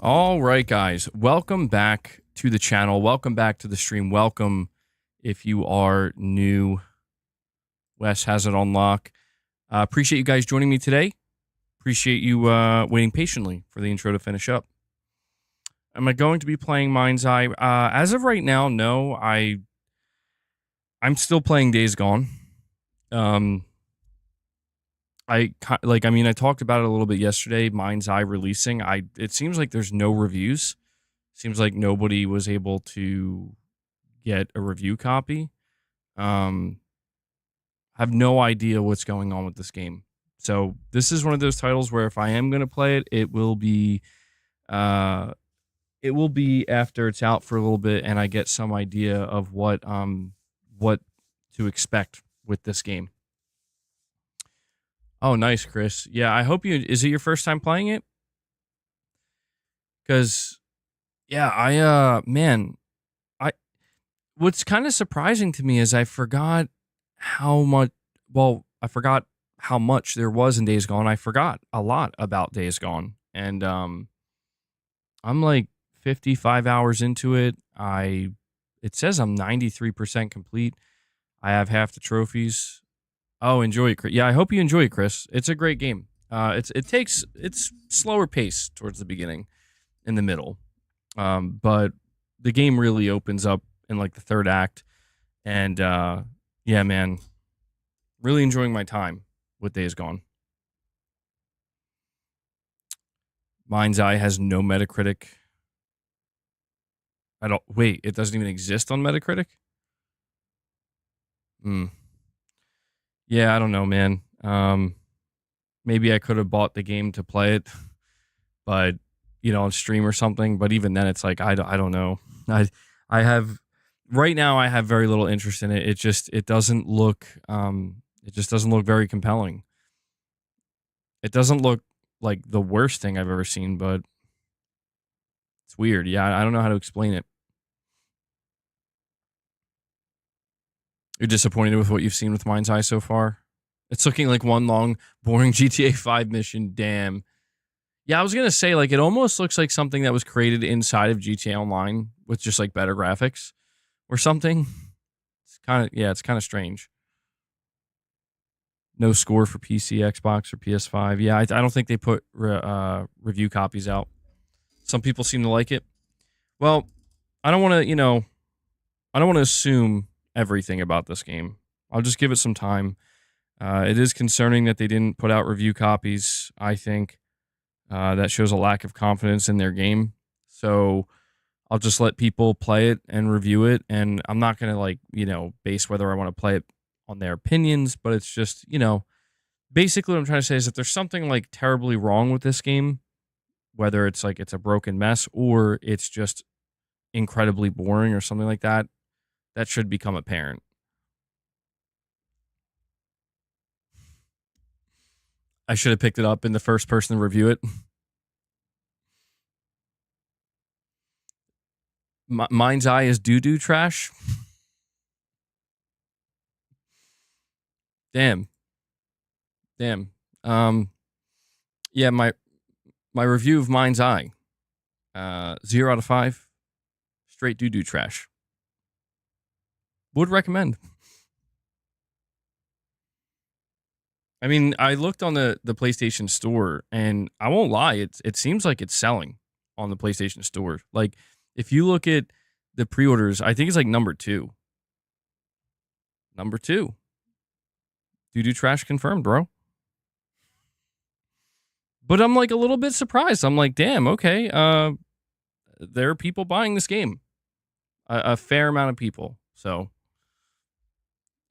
All right, guys. Welcome back to the channel. Welcome back to the stream. Welcome if you are new. Wes has it on lock. Appreciate you guys joining me today. Appreciate you waiting patiently for the intro to finish up. Am I going to be playing Mind's Eye? As of right now, no. I'm still playing Days Gone. I talked about it a little bit yesterday. Mind's Eye releasing. It seems like there's no reviews. Seems like nobody was able to get a review copy. I have no idea what's going on with this game. So this is one of those titles where if I am going to play it, it will be after it's out for a little bit and I get some idea of what to expect with this game. Oh, nice, Chris. Yeah, I hope is it your first time playing it? Because yeah, what's kind of surprising to me is I forgot how much there was in Days Gone. I forgot a lot about Days Gone. And I'm like 55 hours into it. It says I'm 93% complete. I have half the trophies. Oh, enjoy it, Chris. Yeah, I hope you enjoy it, Chris. It's a great game. It's slower pace towards the beginning, in the middle, but the game really opens up in like the third act, and yeah, man, really enjoying my time with Days Gone. Mind's Eye has no Metacritic. Wait, it doesn't even exist on Metacritic? Yeah, I don't know, man. Maybe I could have bought the game to play it, but on stream or something. But even then, it's like I don't know. I have right now. I have very little interest in it. It doesn't look very compelling. It doesn't look like the worst thing I've ever seen, but it's weird. Yeah, I don't know how to explain it. You're disappointed with what you've seen with Mind's Eye so far? It's looking like one long, boring GTA 5 mission. Damn. Yeah, I was going to say, like, it almost looks like something that was created inside of GTA Online with just, like, better graphics or something. It's kind of strange. No score for PC, Xbox, or PS5. Yeah, I don't think they put review copies out. Some people seem to like it. Well, I don't want to assume everything about this game. I'll just give it some time. It is concerning that they didn't put out review copies, I think. That shows a lack of confidence in their game. So I'll just let people play it and review it. And I'm not going to base whether I want to play it on their opinions, but it's just, basically what I'm trying to say is that there's something like terribly wrong with this game, whether it's like it's a broken mess or it's just incredibly boring or something like that, that should become apparent. I should have picked it up and the first person to review it. Mind's Eye is doo-doo trash. Damn. Yeah, my review of Mind's Eye. 0 out of 5. Straight doo-doo trash. Would recommend. I mean, I looked on the PlayStation Store, and I won't lie, it seems like it's selling on the PlayStation Store. Like, if you look at the pre-orders, I think it's like number 2. Number 2. Doo-doo trash confirmed, bro. But I'm like a little bit surprised. I'm like, damn, okay. There are people buying this game. A fair amount of people. So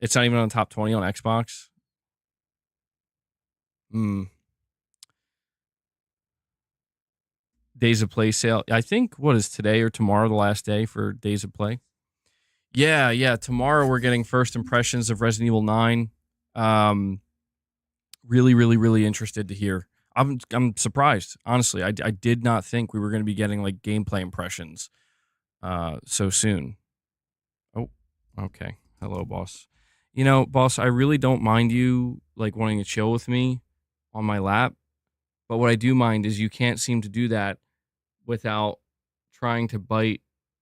it's not even on the top 20 on Xbox. Days of Play sale. I think, what is today or tomorrow the last day for Days of Play? Yeah. Tomorrow we're getting first impressions of Resident Evil 9. Really interested to hear. I'm surprised, honestly. I did not think we were going to be getting like gameplay impressions so soon. Oh, okay. Hello, boss. Boss, I really don't mind you like wanting to chill with me on my lap, but what I do mind is you can't seem to do that without trying to bite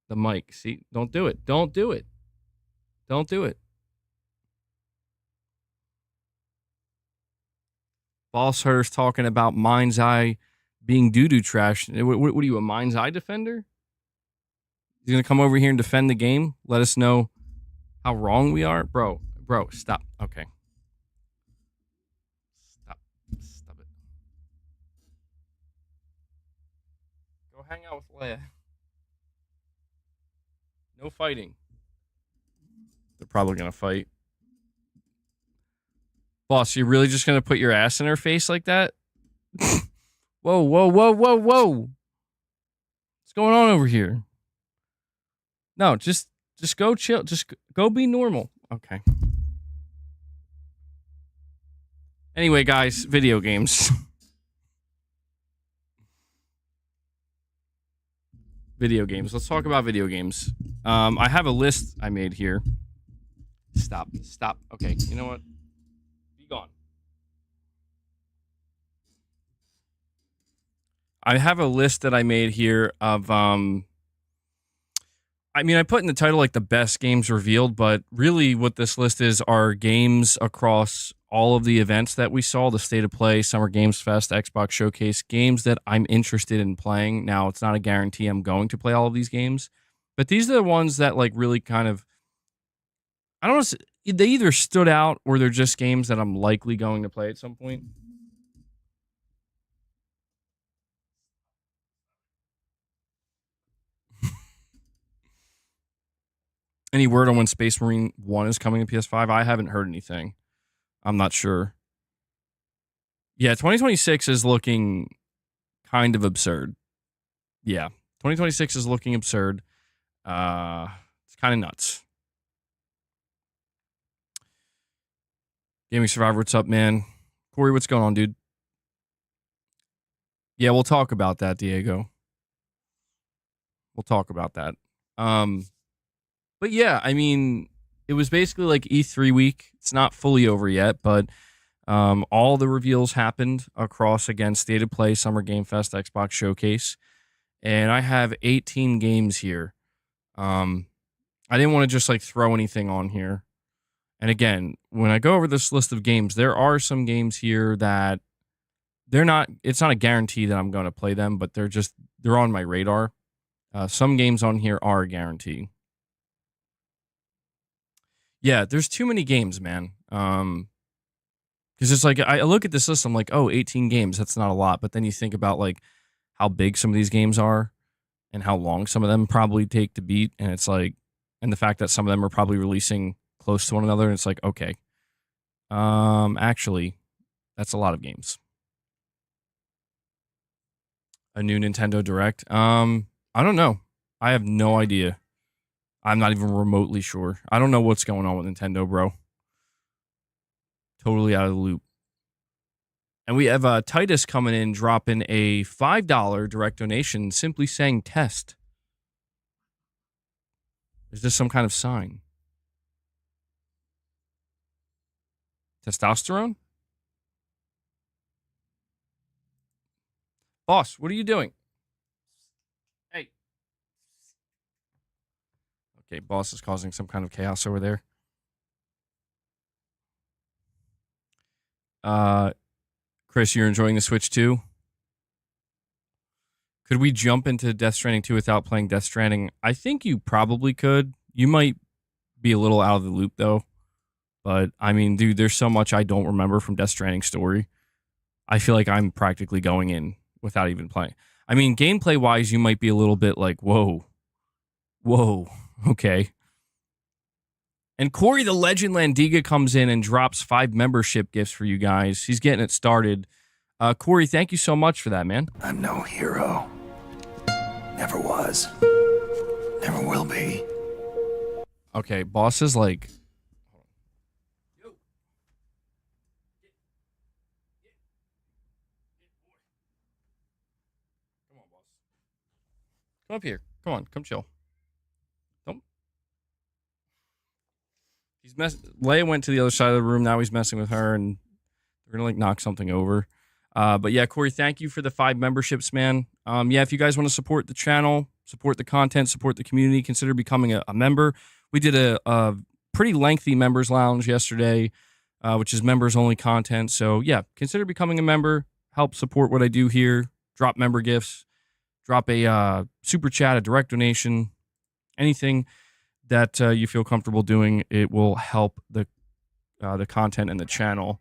the mic. See, don't do it. Don't do it. Don't do it. Boss heard us talking about Mind's Eye being doo-doo trash. What are you, a Mind's Eye defender? He's going to come over here and defend the game? Let us know how wrong we are? Bro, stop. Okay. Stop it. Go hang out with Leia. No fighting. They're probably going to fight. Boss, you're really just going to put your ass in her face like that? Whoa. What's going on over here? No, just go chill. Just go be normal. Okay. Anyway, guys, video games. Video games. Let's talk about video games. I have a list I made here. Stop. Okay, you know what? Be gone. I have a list that I made here of I mean, I put in the title like the best games revealed, but really what this list is are games across all of the events that we saw, the State of Play, Summer Games Fest, Xbox Showcase, games that I'm interested in playing. Now, it's not a guarantee I'm going to play all of these games, but these are the ones that like really kind of, I don't know, they either stood out or they're just games that I'm likely going to play at some point. Any word on when Space Marine 1 is coming to PS5? I haven't heard anything. I'm not sure. Yeah, 2026 is looking kind of absurd. Yeah, 2026 is looking absurd. It's kind of nuts. Gaming Survivor, what's up, man? Corey, what's going on, dude? Yeah, we'll talk about that, Diego. We'll talk about that. But yeah, I mean, it was basically like E3 week. It's not fully over yet, but all the reveals happened across, again, State of Play, Summer Game Fest, Xbox Showcase. And I have 18 games here. I didn't want to just like throw anything on here. And again, when I go over this list of games, there are some games here that it's not a guarantee that I'm going to play them, but they're on my radar. Some games on here are a guarantee. Yeah, there's too many games, man. Because it's like, I look at this list, I'm like, oh, 18 games, that's not a lot. But then you think about like how big some of these games are and how long some of them probably take to beat. And it's like, and the fact that some of them are probably releasing close to one another. And it's like, okay, actually, that's a lot of games. A new Nintendo Direct. I don't know. I have no idea. I'm not even remotely sure. I don't know what's going on with Nintendo, bro. Totally out of the loop. And we have Titus coming in, dropping a $5 direct donation, simply saying test. Is this some kind of sign? Testosterone? Boss, what are you doing? Hey. Okay, boss is causing some kind of chaos over there. Chris, you're enjoying the Switch too? Could we jump into Death Stranding 2 without playing Death Stranding? I think you probably could. You might be a little out of the loop though. But I mean, dude, there's so much I don't remember from Death Stranding's story. I feel like I'm practically going in without even playing. I mean, gameplay wise, you might be a little bit like, whoa, okay. And Corey the Legend Landiga comes in and drops 5 membership gifts for you guys. He's getting it started. Corey, thank you so much for that, man. I'm no hero. Never was. Never will be. Okay, boss is like... Come on, boss. Come up here. Come on, come chill. Don't. Leia went to the other side of the room. Now he's messing with her, and we're gonna like knock something over. But yeah, Corey, thank you for the 5 memberships, man. Yeah, if you guys want to support the channel, support the content, support the community, consider becoming a member. We did a pretty lengthy members lounge yesterday, which is members only content. So yeah, consider becoming a member. Help support what I do here. Drop member gifts. Drop a super chat, a direct donation, anything that you feel comfortable doing. It will help the content and the channel.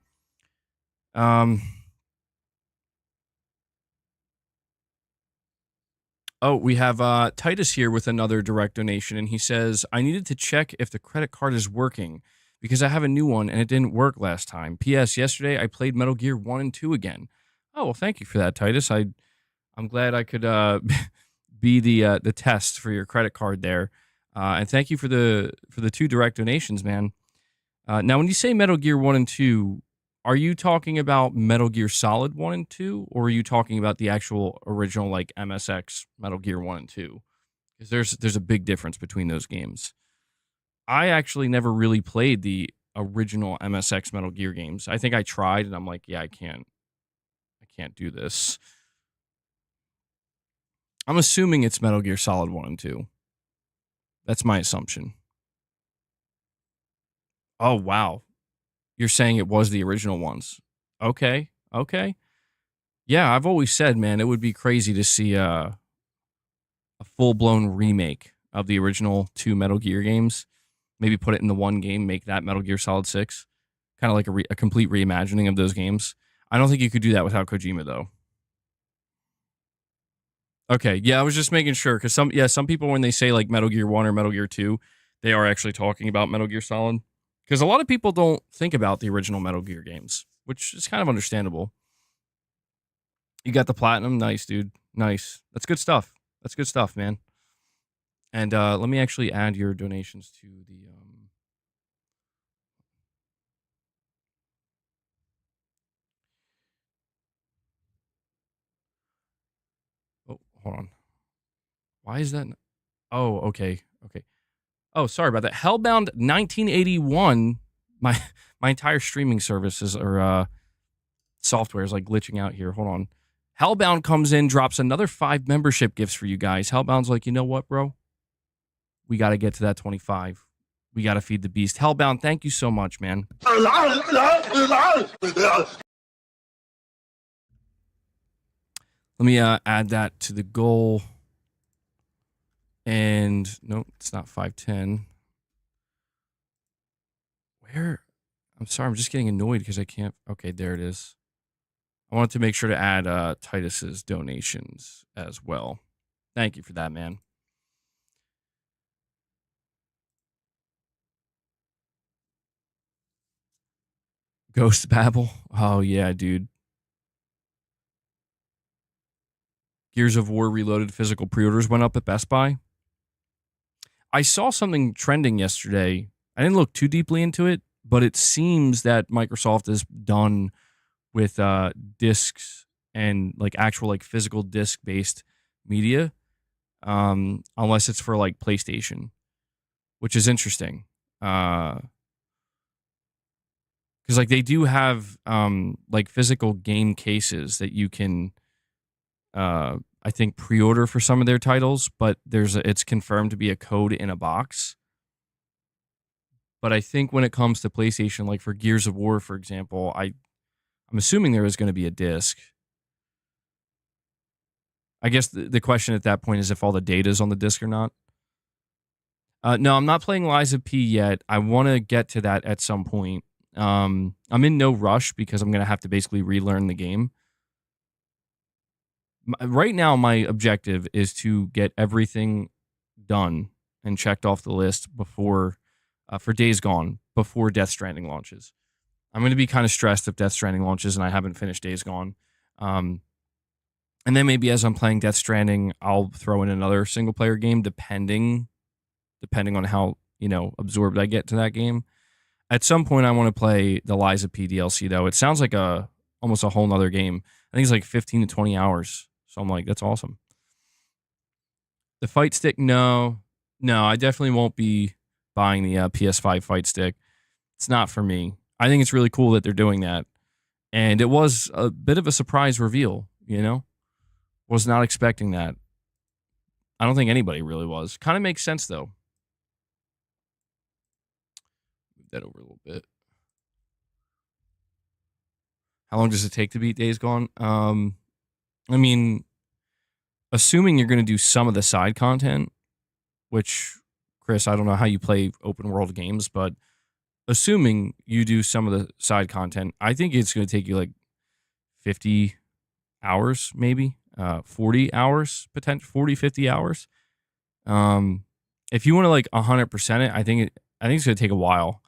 Oh, we have Titus here with another direct donation, and he says, I needed to check if the credit card is working because I have a new one and it didn't work last time. P.S. Yesterday, I played Metal Gear 1 and 2 again. Oh, well, thank you for that, Titus. I'm glad I could be the test for your credit card there. And thank you for the 2 direct donations, man. Now, when you say Metal Gear 1 and 2, are you talking about Metal Gear Solid 1 and 2, or are you talking about the actual original, like, MSX Metal Gear 1 and 2? Because there's a big difference between those games. I actually never really played the original MSX Metal Gear games. I think I tried, and I'm like, yeah, I can't do this. I'm assuming it's Metal Gear Solid 1 and 2. That's my assumption. Oh, wow. You're saying it was the original ones. Okay. Yeah, I've always said, man, it would be crazy to see a full-blown remake of the original 2 Metal Gear games. Maybe put it in the one game, make that Metal Gear Solid 6. Kind of like a complete reimagining of those games. I don't think you could do that without Kojima, though. Okay, yeah, I was just making sure, because some people, when they say like Metal Gear 1 or Metal Gear 2, they are actually talking about Metal Gear Solid. Because a lot of people don't think about the original Metal Gear games, which is kind of understandable. You got the platinum. Nice, dude. Nice. That's good stuff. That's good stuff, man. And let me actually add your donations to the... Oh, hold on. Why is that... Oh, okay. Oh, sorry about that. Hellbound 1981. My entire streaming services or software is like glitching out here. Hold on. Hellbound comes in, drops another 5 membership gifts for you guys. Hellbound's like, you know what, bro? We got to get to that 25. We got to feed the beast. Hellbound, thank you so much, man. Let me add that to the goal. And no, it's not 510. Where? I'm sorry, I'm just getting annoyed because I can't. Okay, there it is. I wanted to make sure to add Titus's donations as well. Thank you for that, man. Ghost Babel. Oh, yeah, dude. Gears of War Reloaded physical pre-orders went up at Best Buy. I saw something trending yesterday. I didn't look too deeply into it, but it seems that Microsoft is done with discs and like actual like physical disc-based media, unless it's for like PlayStation, which is interesting. Because like they do have like physical game cases that you can I think pre-order for some of their titles, but it's confirmed to be a code in a box. But I think when it comes to PlayStation, like for Gears of War, for example, I'm assuming there is going to be a disc. I guess the question at that point is if all the data is on the disc or not. No, I'm not playing Lies of P yet. I want to get to that at some point. I'm in no rush because I'm going to have to basically relearn the game. Right now, my objective is to get everything done and checked off the list before, for Days Gone, before Death Stranding launches. I'm going to be kind of stressed if Death Stranding launches and I haven't finished Days Gone. And then maybe as I'm playing Death Stranding, I'll throw in another single player game, depending on how, absorbed I get to that game. At some point, I want to play the Lies of P DLC, though. It sounds like almost a whole nother game. I think it's like 15 to 20 hours. So I'm like, that's awesome. The fight stick, no, I definitely won't be buying the PS5 fight stick. It's not for me. I think it's really cool that they're doing that. And it was a bit of a surprise reveal, you know? Was not expecting that. I don't think anybody really was. Kind of makes sense though. Move that over a little bit. How long does it take to beat Days Gone? I mean, assuming you're going to do some of the side content, which, Chris, I don't know how you play open world games, but assuming you do some of the side content, I think it's going to take you like 50 hours, maybe 40 hours, potential 40, 50 hours. If you want to like 100% it, I think it's going to take a while.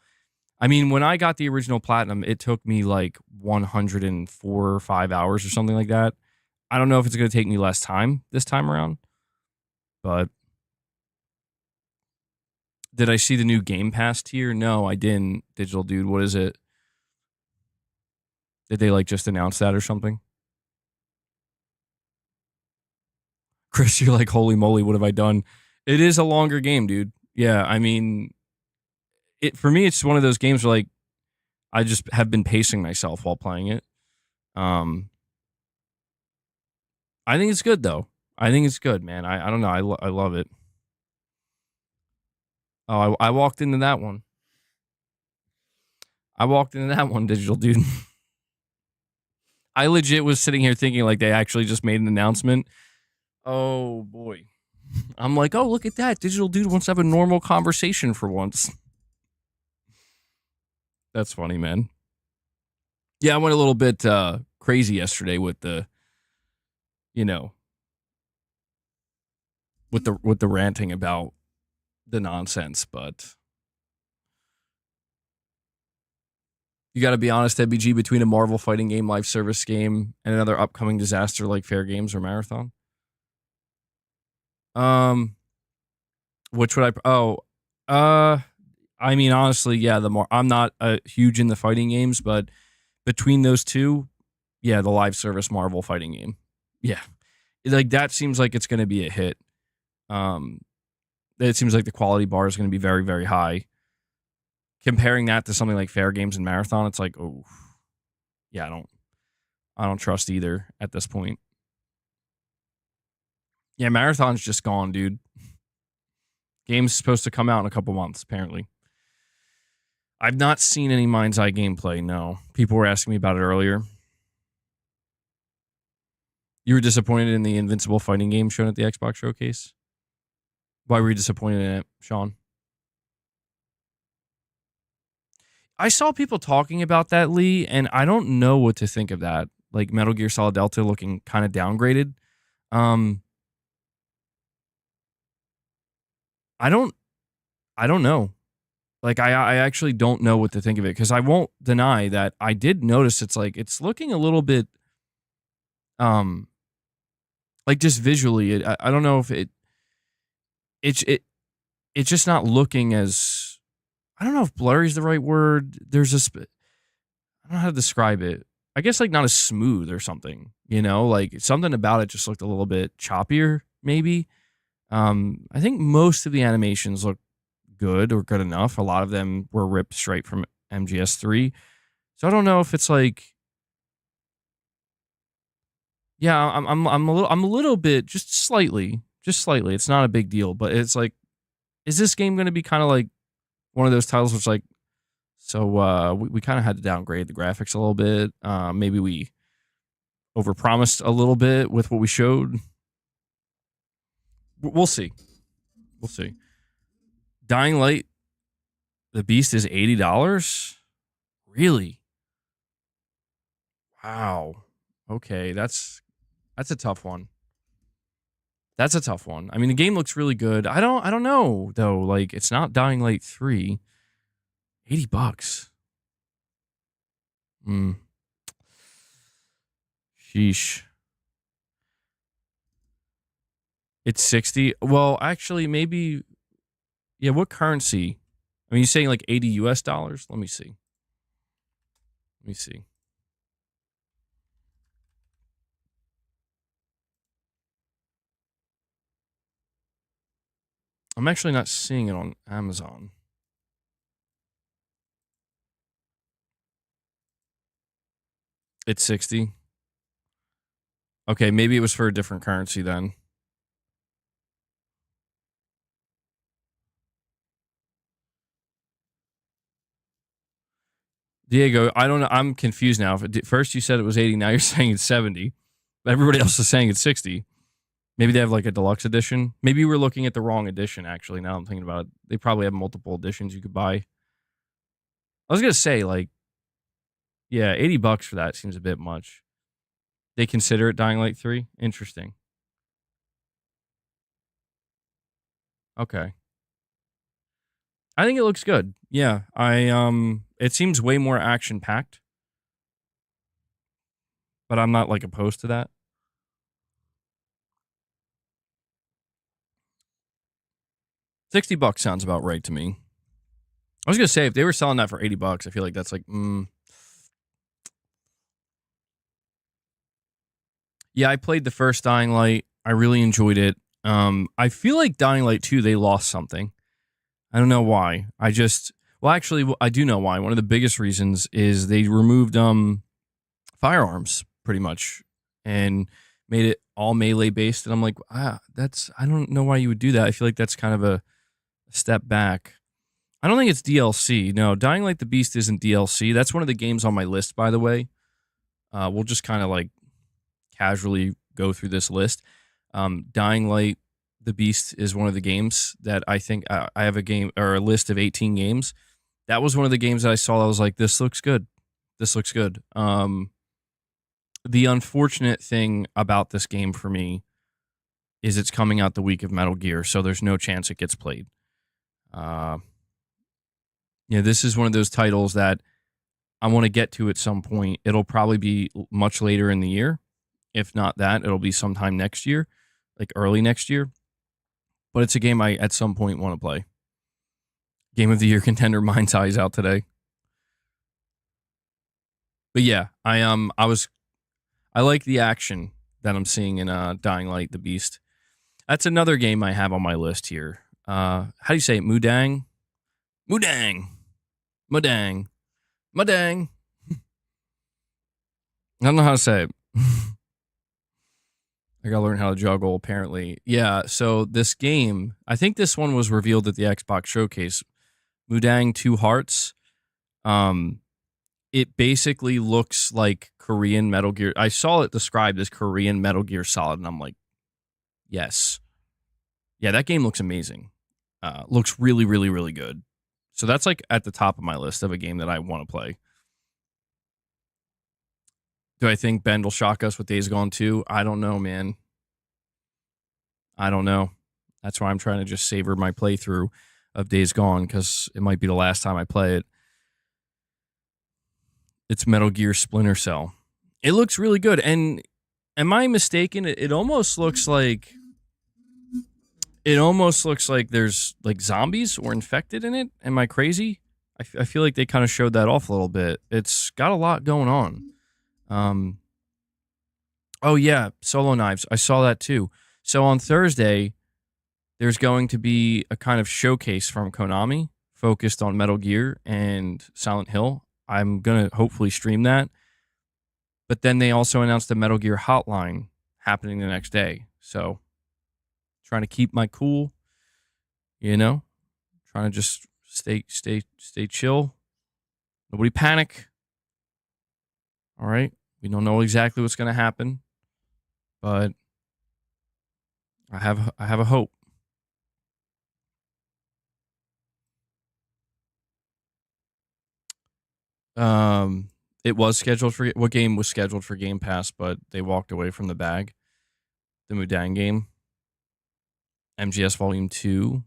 I mean, when I got the original platinum, it took me like 104 or 5 hours or something like that. I don't know if it's going to take me less time this time around, but did I see the new Game Pass tier? No, I didn't. Digital Dude, what is it? Did they like just announce that or something? Chris, you're like, holy moly, what have I done? It is a longer game, dude. Yeah, I mean, for me, it's one of those games where like I just have been pacing myself while playing it. I think it's good though. I think it's good, man. I don't know. I love it. Oh, I walked into that one. Digital Dude. I legit was sitting here thinking like they actually just made an announcement. Oh boy. I'm like, oh, look at that. Digital Dude wants to have a normal conversation for once. That's funny, man. Yeah, I went a little bit crazy yesterday with the, you know, with the ranting about the nonsense, but you got to be honest, MBG, between a Marvel fighting game, live service game, and another upcoming disaster like Fair Games or Marathon. Which would I? I mean, honestly, yeah. I'm not huge in the fighting games, but between those two, yeah, the live service Marvel fighting game, yeah, like that seems like it's going to be a hit. It seems like the quality bar is going to be very, very high. Comparing that to something like Fair Games and Marathon, it's like, oh, yeah, I don't trust either at this point. Yeah, Marathon's just gone, dude. Game's supposed to come out in a couple months, apparently. I've not seen any Mind's Eye gameplay, no. People were asking me about it earlier. You were disappointed in the Invincible fighting game shown at the Xbox showcase? Why were you disappointed in it, Sean? I saw people talking about that, Lee, and I don't know what to think of that. Like Metal Gear Solid Delta looking kind of downgraded. I don't know. Like I actually don't know what to think of it because I won't deny that I did notice it's looking a little bit like just visually. I don't know if it's just not looking as, I don't know if blurry is the right word. There's I don't know how to describe it. I guess like not as smooth or something, you know, like something about it just looked a little bit choppier maybe. I think most of the animations look good or good enough. A lot of them were ripped straight from MGS3. So I don't know if it's like, yeah, I'm a little bit, just slightly. It's not a big deal, but it's like, is this game going to be kind of like one of those titles which like, so we kind of had to downgrade the graphics a little bit. Maybe we overpromised a little bit with what we showed. We'll see. Dying Light, the Beast is $80. Really? Wow. Okay, that's a tough one. I mean, the game looks really good. I don't know though. Like, it's not Dying Light 3. $80. Sheesh. It's 60. Well, actually, maybe. Yeah, what currency? I mean, you saying like 80 US dollars? Let me see. I'm actually not seeing it on Amazon. It's 60. Okay, maybe it was for a different currency then. Diego, I don't know. I'm confused now. First you said it was 80, now you're saying it's 70. Everybody else is saying it's 60. Maybe they have like a deluxe edition. Maybe we're looking at the wrong edition, actually, now I'm thinking about it. They probably have multiple editions you could buy. I was going to say, like, yeah, $80 for that seems a bit much. They consider it Dying Light 3? Interesting. Okay. I think it looks good. Yeah, it seems way more action packed, but I'm not like opposed to that. $60 sounds about right to me. I was gonna say if they were selling that for $80, I feel like that's like, Yeah, I played the first Dying Light. I really enjoyed it. I feel like Dying Light 2, they lost something. I don't know why. Well, actually, I do know why. One of the biggest reasons is they removed firearms pretty much and made it all melee based. And I'm like, I don't know why you would do that. I feel like that's kind of a step back. I don't think it's DLC. No, Dying Light the Beast isn't DLC. That's one of the games on my list, by the way. We'll just kind of like casually go through this list. Dying Light the Beast is one of the games that I think I have a game or a list of 18 games. That was one of the games that I saw. I was like, this looks good. This looks good. The unfortunate thing about this game for me is it's coming out the week of Metal Gear, so there's no chance it gets played. This is one of those titles that I want to get to at some point. It'll probably be much later in the year. If not that, it'll be sometime next year, like early next year. But it's a game I, at some point, want to play. Game of the Year contender Mind's Eye's out today. But yeah, I like the action that I'm seeing in Dying Light the Beast. That's another game I have on my list here. How do you say it? Mudang? Mudang. Mudang. Mudang. I don't know how to say it. I gotta learn how to juggle, apparently. Yeah, so this game, I think this one was revealed at the Xbox Showcase. Mudang Two Hearts. It basically looks like Korean Metal Gear. I saw it described as Korean Metal Gear Solid, and I'm like, yes. Yeah, that game looks amazing. Looks really, really, really good. So that's like at the top of my list of a game that I want to play. Do I think Ben will shock us with Days Gone 2? I don't know, man. I don't know. That's why I'm trying to just savor my playthrough of Days Gone, because it might be the last time I play it. It's Metal Gear Splinter Cell. It looks really good. And am I mistaken? It almost looks like there's like zombies or infected in it. Am I crazy? I feel like they kind of showed that off a little bit. It's got a lot going on. Oh yeah, Solo Knives. I saw that too. So on Thursday, there's going to be a kind of showcase from Konami focused on Metal Gear and Silent Hill. I'm going to hopefully stream that. But then they also announced the Metal Gear Hotline happening the next day. So trying to keep my cool, trying to just stay chill. Nobody panic. All right. We don't know exactly what's going to happen, but I have a hope. It was scheduled for what game was scheduled for Game Pass, but they walked away from the bag. The Mudang game, MGS Volume 2.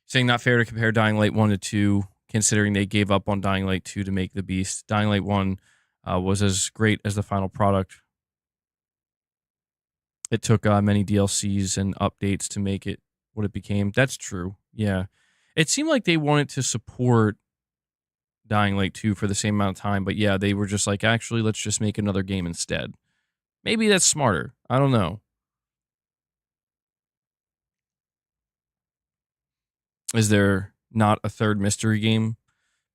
Saying not fair to compare Dying Light 1 to 2, considering they gave up on Dying Light 2 to make the Beast. Dying Light 1 was as great as the final product. It took many DLCs and updates to make it what it became. That's true. Yeah. It seemed like they wanted to support Dying Light 2 for the same amount of time, but yeah, they were just like, actually, let's just make another game instead. Maybe that's smarter. I don't know. Is there not a third mystery game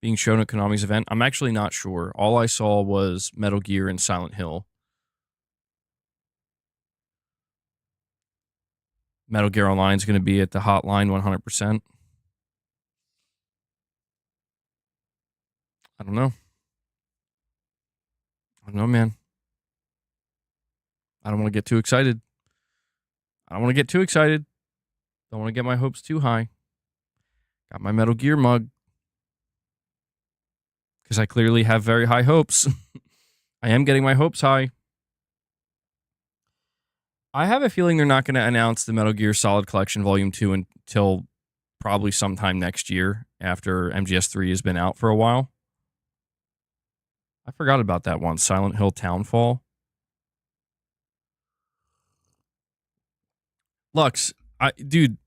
being shown at Konami's event? I'm actually not sure. All I saw was Metal Gear and Silent Hill. Metal Gear Online is going to be at the hotline 100%. I don't know. I don't know, man. I don't want to get too excited. Don't want to get my hopes too high. Got my Metal Gear mug. Because I clearly have very high hopes. I am getting my hopes high. I have a feeling they're not going to announce the Metal Gear Solid Collection Volume 2 until probably sometime next year after MGS3 has been out for a while. I forgot about that one, Silent Hill Townfall. Lux, dude,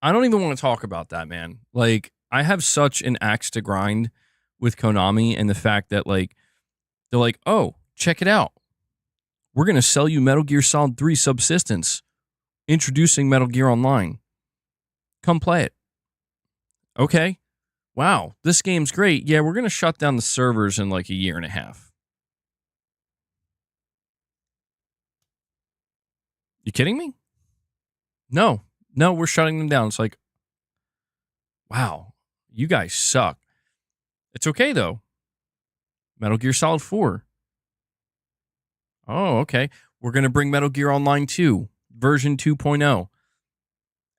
I don't even want to talk about that, man. Like, I have such an axe to grind with Konami and the fact that, like, they're like, oh, check it out. We're going to sell you Metal Gear Solid 3 Subsistence. Introducing Metal Gear Online. Come play it. Okay. Wow, this game's great. Yeah, we're going to shut down the servers in like a year and a half. You kidding me? No, we're shutting them down. It's like, wow, you guys suck. It's okay, though. Metal Gear Solid 4. Oh, okay. We're going to bring Metal Gear Online 2, version 2.0.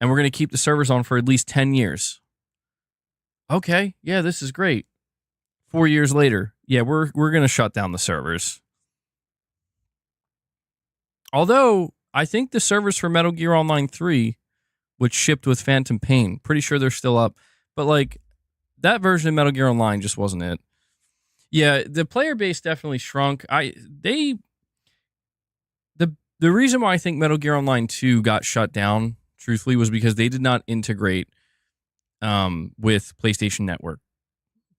And we're going to keep the servers on for at least 10 years. Okay, yeah, this is great. 4 years later, yeah, we're going to shut down the servers. Although, I think the servers for Metal Gear Online 3, which shipped with Phantom Pain, pretty sure they're still up. But, like, that version of Metal Gear Online just wasn't it. Yeah, the player base definitely shrunk. The reason why I think Metal Gear Online 2 got shut down, truthfully, was because they did not integrate with PlayStation Network.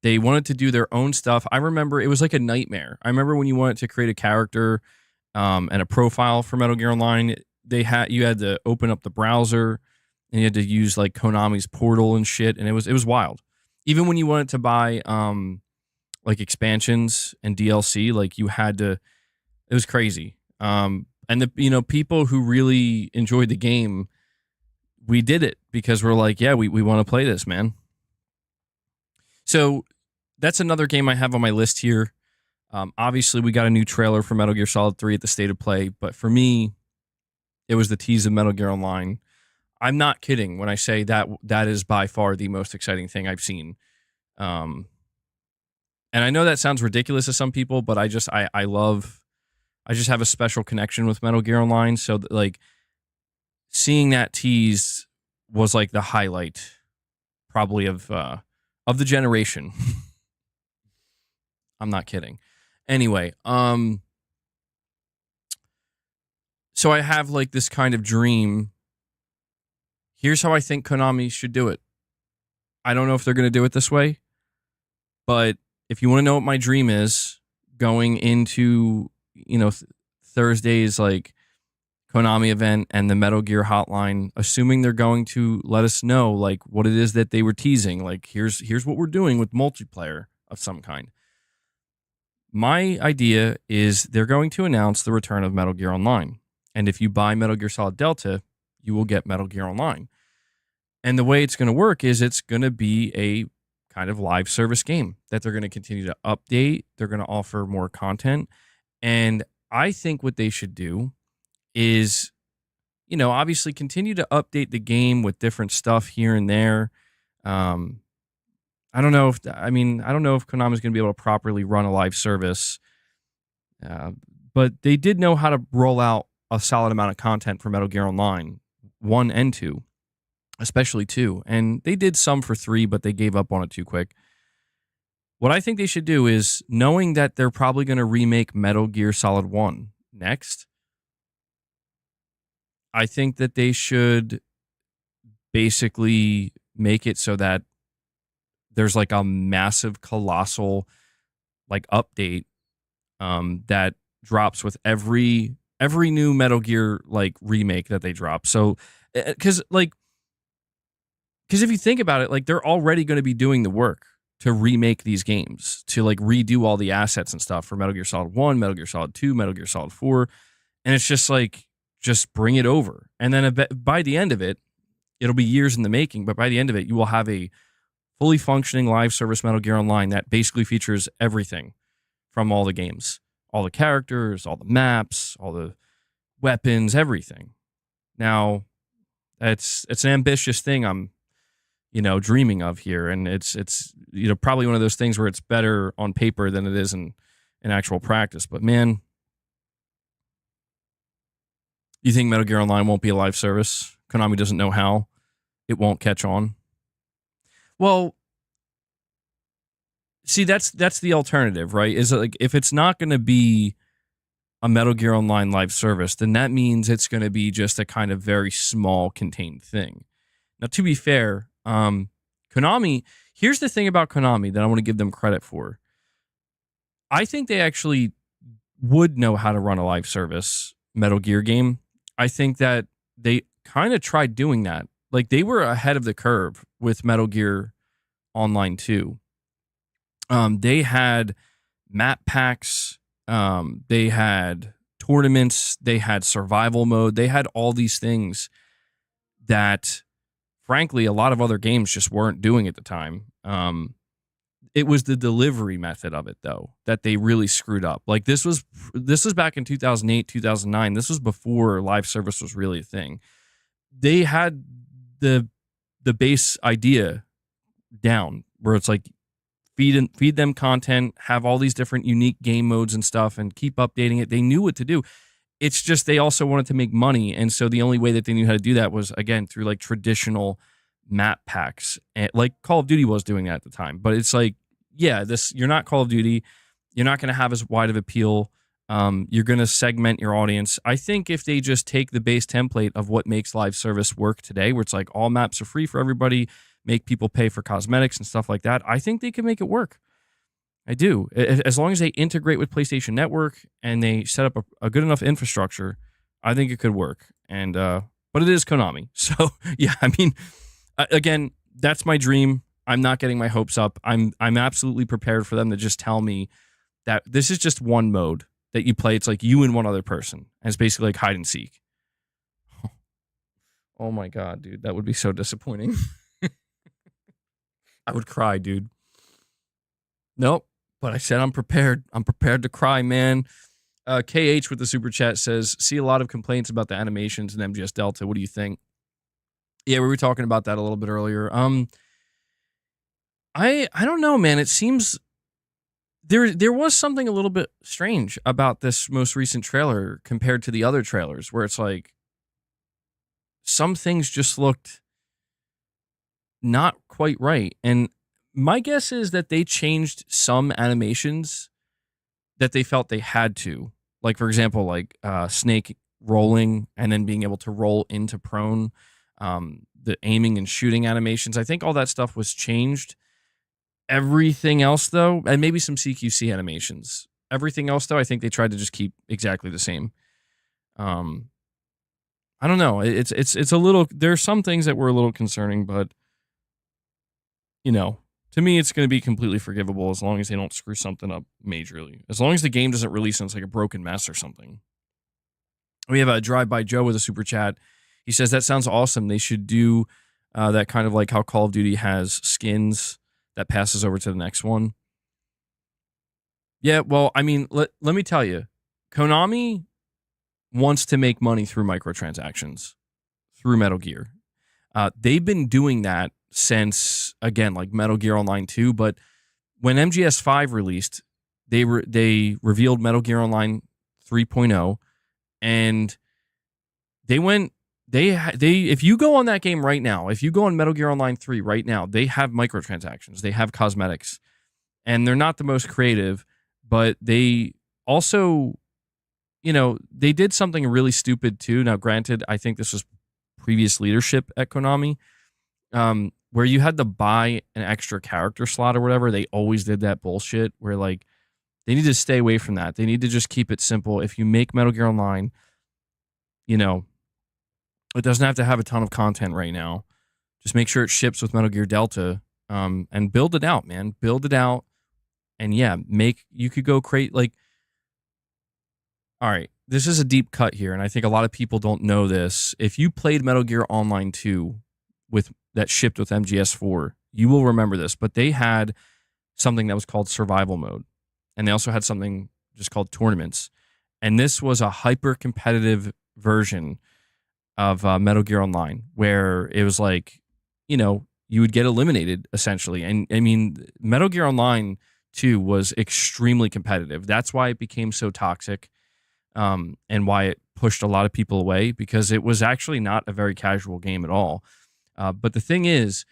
They wanted to do their own stuff. I remember it was like a nightmare. I remember when you wanted to create a character and a profile for Metal Gear Online, you had to open up the browser and you had to use like Konami's portal and shit, and it was wild. Even when you wanted to buy like expansions and DLC, like you had to. It was crazy. And the people who really enjoyed the game, we did it because we're like, yeah, we want to play this, man. So that's another game I have on my list here. Obviously, we got a new trailer for Metal Gear Solid 3 at the State of Play, but for me, it was the tease of Metal Gear Online. I'm not kidding when I say that is by far the most exciting thing I've seen. And I know that sounds ridiculous to some people, but I just have a special connection with Metal Gear Online. So like seeing that tease was like the highlight probably of the generation. I'm not kidding. Anyway, so I have like this kind of dream. Here's how I think Konami should do it. I don't know if they're going to do it this way, but if you want to know what my dream is going into, Thursday's like Konami event and the Metal Gear hotline, assuming they're going to let us know like what it is that they were teasing, like here's what we're doing with multiplayer of some kind. My idea is they're going to announce the return of Metal Gear Online. And if you buy Metal Gear Solid Delta, you will get Metal Gear Online. And the way it's going to work is it's going to be a kind of live service game that they're going to continue to update. They're going to offer more content. And I think what they should do is, obviously continue to update the game with different stuff here and there. I don't know if Konami is going to be able to properly run a live service. But they did know how to roll out a solid amount of content for Metal Gear Online 1 and 2, especially 2. And they did some for 3, but they gave up on it too quick. What I think they should do is, knowing that they're probably going to remake Metal Gear Solid 1 next, I think that they should basically make it so that there's like a massive, colossal like update that drops with every new Metal Gear like remake that they drop. So, because if you think about it, like they're already going to be doing the work. to remake these games, to like redo all the assets and stuff for Metal Gear Solid 1, Metal Gear Solid 2, Metal Gear Solid 4. And it's just like, just bring it over. And then by the end of it, it'll be years in the making, but by the end of it, you will have a fully functioning live service Metal Gear Online that basically features everything from all the games, all the characters, all the maps, all the weapons, everything. Now, it's an ambitious thing I'm, dreaming of here, and it's probably one of those things where it's better on paper than it is in actual practice. But man, you think Metal Gear Online won't be a live service? Konami doesn't know how. It won't catch on. Well, see, that's the alternative, right? Is like, if it's not going to be a Metal Gear Online live service, then that means it's going to be just a kind of very small contained thing. Now, to be fair, Konami, here's the thing about Konami that I want to give them credit for. I think they actually would know how to run a live service Metal Gear game. I think that they kind of tried doing that. Like, they were ahead of the curve with Metal Gear Online 2. They had map packs, they had tournaments, they had survival mode, they had all these things that, frankly, a lot of other games just weren't doing at the time. It was the delivery method of it, though, that they really screwed up. Like, this was back in 2008, 2009. This was before live service was really a thing. They had the base idea down, where it's like, feed them content, have all these different unique game modes and stuff, and keep updating it. They knew what to do. It's just they also wanted to make money, and so the only way that they knew how to do that was, again, through like traditional map packs, and like Call of Duty was doing that at the time. But it's like, yeah, you're not Call of Duty. You're not going to have as wide of appeal. You're going to segment your audience. I think if they just take the base template of what makes live service work today, where it's like all maps are free for everybody, make people pay for cosmetics and stuff like that, I think they can make it work. I do. As long as they integrate with PlayStation Network and they set up a good enough infrastructure, I think it could work. And but it is Konami. So, yeah, I mean, again, that's my dream. I'm not getting my hopes up. I'm absolutely prepared for them to just tell me that this is just one mode that you play. It's like you and one other person. And it's basically like hide and seek. Oh my God, dude. That would be so disappointing. I would cry, dude. Nope. But I said I'm prepared. I'm prepared to cry, man. KH with the super chat says, see a lot of complaints about the animations in MGS Delta. What do you think? Yeah, we were talking about that a little bit earlier. I don't know, man. It seems there was something a little bit strange about this most recent trailer compared to the other trailers, where it's like some things just looked not quite right. And my guess is that they changed some animations that they felt they had to. Like, for example, like Snake rolling and then being able to roll into prone, the aiming and shooting animations. I think all that stuff was changed. Everything else, though, and maybe some CQC animations. Everything else, though, I think they tried to just keep exactly the same. I don't know. It's a little. There are some things that were a little concerning, but to me, it's going to be completely forgivable as long as they don't screw something up majorly. As long as the game doesn't release and it's like a broken mess or something. We have a Drive-By Joe with a super chat. He says, that sounds awesome. They should do that kind of like how Call of Duty has skins that passes over to the next one. Yeah, well, I mean, let me tell you, Konami wants to make money through microtransactions, through Metal Gear. They've been doing that since, again, like Metal Gear Online 2, but when MGS5 released, they revealed Metal Gear Online 3.0, and if you go on that game right now, if you go on Metal Gear Online 3 right now, they have microtransactions, they have cosmetics, and they're not the most creative, but they also, they did something really stupid too. Now, granted, I think this was previous leadership at Konami, where you had to buy an extra character slot or whatever. They always did that bullshit where, like, they need to stay away from that. They need to just keep it simple. If you make Metal Gear Online, it doesn't have to have a ton of content right now. Just make sure it ships with Metal Gear Delta, and build it out, man. Build it out, and yeah, you could go create like. All right, this is a deep cut here, and I think a lot of people don't know this. If you played Metal Gear Online 2 with that shipped with MGS4, you will remember this. But they had something that was called survival mode, and they also had something just called tournaments. And this was a hyper competitive version of Metal Gear Online, where it was like, you would get eliminated essentially. And I mean, Metal Gear Online 2 was extremely competitive. That's why it became so toxic, and why it pushed a lot of people away, because it was actually not a very casual game at all. But the thing is,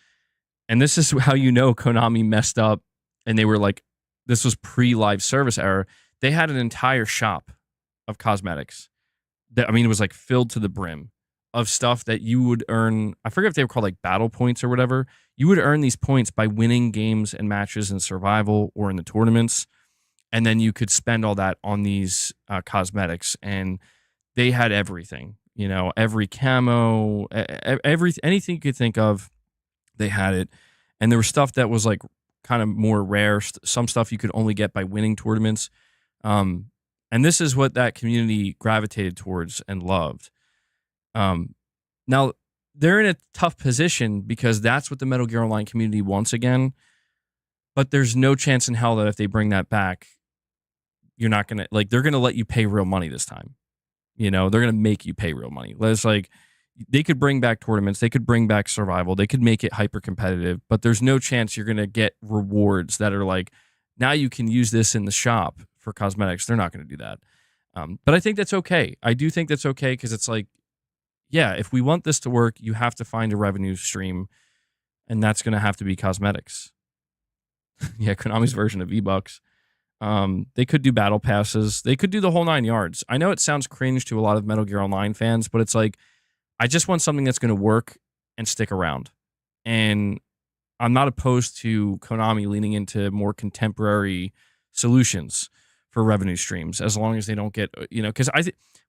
and this is how Konami messed up, and they were like, this was pre-live service era. They had an entire shop of cosmetics that, I mean, it was like filled to the brim of stuff that you would earn. I forget if they were called like battle points or whatever. You would earn these points by winning games and matches in survival or in the tournaments. And then you could spend all that on these cosmetics. And they had everything, every camo, anything you could think of, they had it. And there was stuff that was like kind of more rare. Some stuff you could only get by winning tournaments. And this is what that community gravitated towards and loved. Now, they're in a tough position because that's what the Metal Gear Online community wants again. But there's no chance in hell that if they bring that back, you're not going to, like, they're going to let you pay real money this time. They're going to make you pay real money. It's like, they could bring back tournaments, they could bring back survival, they could make it hyper competitive, but there's no chance you're going to get rewards that are like, now you can use this in the shop for cosmetics. They're not going to do that. But I think that's okay. I do think that's okay, because it's like, yeah, if we want this to work, you have to find a revenue stream, and that's going to have to be cosmetics. Yeah, Konami's version of V-Bucks. They could do battle passes. They could do the whole 9 yards. I know it sounds cringe to a lot of Metal Gear Online fans, but it's like, I just want something that's going to work and stick around. And I'm not opposed to Konami leaning into more contemporary solutions for revenue streams, as long as they don't get, because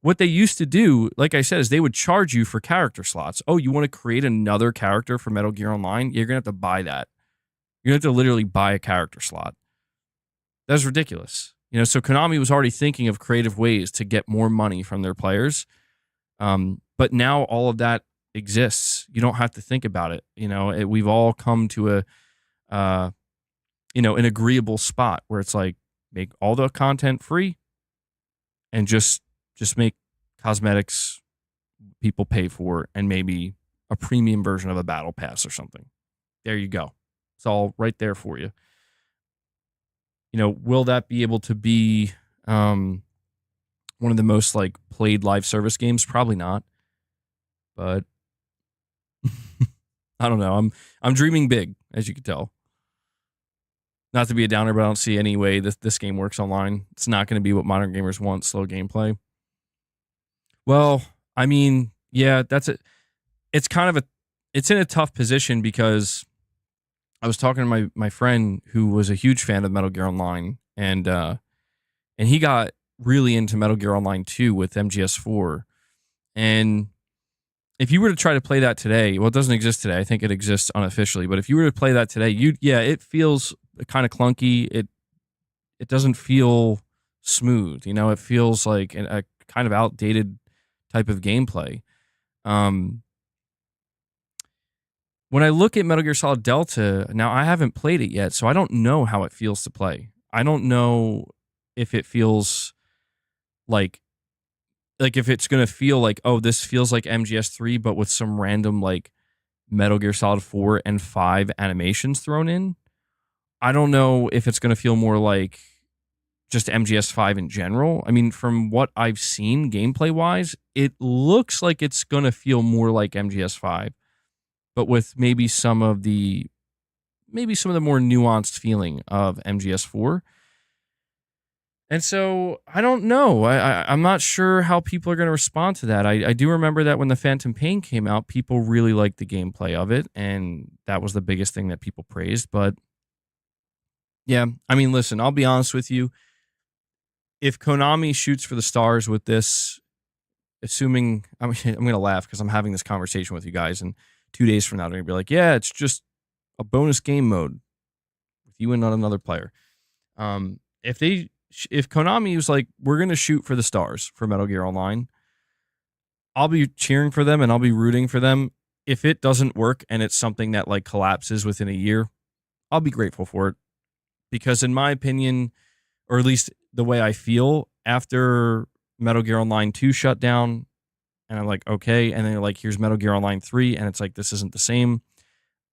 what they used to do, like I said, is they would charge you for character slots. Oh, you want to create another character for Metal Gear Online? You're going to have to buy that. You're going to have to literally buy a character slot. That's ridiculous. So Konami was already thinking of creative ways to get more money from their players. But now all of that exists. You don't have to think about it. We've all come to an agreeable spot where it's like, make all the content free and just make cosmetics people pay for, and maybe a premium version of a battle pass or something. There you go. It's all right there for you. Will that be able to be one of the most like played live service games? Probably not. But I don't know. I'm dreaming big, as you can tell. Not to be a downer, but I don't see any way this game works online. It's not going to be what modern gamers want, slow gameplay. Well, I mean, yeah, that's it. It's in a tough position, because I was talking to my friend who was a huge fan of Metal Gear Online, and he got really into Metal Gear Online 2 with MGS4. And if you were to try to play that today, well, it doesn't exist today. I think it exists unofficially, but if you were to play that today, it feels kind of clunky. It doesn't feel smooth. It feels like a kind of outdated type of gameplay. When I look at Metal Gear Solid Delta, now I haven't played it yet, so I don't know how it feels to play. I don't know if it feels like if it's going to feel like, oh, this feels like MGS3, but with some random like Metal Gear Solid 4 and 5 animations thrown in. I don't know if it's going to feel more like just MGS5 in general. I mean, from what I've seen gameplay-wise, it looks like it's going to feel more like MGS5, but with maybe some of the more nuanced feeling of MGS4. And so I don't know. I'm not sure how people are going to respond to that. I do remember that when the Phantom Pain came out, people really liked the gameplay of it, and that was the biggest thing that people praised. But yeah, I mean, listen, I'll be honest with you. If Konami shoots for the stars with this, assuming, I'm going to laugh because I'm having this conversation with you guys, and 2 days from now, they're going to be like, yeah, it's just a bonus game mode with you and not another player. If Konami was like, we're gonna shoot for the stars for Metal Gear Online, I'll be cheering for them and I'll be rooting for them. If it doesn't work and it's something that like collapses within a year, I'll be grateful for it. Because in my opinion, or at least the way I feel after Metal Gear Online 2 shut down, and I'm like, okay, and then you're like, here's Metal Gear Online 3, and it's like, this isn't the same.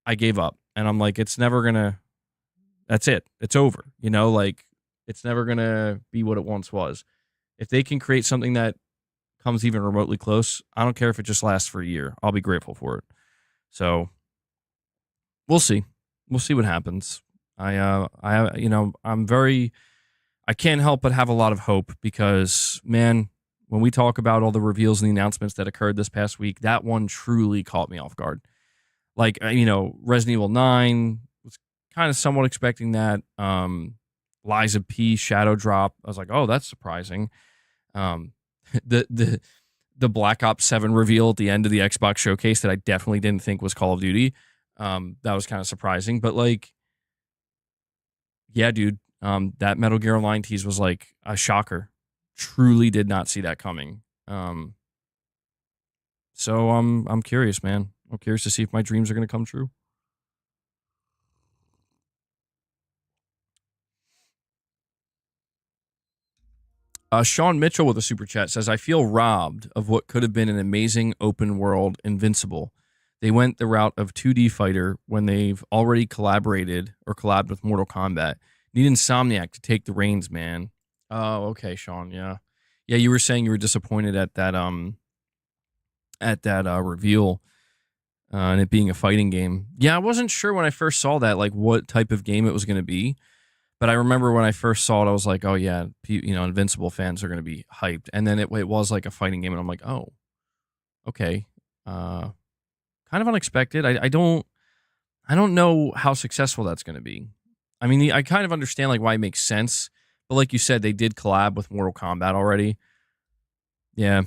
I gave up. And I'm like, it's never gonna, that's it. It's over. You know, like, it's never gonna be what it once was. If they can create something that comes even remotely close, I don't care if it just lasts for a year. I'll be grateful for it. So we'll see. We'll see what happens. I can't help but have a lot of hope because, man, when we talk about all the reveals and the announcements that occurred this past week, that one truly caught me off guard. Like, Resident Evil 9 was kind of somewhat expecting that. Liza P Shadow Drop, I was like, oh, that's surprising. The Black Ops 7 reveal at the end of the Xbox showcase that I definitely didn't think was Call of Duty. That was kind of surprising, but like, yeah, dude, that Metal Gear Online tease was like a shocker. Truly did not see that coming. So I'm curious, man. I'm curious to see if my dreams are going to come true. Sean Mitchell with a super chat says, I feel robbed of what could have been an amazing open world Invincible. They went the route of 2D fighter when they've already collaborated or collabed with Mortal Kombat. Need Insomniac to take the reins, man. Oh, okay, Sean. Yeah. Yeah, you were saying you were disappointed at that reveal and it being a fighting game. Yeah, I wasn't sure when I first saw that, like what type of game it was going to be. But I remember when I first saw it, I was like, oh, yeah, Invincible fans are going to be hyped. And then it was like a fighting game. And I'm like, oh, okay. Kind of unexpected. I don't know how successful that's going to be. I mean, I kind of understand like why it makes sense. But like you said, they did collab with Mortal Kombat already. Yeah.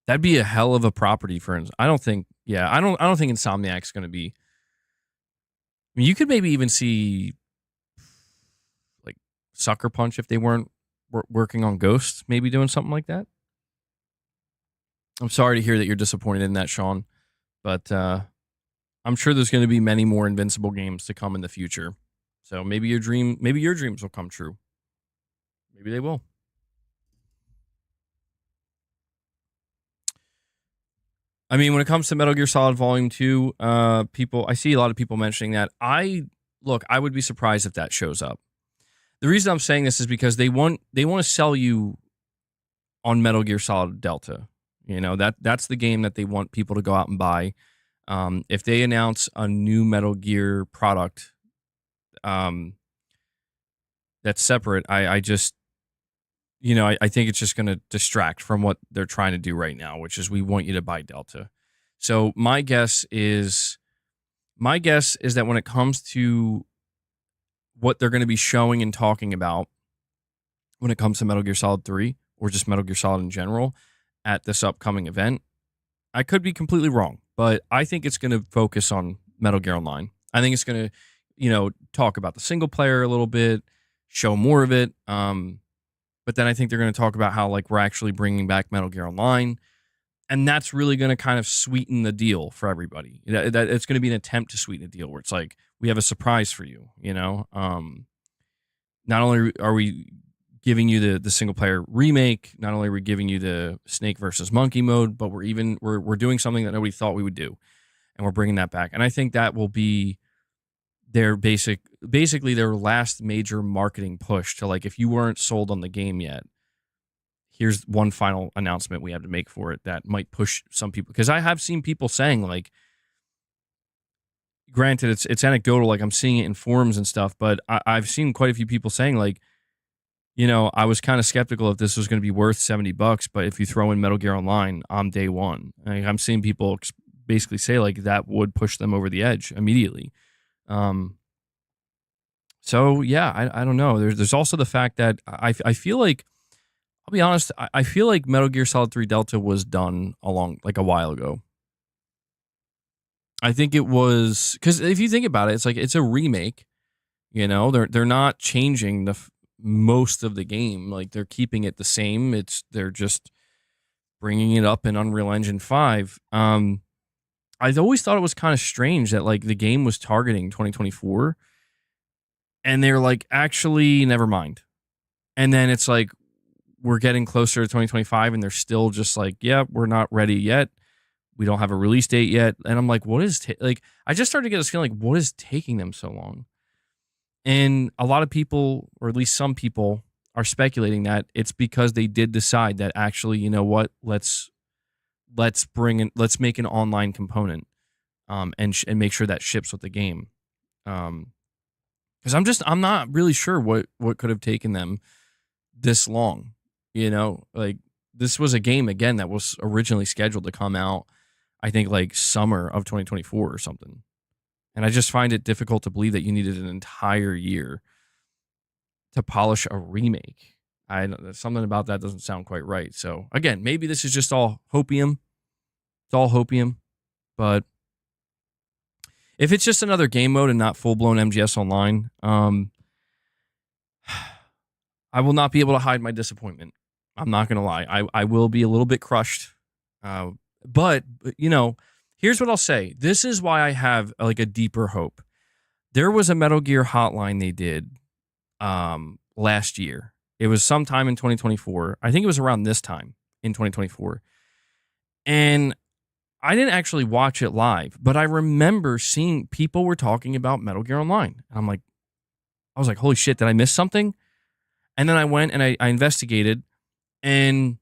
That'd be a hell of a property for I don't think Insomniac's going to be. I mean, you could maybe even see like Sucker Punch if they weren't working on Ghosts, maybe doing something like that. I'm sorry to hear that you're disappointed in that, Sean, but I'm sure there's going to be many more Invincible games to come in the future. So maybe your dreams will come true. Maybe they will. I mean, when it comes to Metal Gear Solid Volume 2, I see a lot of people mentioning that. I would be surprised if that shows up. The reason I'm saying this is because they want to sell you on Metal Gear Solid Delta. That's the game that they want people to go out and buy. If they announce a new Metal Gear product that's separate, I just I think it's just going to distract from what they're trying to do right now, which is we want you to buy Delta. So my guess is that when it comes to what they're going to be showing and talking about when it comes to Metal Gear Solid 3 or just Metal Gear Solid in general at this upcoming event, I could be completely wrong, but I think it's going to focus on Metal Gear Online. I think it's going to, talk about the single player a little bit, show more of it. But then I think they're going to talk about how like we're actually bringing back Metal Gear Online, and that's really going to kind of sweeten the deal for everybody. That it's going to be an attempt to sweeten the deal where it's like we have a surprise for you. Not only are we giving you the single player remake, not only are we giving you the Snake versus Monkey mode, but we're doing something that nobody thought we would do, and we're bringing that back. And I think that will be their basically their last major marketing push to like, if you weren't sold on the game yet, here's one final announcement we have to make for it that might push some people. Because I have seen people saying like, granted it's anecdotal, like I'm seeing it in forums and stuff, but I've seen quite a few people saying like, I was kind of skeptical if this was going to be worth $70, but if you throw in Metal Gear Online on day one, I'm seeing people basically say like that would push them over the edge immediately. So yeah, I don't know. There's also the fact that I feel like, I'll be honest, I feel like Metal Gear Solid 3 Delta was done a while ago. I think it was because if you think about it, it's like it's a remake. They're not changing most of the game. Like they're keeping it the same. They're just bringing it up in Unreal Engine 5. I always thought it was kind of strange that like the game was targeting 2024, and they're like, actually, never mind. And then it's like we're getting closer to 2025, and they're still just like, yeah, we're not ready yet. We don't have a release date yet. And I'm like, what is like? I just started to get this feeling like, what is taking them so long? And a lot of people, or at least some people, are speculating that it's because they did decide that actually, you know what, let's make an online component, and make sure that ships with the game. Because I'm not really sure what could have taken them this long. Like this was a game again that was originally scheduled to come out, I think like summer of 2024 or something. And I just find it difficult to believe that you needed an entire year to polish a remake. Something about that doesn't sound quite right. So again, maybe this is just all hopium. It's all hopium. But if it's just another game mode and not full-blown MGS Online, I will not be able to hide my disappointment. I'm not going to lie. I will be a little bit crushed. But, here's what I'll say. This is why I have like a deeper hope. There was a Metal Gear Hotline they did last year. It was sometime in 2024. I think it was around this time in 2024. And I didn't actually watch it live, but I remember seeing people were talking about Metal Gear Online. I was like, holy shit, did I miss something? And then I went and I investigated, and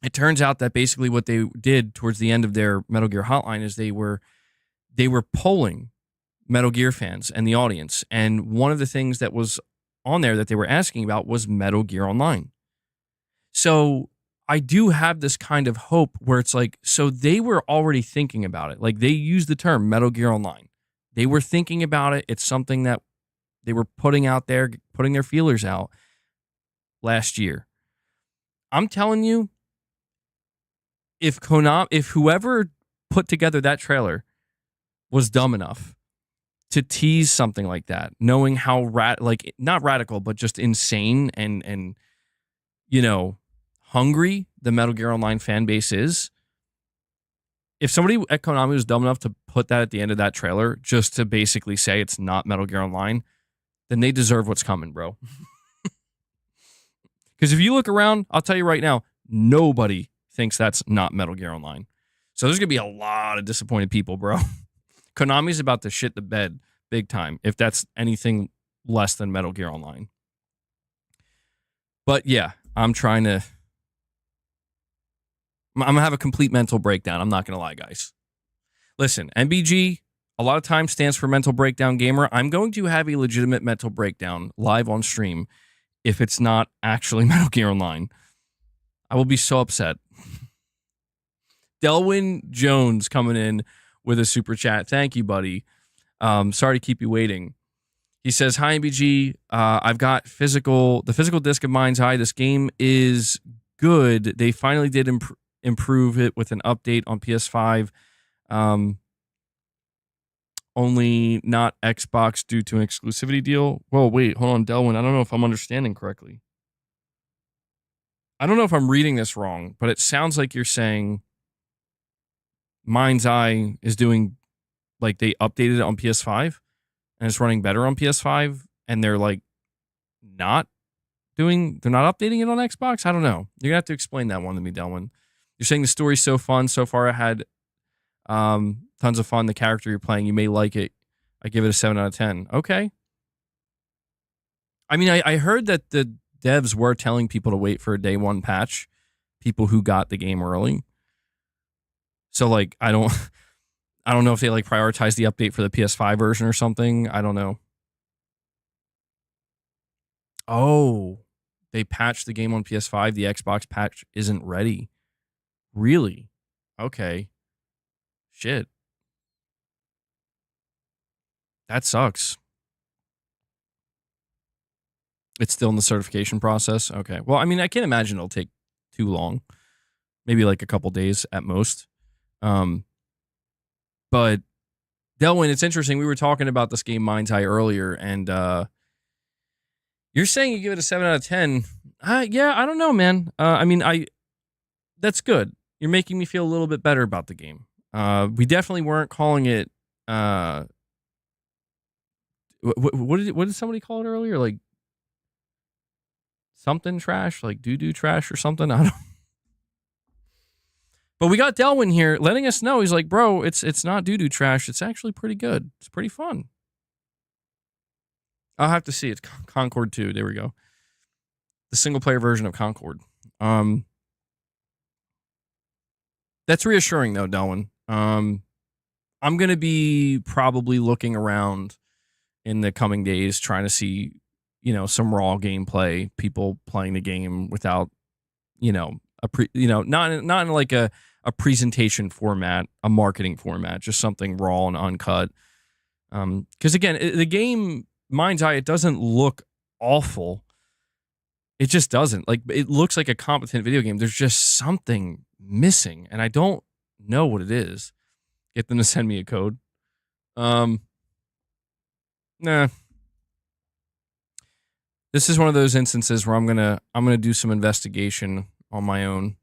it turns out that basically what they did towards the end of their Metal Gear Hotline is they were polling Metal Gear fans and the audience. And one of the things that was on there that they were asking about was Metal Gear Online. So I do have this kind of hope where it's like, so they were already thinking about it. Like they used the term Metal Gear Online. They were thinking about it. It's something that they were putting out there, putting their feelers out last year. I'm telling you, if whoever put together that trailer was dumb enough to tease something like that, knowing how not radical, but just insane and hungry the Metal Gear Online fan base is. If somebody at Konami was dumb enough to put that at the end of that trailer just to basically say it's not Metal Gear Online, then they deserve what's coming, bro. Because if you look around, I'll tell you right now, nobody thinks that's not Metal Gear Online. So there's going to be a lot of disappointed people, bro. Konami's about to shit the bed big time if that's anything less than Metal Gear Online. But yeah, I'm going to have a complete mental breakdown. I'm not going to lie, guys. Listen, MBG, a lot of times stands for Mental Breakdown Gamer. I'm going to have a legitimate mental breakdown live on stream if it's not actually Metal Gear Online. I will be so upset. Delwyn Jones coming in with a super chat. Thank you, buddy. Sorry to keep you waiting. He says, hi, MBG. I've got the physical disc of Mind's Eye. This game is good. They finally did improve it with an update on PS5. Only not Xbox due to an exclusivity deal. Whoa, wait, hold on, Delwyn. I don't know if I'm understanding correctly. I don't know if I'm reading this wrong, but it sounds like you're saying Mind's Eye is doing, like, they updated it on PS5 and it's running better on PS5, and they're like they're not updating it on Xbox. I don't know. You're gonna have to explain that one to me, Delwyn. You're saying the story's so fun so far. I had tons of fun. The character you're playing, you may like it. I give it a 7 out of 10. Okay. I mean, I heard that the devs were telling people to wait for a day one patch, people who got the game early. So like, I don't know if they like prioritize the update for the PS5 version or something. I don't know. Oh, they patched the game on PS5. The Xbox patch isn't ready. Really? Okay. Shit. That sucks. It's still in the certification process. Okay. Well, I mean, I can't imagine it'll take too long. Maybe like a couple days at most. But Delwyn, it's interesting. We were talking about this game Mind's Eye earlier, and you're saying you give it a 7 out of 10. Yeah, I don't know, man. I mean, that's good. You're making me feel a little bit better about the game. We definitely weren't calling it. What did somebody call it earlier? Like something trash, like doo-doo trash or something. I don't. But we got Delwyn here letting us know. He's like, bro, it's not doo-doo trash. It's actually pretty good. It's pretty fun. I'll have to see. It's Concord 2. There we go. The single-player version of Concord. That's reassuring, though, Delwyn. I'm going to be probably looking around in the coming days trying to see, some raw gameplay, people playing the game without, not in like a presentation format, a marketing format, just something raw and uncut. Because again, the game Mind's Eye, it doesn't look awful. It just doesn't. Like, it looks like a competent video game. There's just something missing, and I don't know what it is. Get them to send me a code. Nah. This is one of those instances where I'm gonna do some investigation on my own.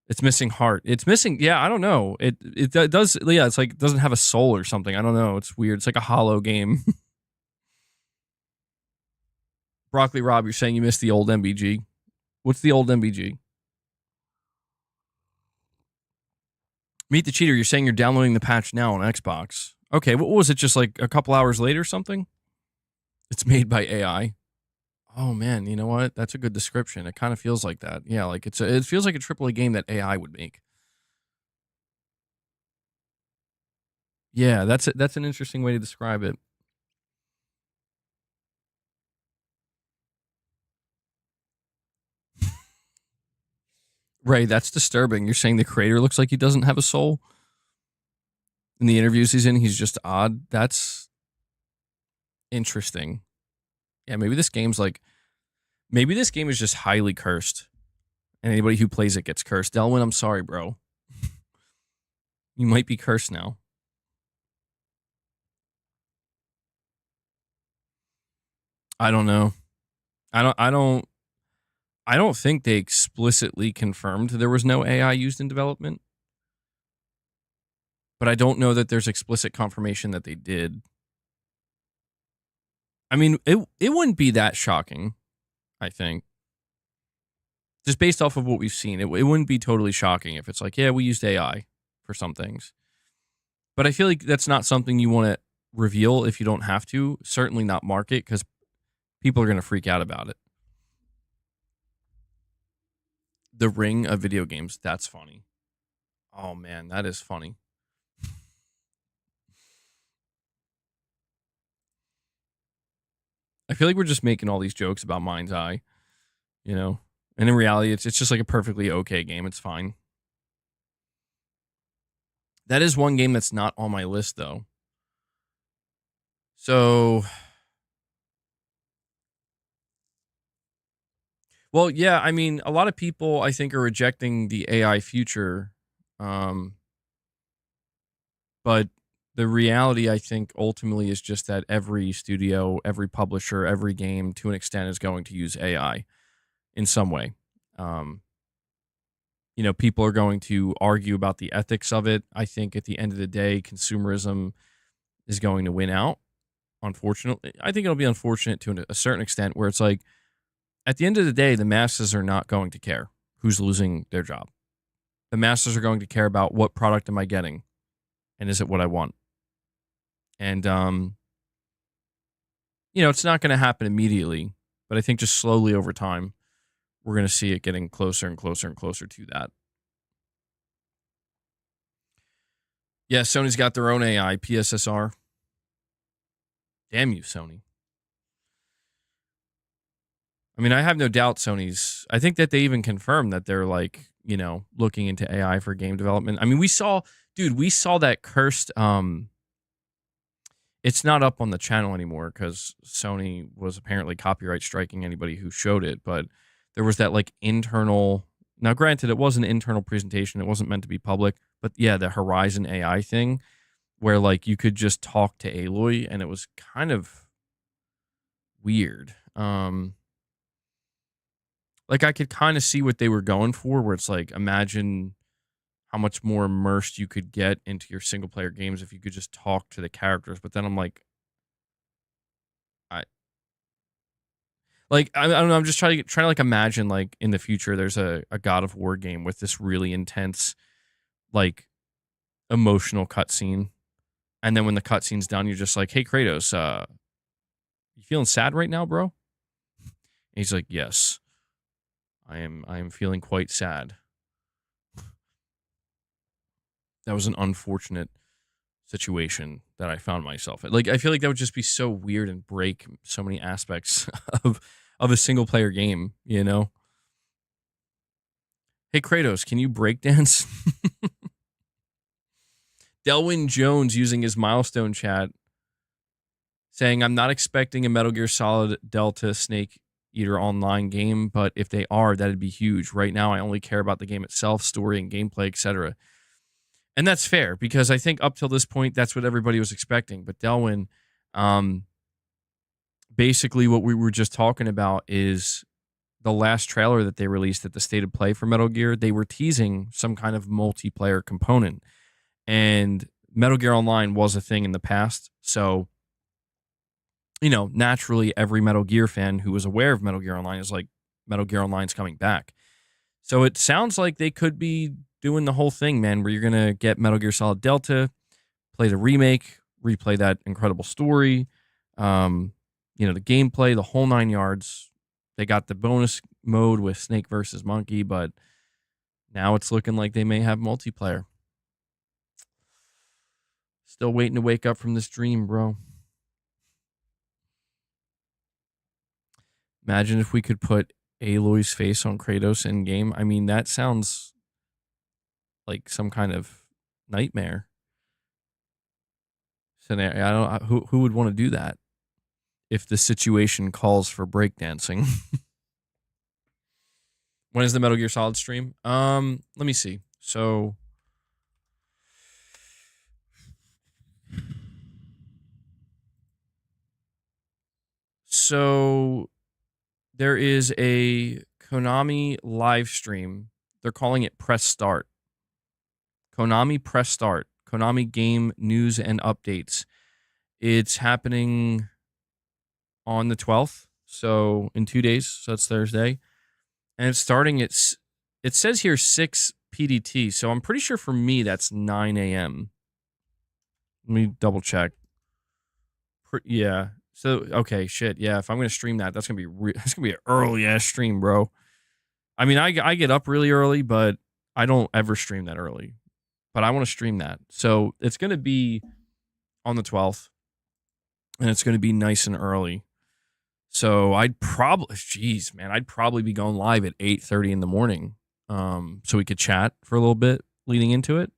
It's missing heart. It's missing. Yeah, I don't know. It does. Yeah, it's like it doesn't have a soul or something. I don't know. It's weird. It's like a hollow game. Broccoli Rob, you're saying you missed the old MBG. What's the old MBG? Meet the Cheater, you're saying you're downloading the patch now on Xbox. Okay, what was it? Just like a couple hours later or something? It's made by AI. Oh man, you know what? That's a good description. It kind of feels like that. Yeah, like it feels like a AAA game that AI would make. Yeah, that's an interesting way to describe it. Ray, that's disturbing. You're saying the creator looks like he doesn't have a soul? In the interviews he's in, he's just odd. That's interesting. Yeah, maybe this game is just highly cursed. And anybody who plays it gets cursed. Delwyn, I'm sorry, bro. You might be cursed now. I don't know. I don't think they explicitly confirmed there was no AI used in development. But I don't know that there's explicit confirmation that they did. I mean, it wouldn't be that shocking, I think. Just based off of what we've seen, it wouldn't be totally shocking if it's like, yeah, we used AI for some things. But I feel like that's not something you want to reveal if you don't have to. Certainly not market, because people are going to freak out about it. The Ring of video games. That's funny. Oh, man, that is funny. I feel like we're just making all these jokes about Mind's Eye, And in reality, it's just like a perfectly okay game. It's fine. That is one game that's not on my list, though. So, well, yeah, I mean, a lot of people, I think, are rejecting the AI future. But the reality, I think, ultimately is just that every studio, every publisher, every game, to an extent, is going to use AI in some way. People are going to argue about the ethics of it. I think at the end of the day, consumerism is going to win out. Unfortunately, I think it'll be unfortunate to a certain extent, where it's like, at the end of the day, the masses are not going to care who's losing their job. The masses are going to care about what product am I getting, and is it what I want? And it's not going to happen immediately, but I think just slowly over time, we're going to see it getting closer and closer and closer to that. Yeah, Sony's got their own AI, PSSR. Damn you, Sony. I mean, I have no doubt I think that they even confirmed that they're like, looking into AI for game development. I mean, we saw that cursed, it's not up on the channel anymore because Sony was apparently copyright striking anybody who showed it, but there was that like internal, now granted, it was an internal presentation. It wasn't meant to be public, but yeah, the Horizon AI thing. where like you could just talk to Aloy, and it was kind of weird. Like I could kind of see what they were going for, where it's like, imagine how much more immersed you could get into your single player games if you could just talk to the characters. But then I'm like, I I don't know. I'm just trying to like imagine like in the future there's a God of War game with this really intense like emotional cutscene, and then when the cutscene's done, you're just like, hey Kratos, you feeling sad right now, bro? And he's like, yes, I am feeling quite sad. That was an unfortunate situation that I found myself in. Like, I feel like that would just be so weird and break so many aspects of a single player game, you know? Hey Kratos, can you breakdance? Delwyn Jones using his milestone chat saying, I'm not expecting a Metal Gear Solid Delta Snake Eater online game, but if they are, that'd be huge. Right now, I only care about the game itself, story and gameplay, etc. And that's fair because I think up till this point, that's what everybody was expecting. But Delwyn, um, basically what we were just talking about is the last trailer that they released at the State of Play for Metal Gear. They were teasing some kind of multiplayer component, and Metal Gear Online was a thing in the past. So, you know, naturally, every Metal Gear fan who was aware of Metal Gear Online is like, Metal Gear Online's coming back. So it sounds like they could be doing the whole thing, man, where you're going to get Metal Gear Solid Delta, play the remake, replay that incredible story, you know, the gameplay, the whole 9 yards. They got the bonus mode with Snake versus Monkey, but now it's looking like they may have multiplayer. Still waiting to wake up from this dream, bro. Imagine if we could put Aloy's face on Kratos in game. I mean, that sounds like some kind of nightmare scenario. I don't who would want to do that if the situation calls for breakdancing. When is the Metal Gear Solid stream? Let me see. So there is a Konami live stream. They're calling it Press Start. Konami Press Start. Konami game news and updates. It's happening on the 12th, so in 2 days. So it's Thursday. And it's starting at, it says here 6 PDT. So I'm pretty sure for me that's 9 a.m. Let me double check. Yeah. So, okay, shit. Yeah, if I'm going to stream that, that's going to be that's going to be an early ass stream, bro. I mean, I get up really early, but I don't ever stream that early. But I want to stream that. So, it's going to be on the 12th, and it's going to be nice and early. So, I'd probably be going live at 8:30 in the morning, so we could chat for a little bit leading into it.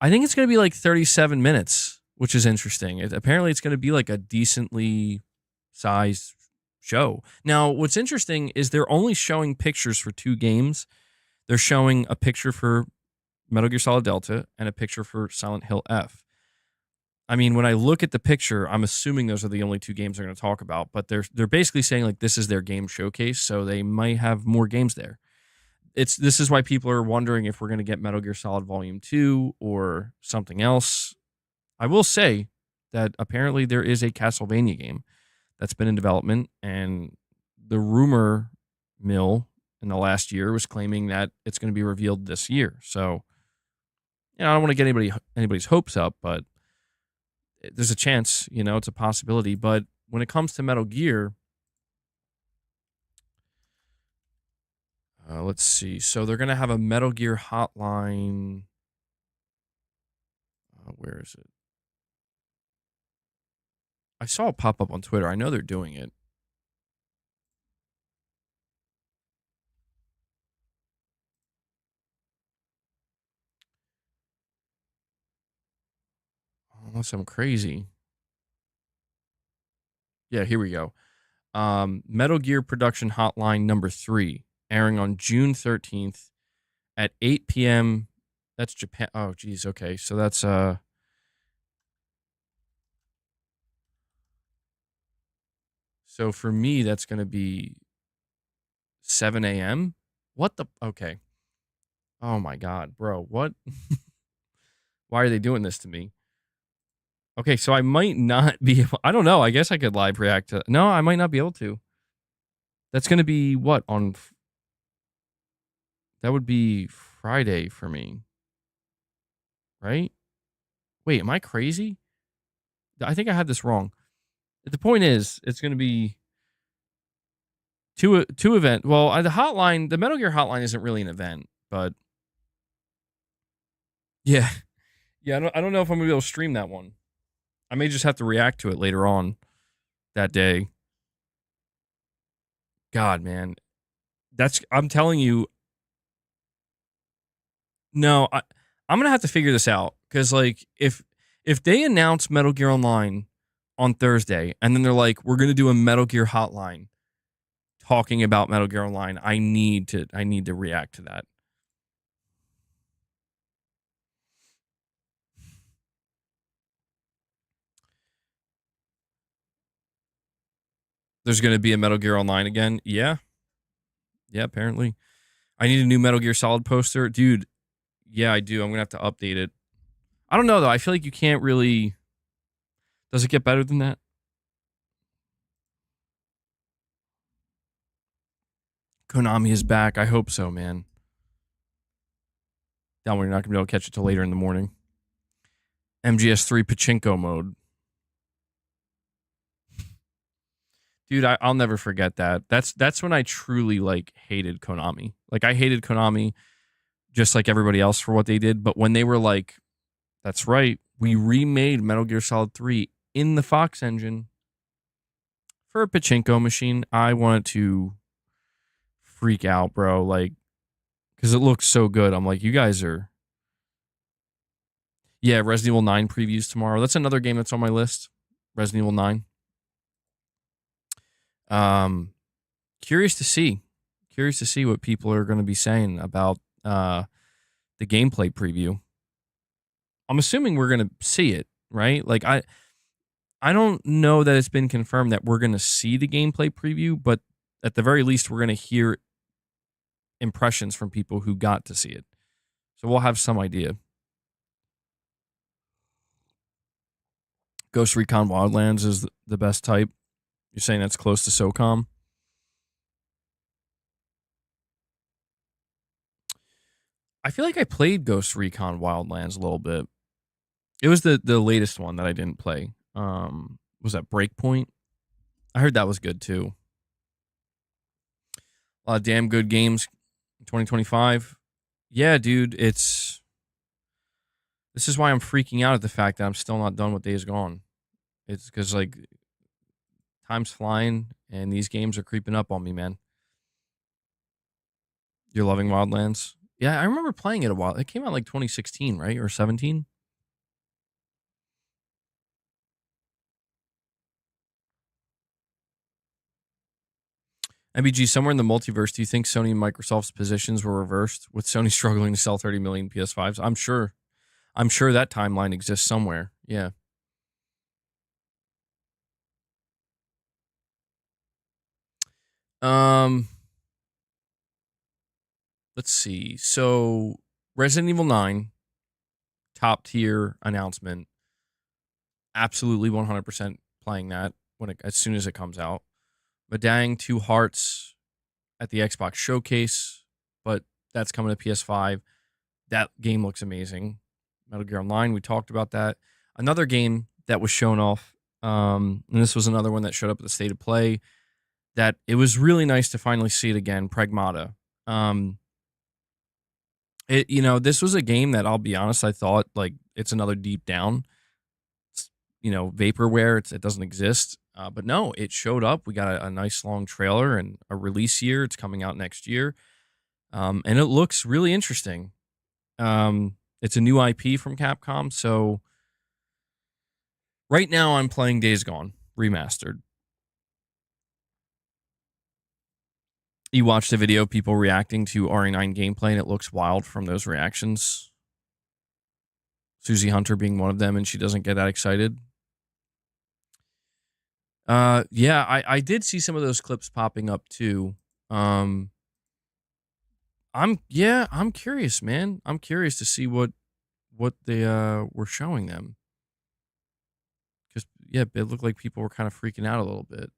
I think it's going to be like 37 minutes, which is interesting. Apparently, it's going to be like a decently sized show. Now, what's interesting is they're only showing pictures for 2 games. They're showing a picture for Metal Gear Solid Delta and a picture for Silent Hill F. I mean, when I look at the picture, I'm assuming those are the only 2 games they're going to talk about, but they're basically saying like this is their game showcase, so they might have more games there. This is why people are wondering if we're going to get Metal Gear Solid Volume 2 or something else. I will say that apparently there is a Castlevania game that's been in development, and the rumor mill in the last year was claiming that it's going to be revealed this year. So, you know, I don't want to get anybody's hopes up, but there's a chance, you know, it's a possibility. But when it comes to Metal Gear, let's see. So they're going to have a Metal Gear hotline. Where is it? I saw it pop up on Twitter. I know they're doing it. Unless I'm crazy. Yeah, here we go. Metal Gear Production Hotline number 3, airing on June 13th at 8 p.m. That's Japan. Oh, geez. Okay, so that's So for me, that's gonna be 7 a.m. What the? Okay. Oh my god, bro. What? Why are they doing this to me? Okay, so I might not be able. I don't know. I guess I could live react to. No, I might not be able to. That's gonna be what on? That would be Friday for me, right? Wait, am I crazy? I think I had this wrong. The point is, it's gonna be two event. Well, the hotline, the Metal Gear hotline isn't really an event, but yeah, yeah. I don't know if I'm gonna be able to stream that one. I may just have to react to it later on that day. God, man, I'm telling you, no, I'm gonna have to figure this out because like if they announce Metal Gear Online on Thursday and then they're like, we're gonna do a Metal Gear hotline talking about Metal Gear Online, I need to react to that. There's gonna be a Metal Gear Online again. Yeah. Yeah, apparently. I need a new Metal Gear Solid poster. Dude, yeah, I do. I'm gonna have to update it. I don't know though. I feel like you can't really. Does it get better than that? Konami is back. I hope so, man. That one you're not gonna be able to catch it till later in the morning. MGS3 Pachinko mode. Dude, I'll never forget that. That's when I truly like hated Konami. Like I hated Konami just like everybody else for what they did. But when they were like, that's right, we remade Metal Gear Solid 3 in the Fox engine for a pachinko machine, I wanted to freak out, bro. Like, because it looks so good. I'm like, you guys are. Yeah, Resident Evil 9 previews tomorrow. That's another game that's on my list. Resident Evil 9. Curious to see. Curious to see what people are going to be saying about the gameplay preview. I'm assuming we're going to see it, right? Like I don't know that it's been confirmed that we're going to see the gameplay preview, but at the very least we're going to hear impressions from people who got to see it. So we'll have some idea. Ghost Recon Wildlands is the best type. You're saying that's close to SOCOM? I feel like I played Ghost Recon Wildlands a little bit. It was the latest one that I didn't play. Was that Breakpoint? I heard that was good too. A lot of damn good games in 2025. Yeah, dude, this is why I'm freaking out at the fact that I'm still not done with Days Gone. It's because like time's flying and these games are creeping up on me, man. You're loving Wildlands? Yeah, I remember playing it a while. It came out like 2016, right? Or 17? MBG, somewhere in the multiverse, do you think Sony and Microsoft's positions were reversed with Sony struggling to sell 30 million PS5s? I'm sure. I'm sure that timeline exists somewhere. Yeah. Um let's see. So Resident Evil 9, top tier announcement. Absolutely 100% playing that as soon as it comes out. Medang 2 Hearts at the Xbox showcase, but that's coming to PS5. That game looks amazing. Metal Gear Online, we talked about that. Another game that was shown off, and this was another one that showed up at the State of Play, that it was really nice to finally see it again, Pragmata. This was a game that I'll be honest, I thought like it's another Deep Down. It's, vaporware. It doesn't exist. But no, it showed up. We got a nice long trailer and a release year. It's coming out next year. And it looks really interesting. It's a new IP from Capcom. So right now I'm playing Days Gone Remastered. You watched a video of people reacting to RE9 gameplay and it looks wild from those reactions. Susie Hunter being one of them, and she doesn't get that excited. Yeah, I did see some of those clips popping up too. I'm curious, man. I'm curious to see what they were showing them. Because yeah, it looked like people were kind of freaking out a little bit.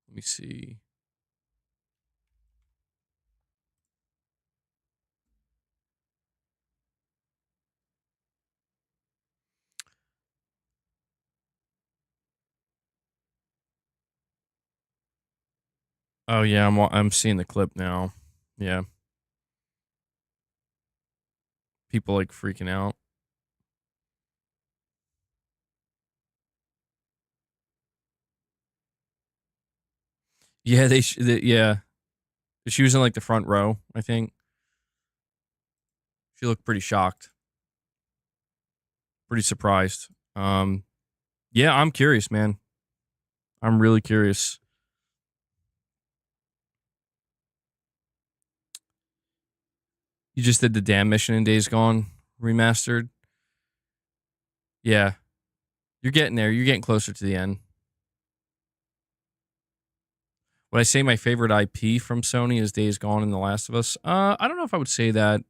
Let me see. Oh yeah, I'm seeing the clip now. Yeah, people like freaking out. Yeah, yeah. She was in like the front row, I think. She looked pretty shocked, pretty surprised. Yeah, I'm curious, man. I'm really curious. You just did the damn mission in Days Gone remastered. Yeah, you're getting there. You're getting closer to the end. When I say my favorite IP from Sony is Days Gone and The Last of Us, I don't know if I would say that.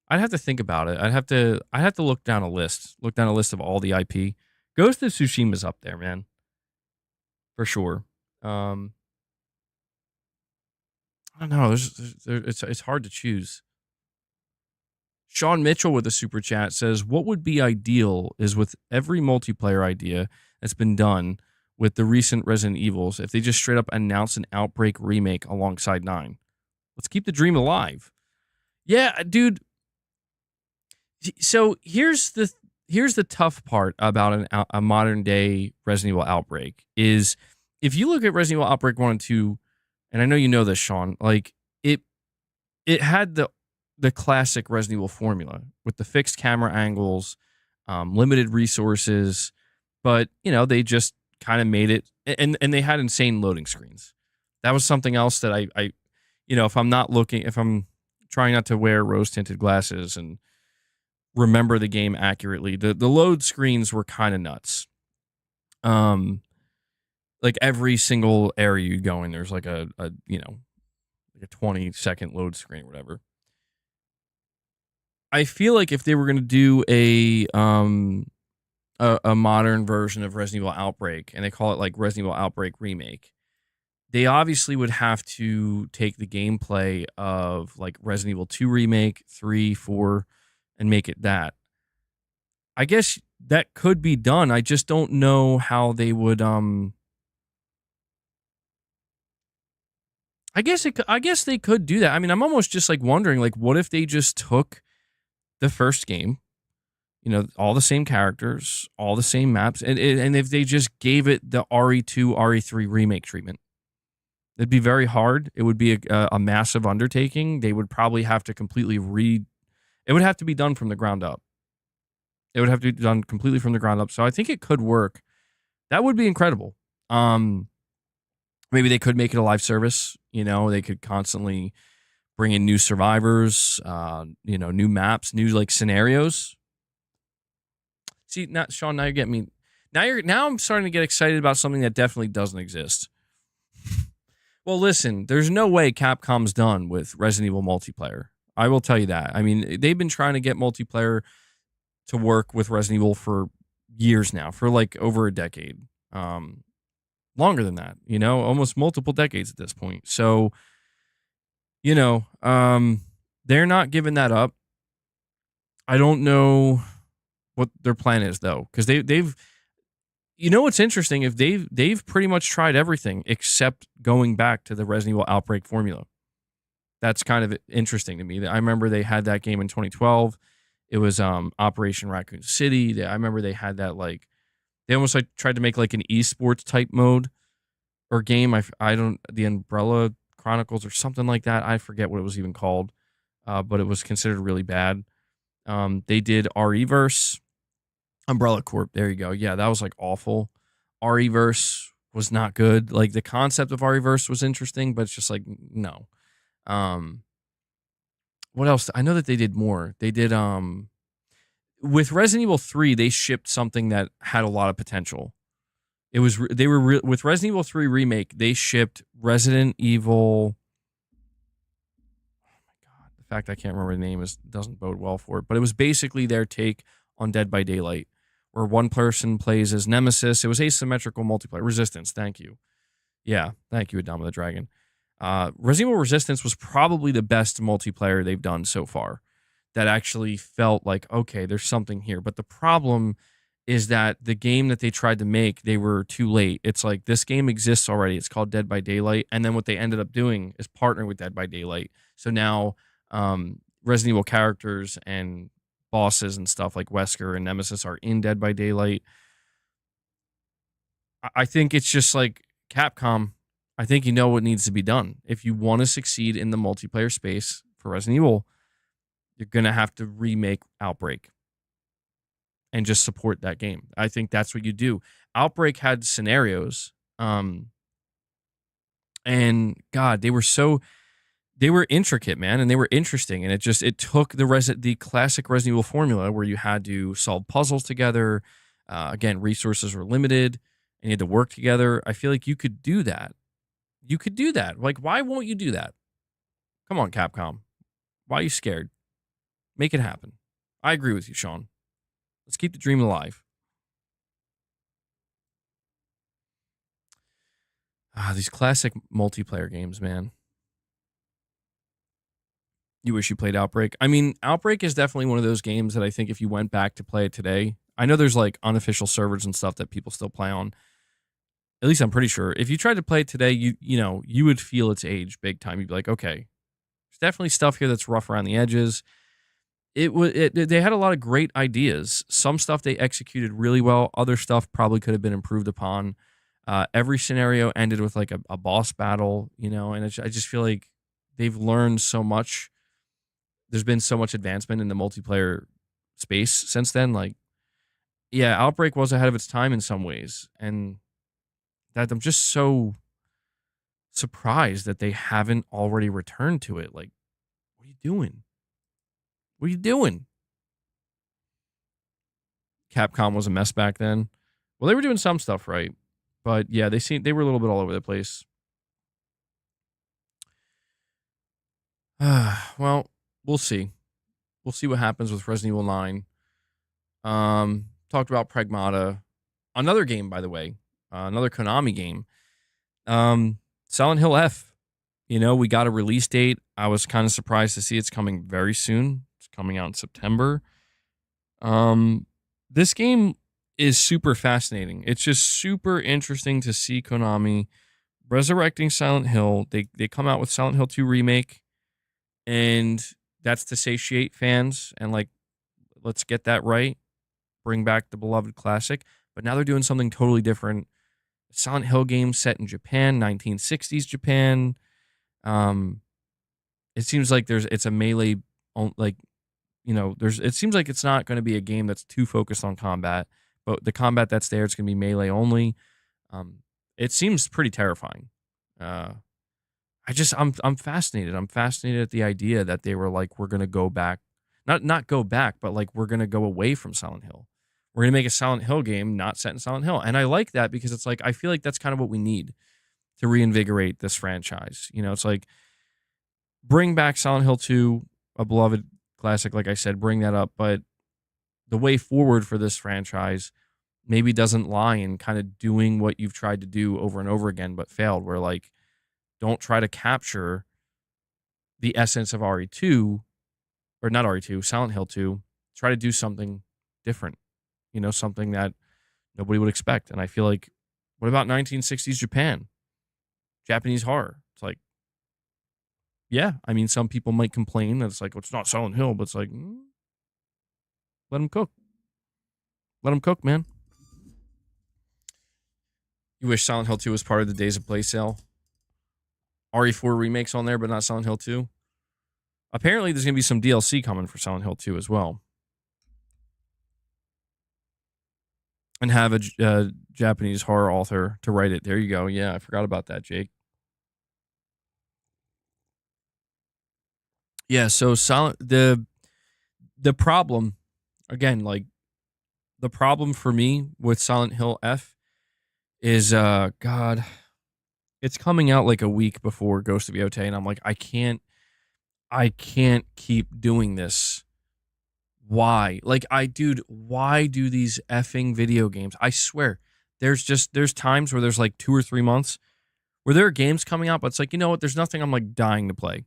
I'd have to think about it. I'd have to look down a list of all the IP. Ghost of Tsushima's up there, man, for sure. Um, I don't know. It's hard to choose. Sean Mitchell with a super chat says, "What would be ideal is with every multiplayer idea that's been done with the recent Resident Evils, if they just straight up announce an Outbreak remake alongside 9. Let's keep the dream alive." Yeah, dude. So here's the tough part about a modern day Resident Evil Outbreak is if you look at Resident Evil Outbreak 1 and 2, and I know you know this, Sean, like it it had the classic Resident Evil formula with the fixed camera angles, limited resources, but they just kind of made it, and they had insane loading screens. That was something else that I if I'm trying not to wear rose tinted glasses and remember the game accurately, the load screens were kind of nuts. Like every single area you go in, there's like like a 20-second load screen or whatever. I feel like if they were going to do a modern version of Resident Evil Outbreak and they call it like Resident Evil Outbreak Remake, they obviously would have to take the gameplay of like Resident Evil 2 Remake, 3, 4, and make it that. I guess that could be done. I just don't know how they would I guess they could do that. I mean, I'm almost just like wondering like what if they just took the first game, all the same characters, all the same maps, and if they just gave it the RE2, RE3 remake treatment. It'd be very hard. It would be a massive undertaking. They would probably have to completely it would have to be done from the ground up. It would have to be done completely from the ground up. So I think it could work. That would be incredible. Maybe they could make it a live service. They could constantly bring in new survivors, new maps, new like scenarios. See, Sean, now you're getting me. Now I'm starting to get excited about something that definitely doesn't exist. Well, listen, there's no way Capcom's done with Resident Evil multiplayer. I will tell you that. I mean, they've been trying to get multiplayer to work with Resident Evil for years now, for like over a decade. Longer than that, almost multiple decades at this point. So, they're not giving that up. I don't know what their plan is though, because they've what's interesting, if they've pretty much tried everything except going back to the Resident Evil Outbreak formula. That's kind of interesting to me. I remember they had that game in 2012. It was Operation Raccoon City. I remember they had that like they almost like tried to make like an esports type mode or game. I don't the Umbrella Chronicles or something like that. I forget what it was even called, but it was considered really bad. They did REverse. Umbrella Corp. There you go. Yeah, that was like awful. REverse was not good. Like the concept of REverse was interesting, but it's just like no. what else? I know that they did more. They did with Resident Evil 3, they shipped something that had a lot of potential. It was with Resident Evil 3 remake, they shipped Resident Evil. Oh my god, the fact I can't remember the name doesn't bode well for it. But it was basically their take on Dead by Daylight, where one person plays as Nemesis. It was asymmetrical multiplayer. Resistance, thank you. Yeah, thank you, Adama the Dragon. Resident Evil Resistance was probably the best multiplayer they've done so far. That actually felt like, okay, there's something here. But the problem is that the game that they tried to make, they were too late. It's like this game exists already. It's called Dead by Daylight. And then what they ended up doing is partnering with Dead by Daylight. So now Resident Evil characters and bosses and stuff like Wesker and Nemesis are in Dead by Daylight. I think it's just like Capcom. I think you know what needs to be done. If you want to succeed in the multiplayer space for Resident Evil, you're going to have to remake Outbreak and just support that game. I think that's what you do. Outbreak had scenarios, and God, they were intricate, man, and they were interesting, and it took the classic Resident Evil formula where you had to solve puzzles together. Again, resources were limited, and you had to work together. I feel like you could do that. You could do that. Like, why won't you do that? Come on, Capcom. Why are you scared? Make it happen. I agree with you, Sean. Let's keep the dream alive. These classic multiplayer games, man. You wish you played Outbreak. I mean, Outbreak is definitely one of those games that I think if you went back to play it today, I know there's like unofficial servers and stuff that people still play on. At least I'm pretty sure. If you tried to play it today, you would feel its age big time. You'd be like, okay, there's definitely stuff here that's rough around the edges. They had a lot of great ideas. Some stuff they executed really well. Other stuff probably could have been improved upon. Every scenario ended with like a boss battle, and I just feel like they've learned so much. There's been so much advancement in the multiplayer space since then. Like, yeah, Outbreak was ahead of its time in some ways, and that I'm just so surprised that they haven't already returned to it. Like, what are you doing? What are you doing? Capcom was a mess back then. Well, they were doing some stuff right, but yeah, they were a little bit all over the place. Well, we'll see. We'll see what happens with Resident Evil 9. Talked about Pragmata. Another game, by the way. Another Konami game. Silent Hill F. We got a release date. I was kind of surprised to see it's coming very soon. It's coming out in September. This game is super fascinating. It's just super interesting to see Konami resurrecting Silent Hill. They come out with Silent Hill 2 Remake, and that's to satiate fans and like, let's get that right. Bring back the beloved classic. But now they're doing something totally different. Silent Hill game set in Japan, 1960s Japan. It seems like it's a melee, like, it seems like it's not going to be a game that's too focused on combat, but the combat that's there, it's going to be melee only. It seems pretty terrifying. I'm fascinated. I'm fascinated at the idea that they were like, we're going to go back, not go back, but like, we're going to go away from Silent Hill. We're going to make a Silent Hill game not set in Silent Hill. And I like that because it's like, I feel like that's kind of what we need to reinvigorate this franchise. It's like, bring back Silent Hill 2, a beloved classic, like I said, bring that up. But the way forward for this franchise maybe doesn't lie in kind of doing what you've tried to do over and over again, but failed, where like, don't try to capture the essence of RE2, or not RE2, Silent Hill 2. Try to do something different. Something that nobody would expect. And I feel like, what about 1960s Japan? Japanese horror. It's like, yeah, I mean, some people might complain that it's like, well, it's not Silent Hill, but it's like, let them cook. Let them cook, man. You wish Silent Hill 2 was part of the Days of Play sale. RE4 remakes on there, but not Silent Hill 2. Apparently, there's going to be some DLC coming for Silent Hill 2 as well. And have a Japanese horror author to write it. There you go. Yeah, I forgot about that, Jake. Yeah, so Silent the problem again, like the problem for me with Silent Hill F is God, it's coming out like a week before Ghost of Yotei, and I'm like, I can't keep doing this. Why? Like dude, why do these effing video games? I swear, there's times where there's like 2 or 3 months where there are games coming out, but it's like, you know what, there's nothing I'm like dying to play.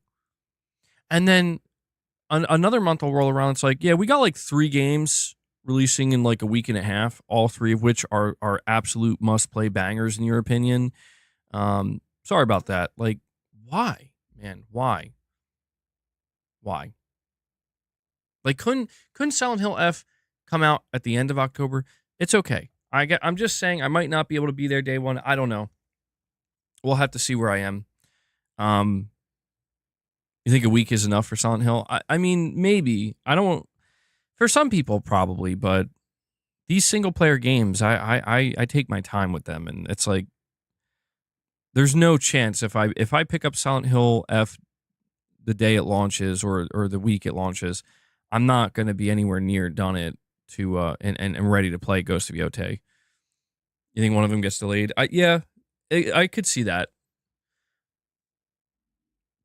And then another month will roll around. It's like, yeah, we got like 3 games releasing in like a week and a half, all 3 of which are absolute must play bangers in your opinion. Sorry about that. Like, why, man? Why? Like, couldn't Silent Hill F come out at the end of October? It's okay. I'm just saying I might not be able to be there day one. I don't know. We'll have to see where I am. Um, you think a week is enough for Silent Hill? I mean, maybe. I don't. For some people, probably, but these single player games, I take my time with them, and it's like there's no chance if I pick up Silent Hill F the day it launches or the week it launches, I'm not going to be anywhere near done it to and ready to play Ghost of Yotei. You think one of them gets delayed? Yeah, I could see that,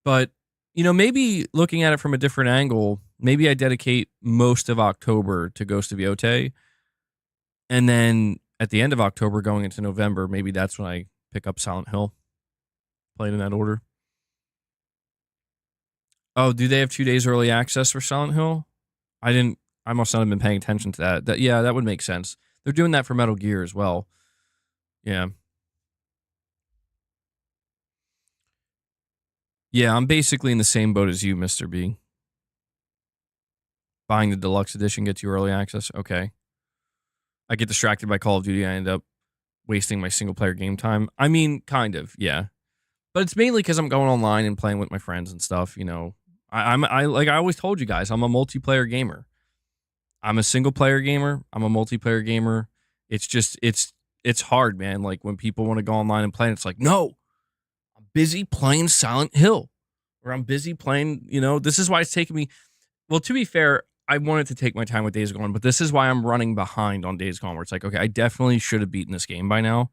but maybe looking at it from a different angle, maybe I dedicate most of October to Ghost of Yotei, and then at the end of October, going into November, maybe that's when I pick up Silent Hill, play it in that order. Oh, do they have 2 days early access for Silent Hill? I didn't. I must not have been paying attention to that. Yeah, that would make sense. They're doing that for Metal Gear as well. Yeah. Yeah, I'm basically in the same boat as you, Mr. B. Buying the deluxe edition gets you early access. Okay. I get distracted by Call of Duty. I end up wasting my single player game time. I mean, kind of, yeah. But it's mainly because I'm going online and playing with my friends and stuff. Like I always told you guys, I'm a multiplayer gamer. I'm a single player gamer. I'm a multiplayer gamer. It's just it's hard, man. Like when people want to go online and play, it's like, no, I'm busy playing Silent Hill, or I'm busy playing. This is why it's taking me. Well, to be fair, I wanted to take my time with Days Gone, but this is why I'm running behind on Days Gone. Where it's like, okay, I definitely should have beaten this game by now,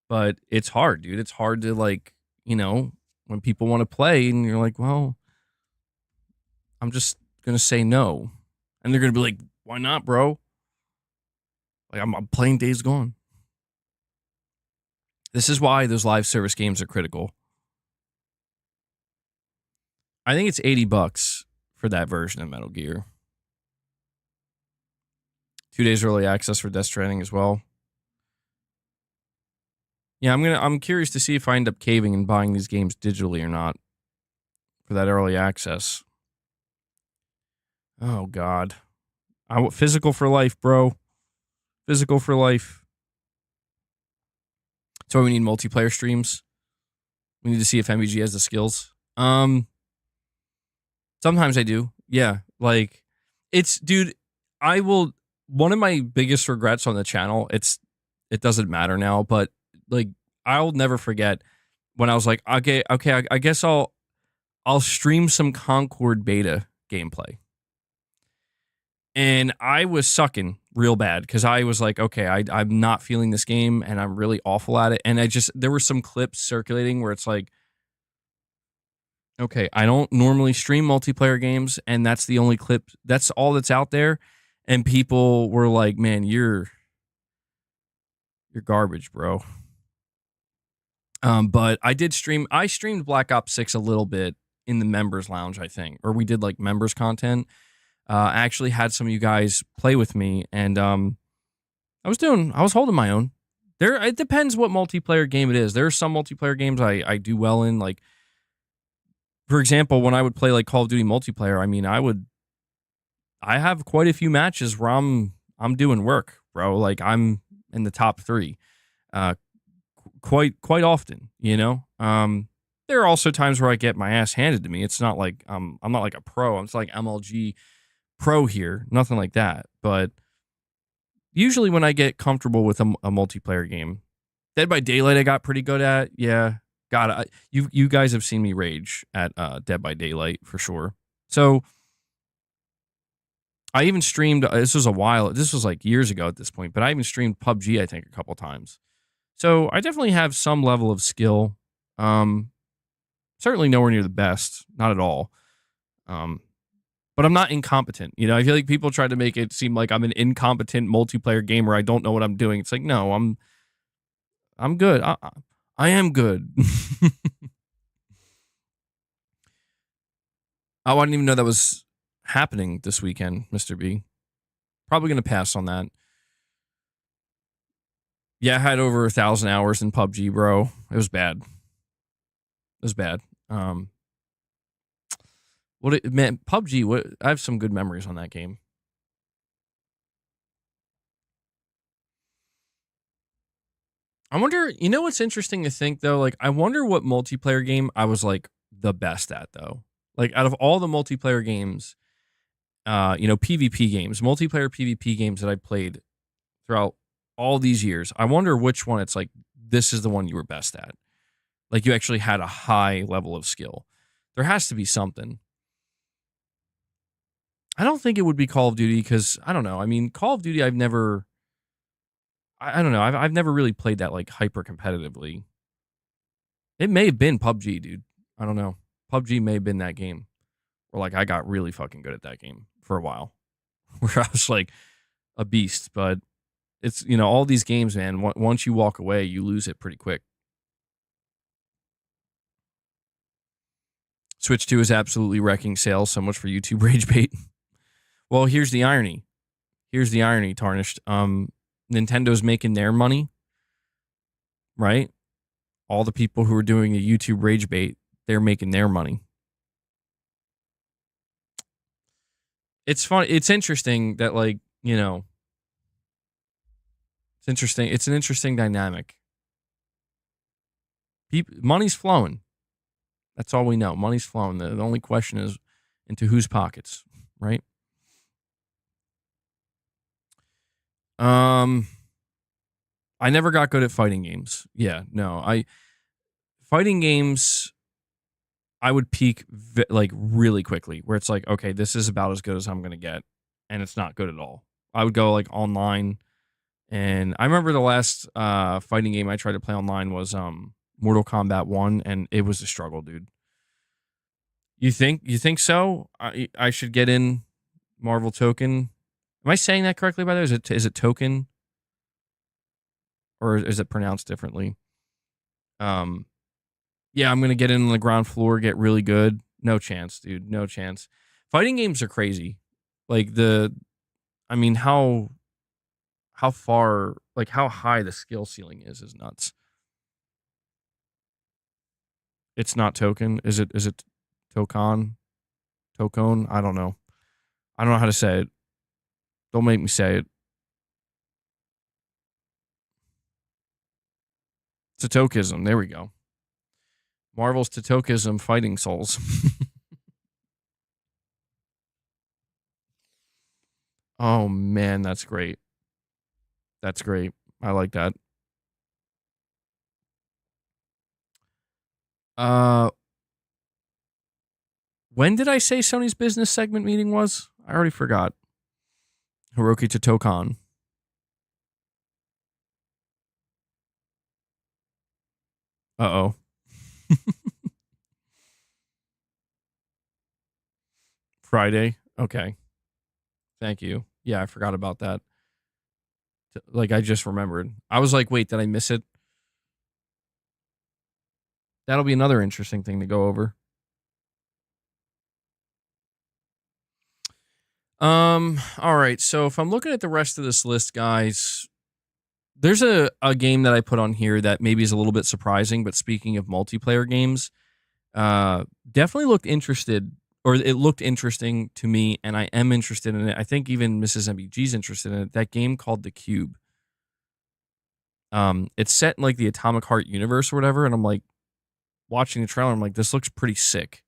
but it's hard, dude. It's hard to when people want to play, and you're like, well, I'm just gonna say no, and they're gonna be like, why not, bro? Like I'm playing Days Gone. This is why those live service games are critical. I think it's $80 for that version of Metal Gear. 2 days early access for Death Stranding as well. Yeah, I'm curious to see if I end up caving and buying these games digitally or not for that early access. Oh God, physical for life, bro. Physical for life. So we need multiplayer streams. We need to see if MVG has the skills. Sometimes I do. Yeah, like dude. I will. One of my biggest regrets on the channel. It doesn't matter now, but like I'll never forget when I was like, okay, I guess I'll stream some Concord beta gameplay. And I was sucking real bad because I was like, okay, I'm not feeling this game and I'm really awful at it. And there were some clips circulating where it's like, okay, I don't normally stream multiplayer games, and that's the only clip. That's all that's out there. And people were like, man, you're garbage, bro. But I streamed Black Ops 6 a little bit in the members lounge, I think, or we did like members content. I actually had some of you guys play with me, and I was holding my own. It depends what multiplayer game it is. There are some multiplayer games I do well in. Like, for example, when I would play like Call of Duty multiplayer, I mean, I have quite a few matches where I'm doing work, bro. Like I'm in the top 3, quite often. There are also times where I get my ass handed to me. It's not like I'm not like a pro. I'm just like MLG pro here, nothing like that. But usually when I get comfortable with a multiplayer game, Dead by Daylight I got pretty good at. Yeah, God, you guys have seen me rage at Dead by Daylight for sure. So I even streamed. This was a while. This was like years ago at this point, but I even streamed PUBG. I think a couple times. So I definitely have some level of skill. Um, Certainly nowhere near the best, not at all. Um, but I'm not incompetent. You know, I feel like people try to make it seem like I'm an incompetent multiplayer gamer. I don't know what I'm doing. It's like, no, I'm good. I am good. Oh, I didn't even know that was happening this weekend, Mr. B. Probably gonna pass on that. Yeah, I had over 1,000 hours in PUBG, bro. It was bad. It was bad. Um, man, PUBG. What I have some good memories on that game. I wonder. You know what's interesting to think though? Like, I wonder what multiplayer game I was like the best at though. Like, out of all the multiplayer games, PvP games, multiplayer PvP games that I played throughout all these years, I wonder which one it's like. This is the one you were best at. Like, you actually had a high level of skill. There has to be something. I don't think it would be Call of Duty because I don't know. I mean, Call of Duty, I've never. I don't know. I've never really played that like hyper competitively. It may have been PUBG, dude. I don't know. PUBG may have been that game where like I got really fucking good at that game for a while, where I was like a beast. But it's all these games, man. Once you walk away, you lose it pretty quick. Switch 2 is absolutely wrecking sales. So much for YouTube rage bait. Well, here's the irony. Tarnished. Nintendo's making their money, right? All the people who are doing the YouTube rage bait, they're making their money. It's fun. It's interesting that it's interesting. It's an interesting dynamic. Money's flowing. That's all we know. Money's flowing. The only question is into whose pockets, right? I never got good at fighting games. Yeah, no. Fighting games I would peak like really quickly where it's like, okay, this is about as good as I'm going to get and it's not good at all. I would go like online and I remember the last fighting game I tried to play online was Mortal Kombat 1 and it was a struggle, dude. You think so? I should get in Marvel Token. Am I saying that correctly by the way? Is it Token or is it pronounced differently? Yeah, I'm gonna get in on the ground floor, get really good. No chance, dude. No chance. Fighting games are crazy. Like I mean, how far, like how high the skill ceiling is nuts. It's not Token. Is it? Is it Tokan? Tokone? I don't know. I don't know how to say it. Don't make me say it. Totokism. There we go. Marvel's Totokism Fighting Souls. Oh man, that's great. That's great. I like that. Uh when did I say Sony's business segment meeting was? I already forgot. Hiroki Totokan. Uh-oh. Friday. Okay. Thank you. Yeah, I forgot about that. Like I just remembered. I was like, wait, did I miss it? That'll be another interesting thing to go over. All right. So if I'm looking at the rest of this list, guys, there's a game that I put on here that maybe is a little bit surprising, but speaking of multiplayer games, definitely looked interested, or it looked interesting to me, and I am interested in it. I think even Mrs. MBG's interested in it. That game called The Cube. It's set in like the Atomic Heart universe or whatever, and I'm like watching the trailer, I'm like, this looks pretty sick.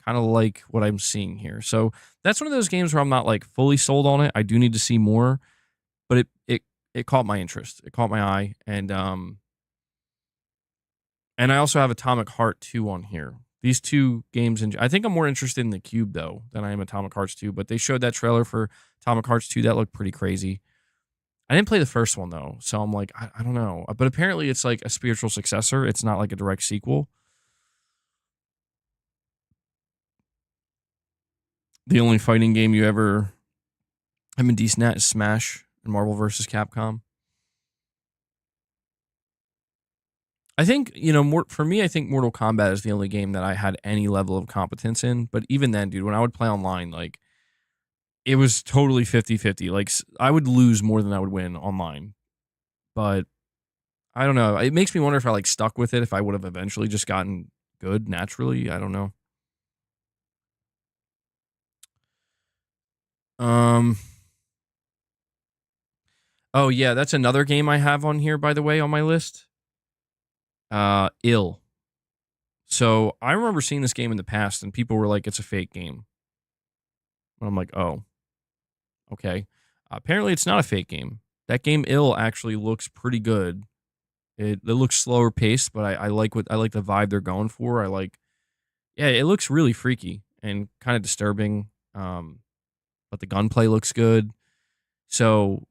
Kind of like what I'm seeing here. So that's one of those games where I'm not like fully sold on it. I do need to see more, but it caught my interest. It caught my eye, and I also have Atomic Heart 2 on here. These two games, I think I'm more interested in the Cube though than I am Atomic Hearts 2. But they showed that trailer for Atomic Hearts 2 that looked pretty crazy. I didn't play the first one though, so I'm like, I don't know. But apparently, it's like a spiritual successor. It's not like a direct sequel. The only fighting game you ever have been decent at is Smash and Marvel vs. Capcom. I think, more for me, I think Mortal Kombat is the only game that I had any level of competence in. But even then, dude, when I would play online, like, it was totally 50-50. Like, I would lose more than I would win online. But I don't know. It makes me wonder if I, like, stuck with it, if I would have eventually just gotten good naturally. I don't know. Oh, yeah, that's another game I have on here, by the way, on my list. Ill. So I remember seeing this game in the past, and people were like, "It's a fake game." And I'm like, "Oh, okay." Apparently, it's not a fake game. That game, Ill, actually looks pretty good. It looks slower paced, but I like I like the vibe they're going for. Yeah, it looks really freaky and kind of disturbing. But the gunplay looks good. So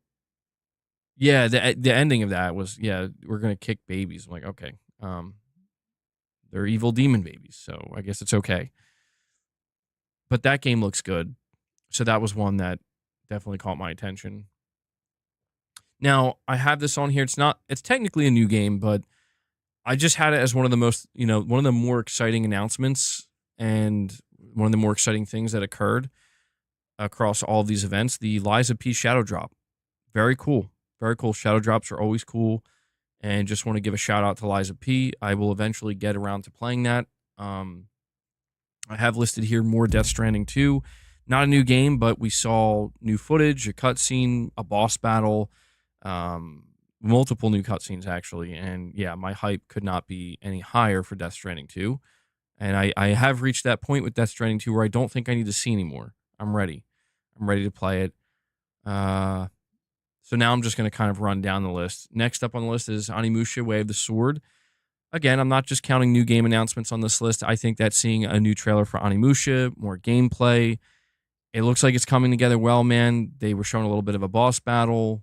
yeah, the ending of that was, yeah, we're gonna kick babies. I'm like, okay, they're evil demon babies, so I guess it's okay. But that game looks good. So that was one that definitely caught my attention. Now, I have this on here. It's technically a new game, but I just had it as one of the most, one of the more exciting announcements and one of the more exciting things that occurred across all of these events. The Lies of P Shadow Drop. Very cool. Very cool. Shadow drops are always cool. And just want to give a shout out to Liza P. I will eventually get around to playing that. I have listed here more Death Stranding 2. Not a new game, but we saw new footage, a cutscene, a boss battle, multiple new cutscenes actually. And yeah, my hype could not be any higher for Death Stranding 2. And I have reached that point with Death Stranding 2 where I don't think I need to see anymore. I'm ready. I'm ready to play it. So now I'm just going to kind of run down the list. Next up on the list is Onimusha Way of the Sword. Again, I'm not just counting new game announcements on this list. I think that seeing a new trailer for Onimusha, more gameplay, it looks like it's coming together well, man. They were showing a little bit of a boss battle.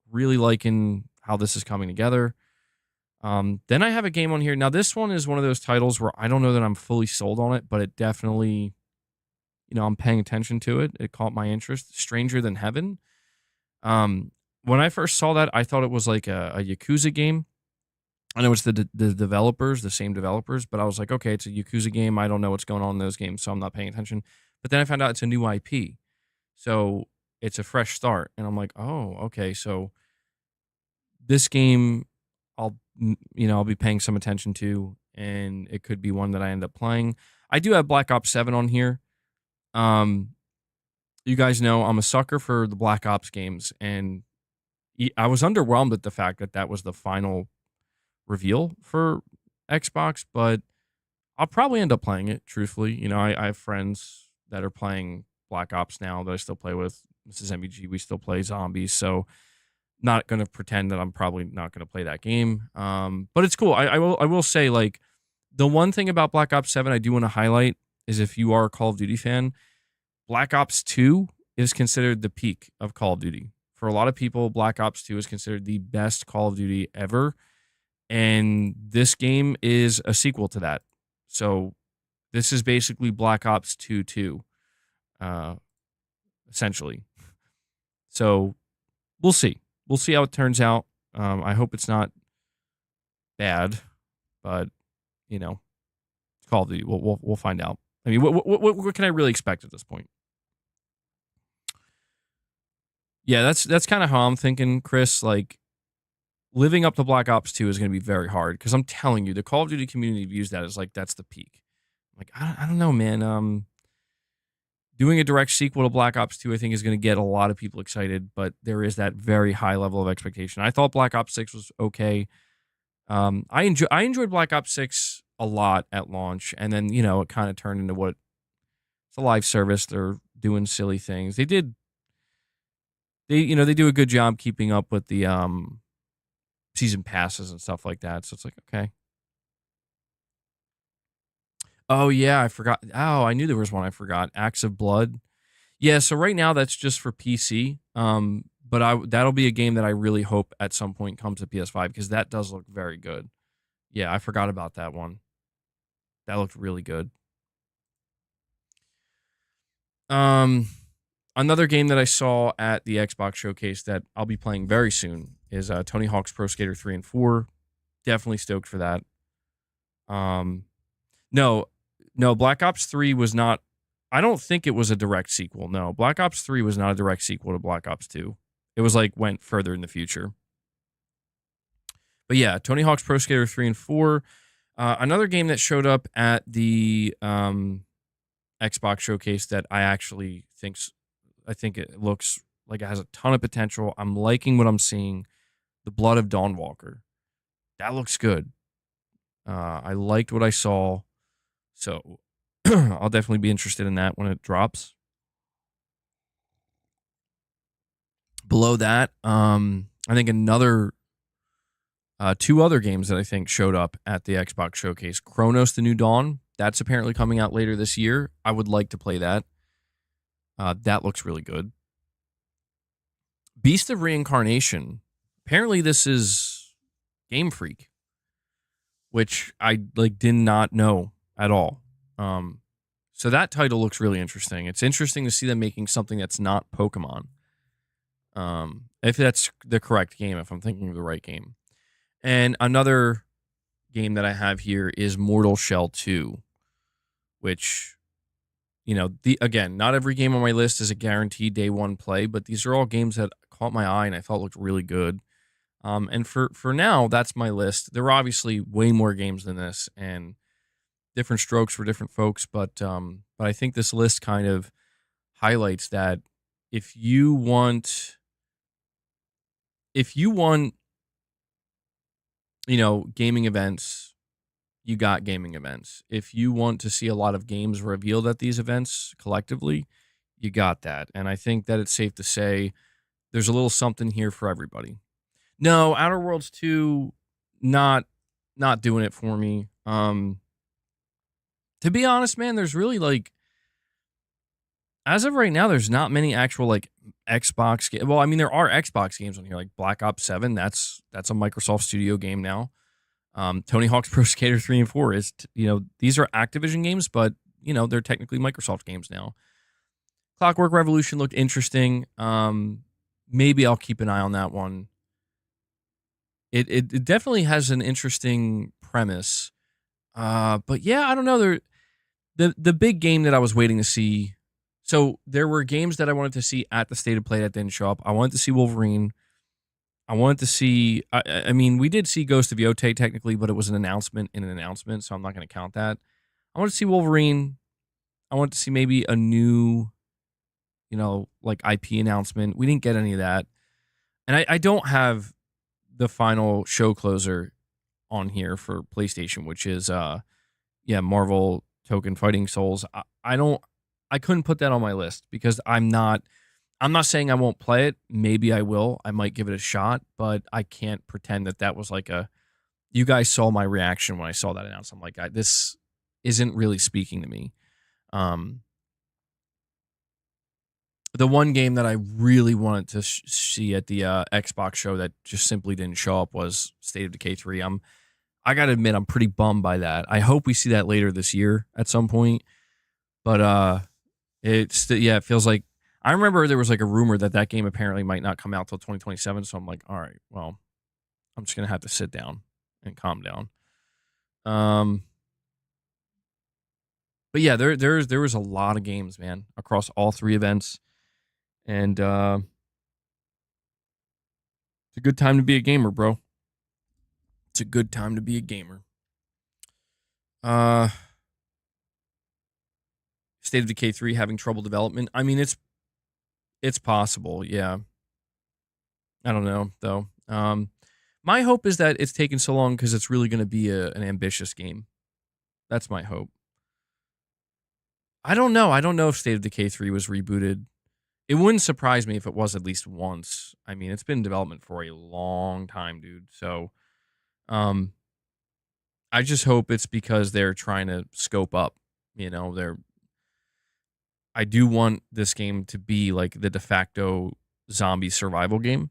Really liking how this is coming together. Then I have a game on here. Now, this one is one of those titles where I don't know that I'm fully sold on it, but it definitely, I'm paying attention to it. It caught my interest. Stranger Than Heaven. When I first saw that, I thought it was like a Yakuza game. I know it's the developers, the same developers, but I was like, okay, it's a Yakuza game. I don't know what's going on in those games, so I'm not paying attention. But then I found out it's a new IP. So it's a fresh start. And I'm like, oh, okay. So this game, I'll be paying some attention to, and it could be one that I end up playing. I do have Black Ops 7 on here. You guys know I'm a sucker for the Black Ops games, and I was underwhelmed at the fact that that was the final reveal for Xbox, but I'll probably end up playing it, truthfully. I have friends that are playing Black Ops now that I still play with. Mrs. MBG, we still play zombies, so not going to pretend that I'm probably not going to play that game. But it's cool. I will say, like, the one thing about Black Ops 7 I do want to highlight is, if you are a Call of Duty fan, Black Ops 2 is considered the peak of Call of Duty. For a lot of people, Black Ops 2 is considered the best Call of Duty ever. And this game is a sequel to that. So this is basically Black Ops 2 2, essentially. So we'll see. We'll see how it turns out. I hope it's not bad, but, Call of Duty. We'll find out. I mean, what can I really expect at this point? Yeah, that's kind of how I'm thinking, Chris. Like, living up to Black Ops 2 is going to be very hard, because I'm telling you, the Call of Duty community views that as like that's the peak. Like, I don't know, man. Doing a direct sequel to Black Ops 2, I think, is going to get a lot of people excited, but there is that very high level of expectation. I thought Black Ops 6 was okay. I enjoyed Black Ops 6 a lot at launch, and then, it kind of turned into what, it's a live service. They're doing silly things. They do a good job keeping up with the season passes and stuff like that. So it's like, okay. Oh yeah, I forgot. Oh, I knew there was one I forgot. Acts of Blood. Yeah, so right now that's just for PC. But that'll be a game that I really hope at some point comes to PS5 because that does look very good. Yeah, I forgot about that one. That looked really good. Um, Another game that I saw at the Xbox showcase that I'll be playing very soon is Tony Hawk's Pro Skater 3 and 4. Definitely stoked for that. Um, no, no, Black Ops 3 was not. I don't think it was a direct sequel. No, Black Ops 3 was not a direct sequel to Black Ops 2. It was like went further in the future. But yeah, Tony Hawk's Pro Skater 3 and 4. Another game that showed up at the Xbox showcase that I think it looks like it has a ton of potential. I'm liking what I'm seeing. The Blood of Dawnwalker. That looks good. I liked what I saw. So I'll definitely be interested in that when it drops. Below that, I think two other games that I think showed up at the Xbox showcase. Chronos: The New Dawn. That's apparently coming out later this year. I would like to play that. That looks really good. Beast of Reincarnation. Apparently, this is Game Freak, which I did not know at all. So that title looks really interesting. It's interesting to see them making something that's not Pokemon. If that's the correct game, if I'm thinking of the right game. And another game that I have here is Mortal Shell 2, which, again, not every game on my list is a guaranteed day one play, but these are all games that caught my eye and I thought looked really good. And for now, that's my list. There are obviously way more games than this and different strokes for different folks, but I think this list kind of highlights that if you want, gaming events, you got gaming events. If you want to see a lot of games revealed at these events collectively, you got that. And I think that it's safe to say there's a little something here for everybody. No, Outer Worlds 2, not doing it for me. To be honest, man, there's really as of right now, there's not many actual Xbox games. Well, I mean, there are Xbox games on here, like Black Ops 7. That's a Microsoft Studio game now. Tony Hawk's Pro Skater 3 and 4 is, these are Activision games, but, they're technically Microsoft games now. Clockwork Revolution looked interesting. Maybe I'll keep an eye on that one. It definitely has an interesting premise. But yeah, I don't know. The big game that I was waiting to see. So there were games that I wanted to see at the State of Play that didn't show up. I wanted to see Wolverine. I wanted to see. I mean, we did see Ghost of Yotei technically, but it was an announcement in an announcement, so I'm not going to count that. I wanted to see Wolverine. I wanted to see maybe a new, IP announcement. We didn't get any of that, and I don't have the final show closer on here for PlayStation, which is Marvel Token Fighting Souls. I couldn't put that on my list because I'm not saying I won't play it. Maybe I will. I might give it a shot, but I can't pretend that was you guys saw my reaction when I saw that announcement. I'm like, this isn't really speaking to me. The one game that I really wanted to see at the Xbox show that just simply didn't show up was State of Decay 3. I got to admit, I'm pretty bummed by that. I hope we see that later this year at some point. But it feels like I remember there was a rumor that game apparently might not come out till 2027. So I'm like, all right, well, I'm just gonna have to sit down and calm down. But yeah, there was a lot of games, man, across all three events, and it's a good time to be a gamer, bro. It's a good time to be a gamer. State of Decay 3 having trouble development. I mean, it's possible, yeah. I don't know though. My hope is that it's taken so long because it's really going to be an ambitious game. That's my hope. I don't know. I don't know if State of Decay 3 was rebooted. It wouldn't surprise me if it was at least once. I mean, it's been in development for a long time, dude. So, I just hope it's because they're trying to scope up. You know, I do want this game to be like the de facto zombie survival game.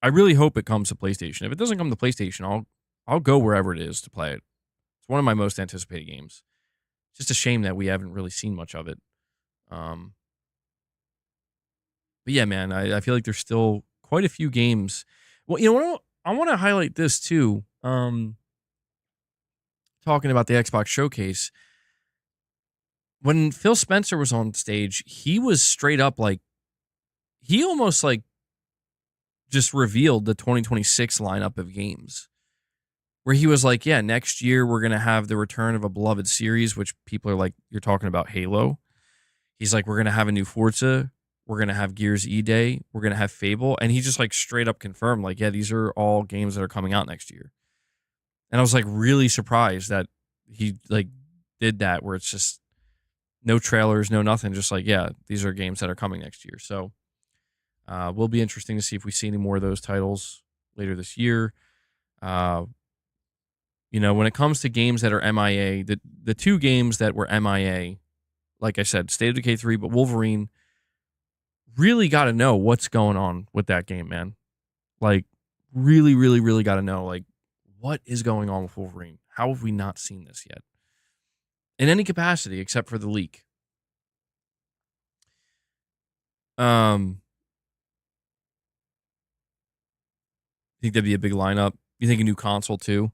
I really hope it comes to PlayStation. If it doesn't come to PlayStation, I'll go wherever it is to play it. It's one of my most anticipated games. It's just a shame that we haven't really seen much of it. Um, but yeah, man, I feel like there's still quite a few games. Well, you know what? I want to highlight this too. Talking about the Xbox showcase, when Phil Spencer was on stage, he was straight up like, he almost like just revealed the 2026 lineup of games, where he was like, yeah, next year we're going to have the return of a beloved series, which people are like, you're talking about Halo. He's like, we're going to have a new Forza. We're going to have Gears E Day. We're going to have Fable. And he just like straight up confirmed, like, yeah, these are all games that are coming out next year. And I was like really surprised that he like did that, where it's just no trailers, no nothing. Just like, yeah, these are games that are coming next year. So will be interesting to see if we see any more of those titles later this year. You know, when it comes to games that are MIA, the two games that were MIA, like I said, State of Decay 3, but Wolverine, really got to know what's going on with that game, man. Like, really, really, really got to know, like, what is going on with Wolverine? How have we not seen this yet? In any capacity except for the leak. Think that'd be a big lineup. You think a new console too?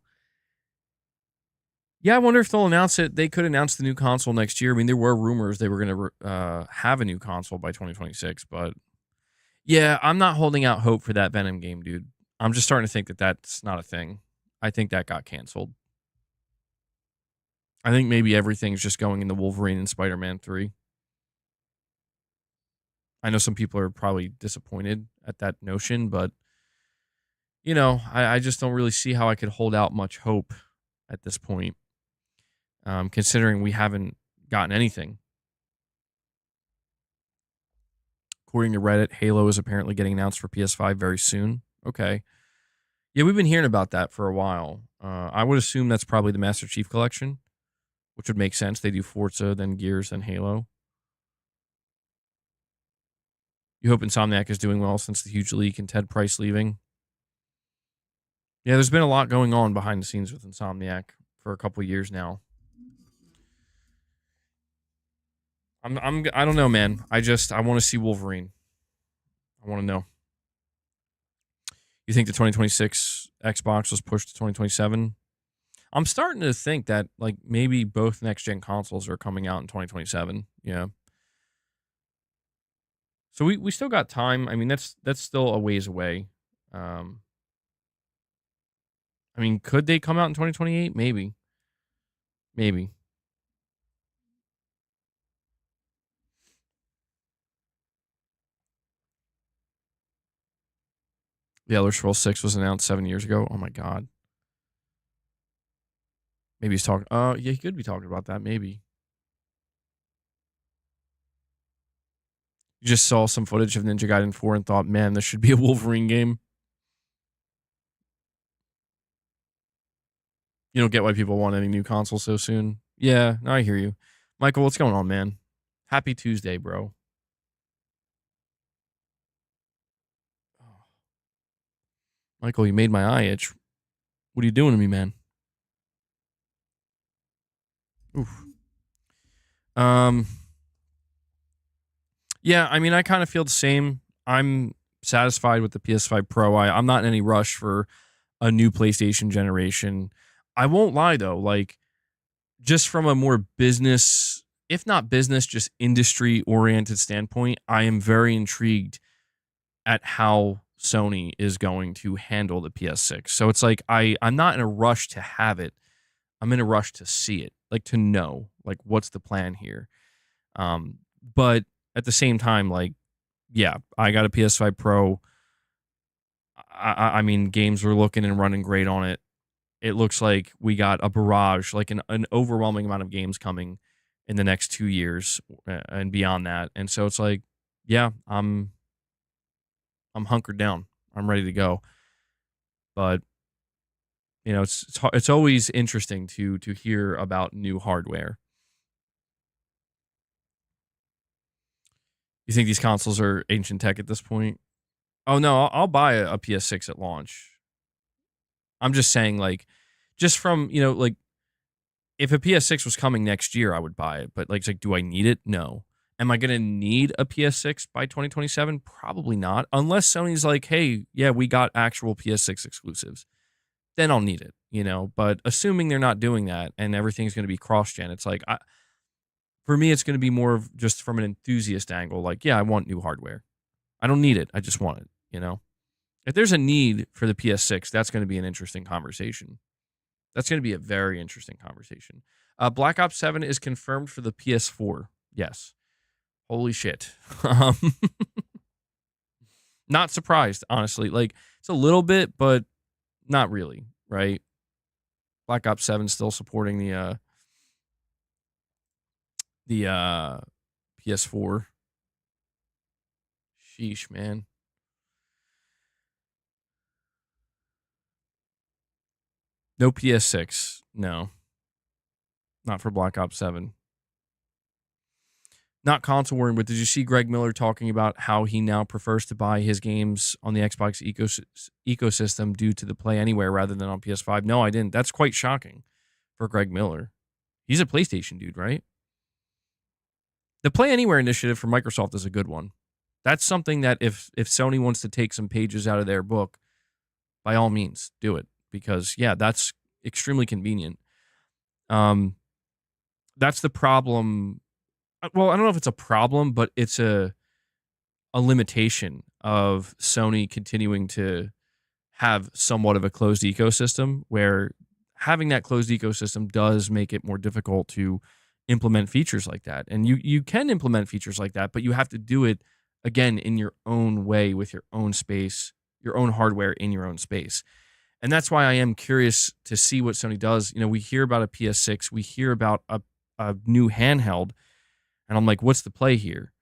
Yeah, I wonder if they'll announce it. They could announce the new console next year. I mean, there were rumors they were going to have a new console by 2026, but yeah, I'm not holding out hope for that Venom game, dude. I'm just starting to think that that's not a thing. I think that got canceled. I think maybe everything's just going into Wolverine and Spider-Man 3. I know some people are probably disappointed at that notion, but you know, I just don't really see how I could hold out much hope at this point, considering we haven't gotten anything. According to Reddit, Halo is apparently getting announced for PS5 very soon. Okay. Yeah, we've been hearing about that for a while. I would assume that's probably the Master Chief Collection, which would make sense. They do Forza, then Gears, then Halo. You hope Insomniac is doing well since the huge leak and Ted Price leaving. Yeah, there's been a lot going on behind the scenes with Insomniac for a couple years now. I don't know, man. I want to see Wolverine. I want to know. You think the 2026 Xbox was pushed to 2027? I'm starting to think that like maybe both next gen consoles are coming out in 2027. Yeah. So we still got time. I mean, that's still a ways away. Um, I mean, could they come out in 2028? Maybe. Maybe. The Elder Scrolls 6 was announced 7 years ago. Oh my god. Maybe he's talking. Yeah, he could be talking about that. Maybe. You just saw some footage of Ninja Gaiden 4 and thought, man, this should be a Wolverine game. You don't get why people want any new console so soon. Yeah, no, I hear you. Michael, what's going on, man? Happy Tuesday, bro. Michael, you made my eye itch. What are you doing to me, man? Oof. Um, yeah, I mean, I kind of feel the same. I'm satisfied with the PS5 Pro. I'm not in any rush for a new PlayStation generation. I won't lie though, like just from a more business, if not business, just industry oriented standpoint, I am very intrigued at how Sony is going to handle the PS6. So it's like I'm not in a rush to have it. I'm in a rush to see it, like to know like what's the plan here. But at the same time, like, yeah, I got a PS5 Pro. I mean, games were looking and running great on it. It looks like we got a barrage, like an overwhelming amount of games coming in the next 2 years and beyond that. And so it's like, yeah, I'm hunkered down. I'm ready to go. But You know, it's always interesting to hear about new hardware. You think these consoles are ancient tech at this point? Oh no, I'll buy a PS6 at launch. I'm just saying, like, just from like, if a PS6 was coming next year, I would buy it. But like, it's like, do I need it? No. Am I going to need a PS6 by 2027? Probably not, unless Sony's like, hey, yeah, we got actual PS6 exclusives. Then I'll need it, But assuming they're not doing that and everything's going to be cross-gen, it's like, for me, it's going to be more of just from an enthusiast angle. Like, yeah, I want new hardware. I don't need it. I just want it. If there's a need for the PS6, that's going to be an interesting conversation. That's going to be a very interesting conversation. Black Ops 7 is confirmed for the PS4. Yes. Holy shit. Not surprised, honestly. Like, it's a little bit, but not really, right? Black Ops 7 still supporting the PS4. Sheesh, man. No PS6. No. Not for Black Ops 7. Not console warring, but did you see Greg Miller talking about how he now prefers to buy his games on the Xbox ecosystem due to the Play Anywhere rather than on PS5? No, I didn't. That's quite shocking for Greg Miller. He's a PlayStation dude, right? The Play Anywhere initiative for Microsoft is a good one. That's something that if Sony wants to take some pages out of their book, by all means, do it. Because, yeah, that's extremely convenient. That's the problem. Well, I don't know if it's a problem, but it's a limitation of Sony continuing to have somewhat of a closed ecosystem, where having that closed ecosystem does make it more difficult to implement features like that. And you can implement features like that, but you have to do it, again, in your own way, with your own space, your own hardware in your own space. And that's why I am curious to see what Sony does. We hear about a PS6, we hear about a new handheld, and I'm like, what's the play here?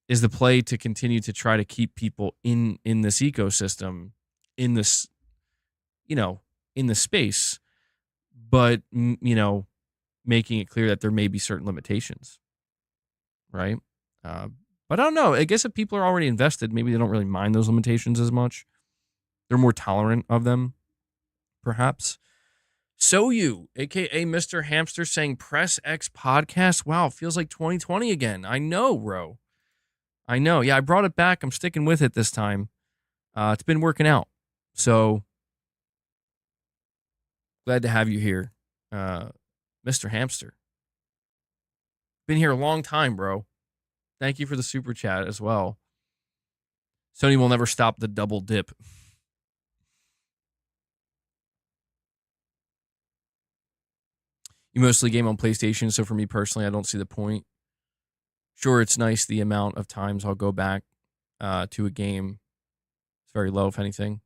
Is the play to continue to try to keep people in this ecosystem, in this, in the space, but, making it clear that there may be certain limitations, right? But I don't know. I guess if people are already invested, maybe they don't really mind those limitations as much. They're more tolerant of them, perhaps. So you, aka Mr. Hamster, saying Press X podcast. Wow, feels like 2020 again. I know, bro. I know. Yeah, I brought it back. I'm sticking with it this time. It's been working out. So glad to have you here, Mr. Hamster. Been here a long time, bro. Thank you for the super chat as well. Sony will never stop the double dip. You mostly game on PlayStation, so for me personally, I don't see the point. Sure, it's nice the amount of times I'll go back to a game. It's very low, if anything.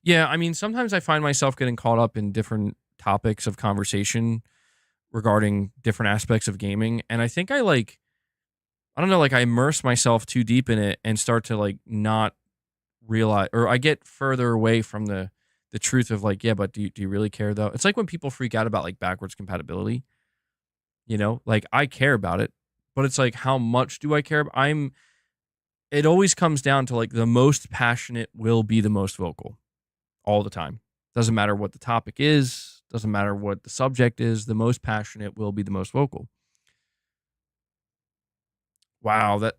Yeah, I mean, sometimes I find myself getting caught up in different topics of conversation regarding different aspects of gaming, and I think I don't know, like I immerse myself too deep in it and start to like not realize, or I get further away from the truth of like, yeah, but do you really care though? It's like when people freak out about like backwards compatibility, like I care about it, but it's like, how much do I care? It always comes down to like the most passionate will be the most vocal all the time. Doesn't matter what the topic is, doesn't matter what the subject is, the most passionate will be the most vocal. Wow,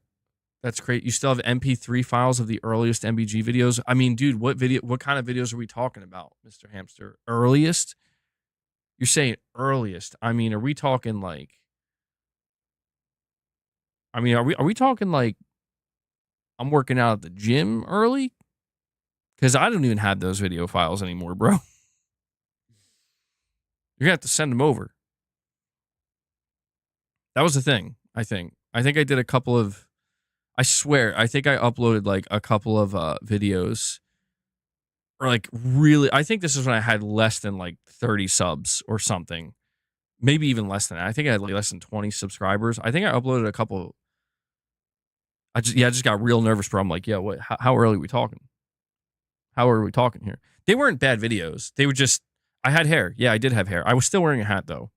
that's great. You still have MP3 files of the earliest MBG videos? I mean, dude, what kind of videos are we talking about, Mr. Hamster? Earliest? You're saying earliest. I mean, are we talking like are we talking like I'm working out at the gym early? Cuz I don't even have those video files anymore, bro. You're going to have to send them over. That was the thing, I think. I think I did a couple of I swear, I think I uploaded like a couple of videos, or like really, I think this is when I had less than like 30 subs or something. Maybe even less than that. I think I had like less than 20 subscribers. I think I uploaded a couple. I just got real nervous, bro. I'm like, yeah, what? How early are we talking? How are we talking here? They weren't bad videos. They were just, I had hair. Yeah, I did have hair. I was still wearing a hat though.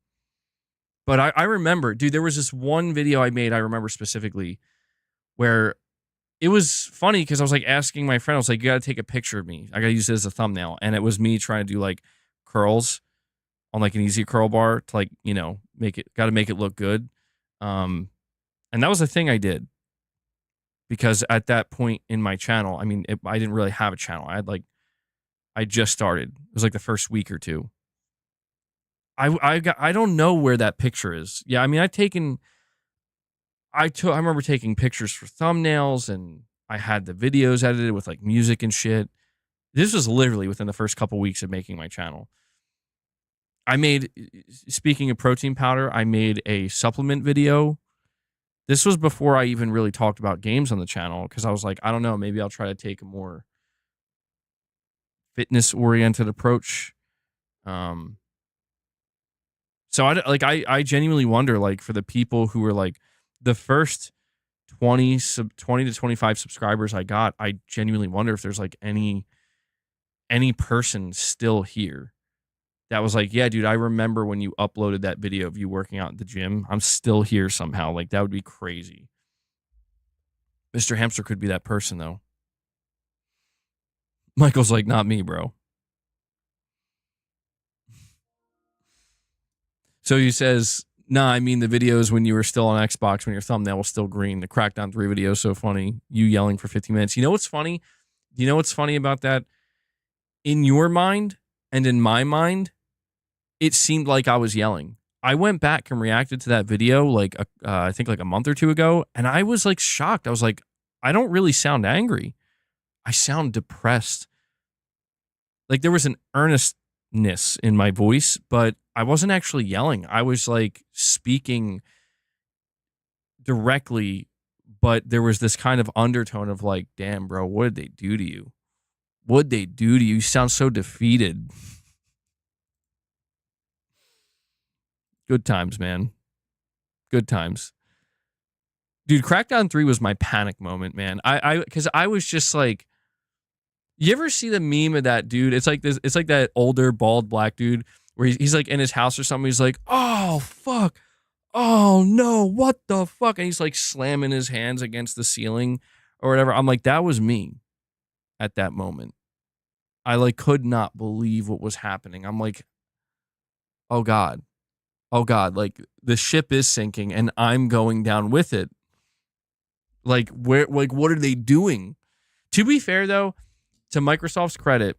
But I remember, dude, there was this one video I made, I remember specifically, where it was funny because I was like asking my friend, I was like, you got to take a picture of me. I got to use it as a thumbnail. And it was me trying to do like curls on like an easy curl bar to like, you know, got to make it look good. And that was the thing I did. Because at that point in my channel, I mean, I didn't really have a channel. I just started. It was like the first week or two. I don't know where that picture is. Yeah, I mean, I remember taking pictures for thumbnails, and I had the videos edited with like music and shit. This was literally within the first couple weeks of making my channel. Speaking of protein powder, I made a supplement video. This was before I even really talked about games on the channel, because I was like, I don't know, maybe I'll try to take a more fitness-oriented approach. So I genuinely wonder, like, for the people who were like the first 20 to 25 subscribers I got, I genuinely wonder if there's like any person still here that was like, yeah, dude, I remember when you uploaded that video of you working out at the gym. I'm still here somehow. Like, that would be crazy. Mr. Hamster could be that person though. Michael's like, not me, bro. So he says, nah, I mean the videos when you were still on Xbox, when your thumbnail was still green. The Crackdown 3 video is so funny. You yelling for 15 minutes. You know what's funny? You know what's funny about that? In your mind and in my mind, it seemed like I was yelling. I went back and reacted to that video like I think like a month or two ago, and I was like shocked. I was like, I don't really sound angry. I sound depressed. Like there was an earnestness in my voice, but I wasn't actually yelling. I was like speaking directly, but there was this kind of undertone of like, damn, bro, what did they do to you? What'd they do to you? You sound so defeated. Good times, man. Good times. Dude, Crackdown 3 was my panic moment, man. Because I was just like, you ever see the meme of that dude? It's like that older, bald, black dude where he's like in his house or something. He's like, oh, fuck. Oh, no. What the fuck? And he's like slamming his hands against the ceiling or whatever. I'm like, that was me at that moment. I like could not believe what was happening. I'm like, oh God, like the ship is sinking and I'm going down with it. Like what are they doing? To be fair though, to Microsoft's credit,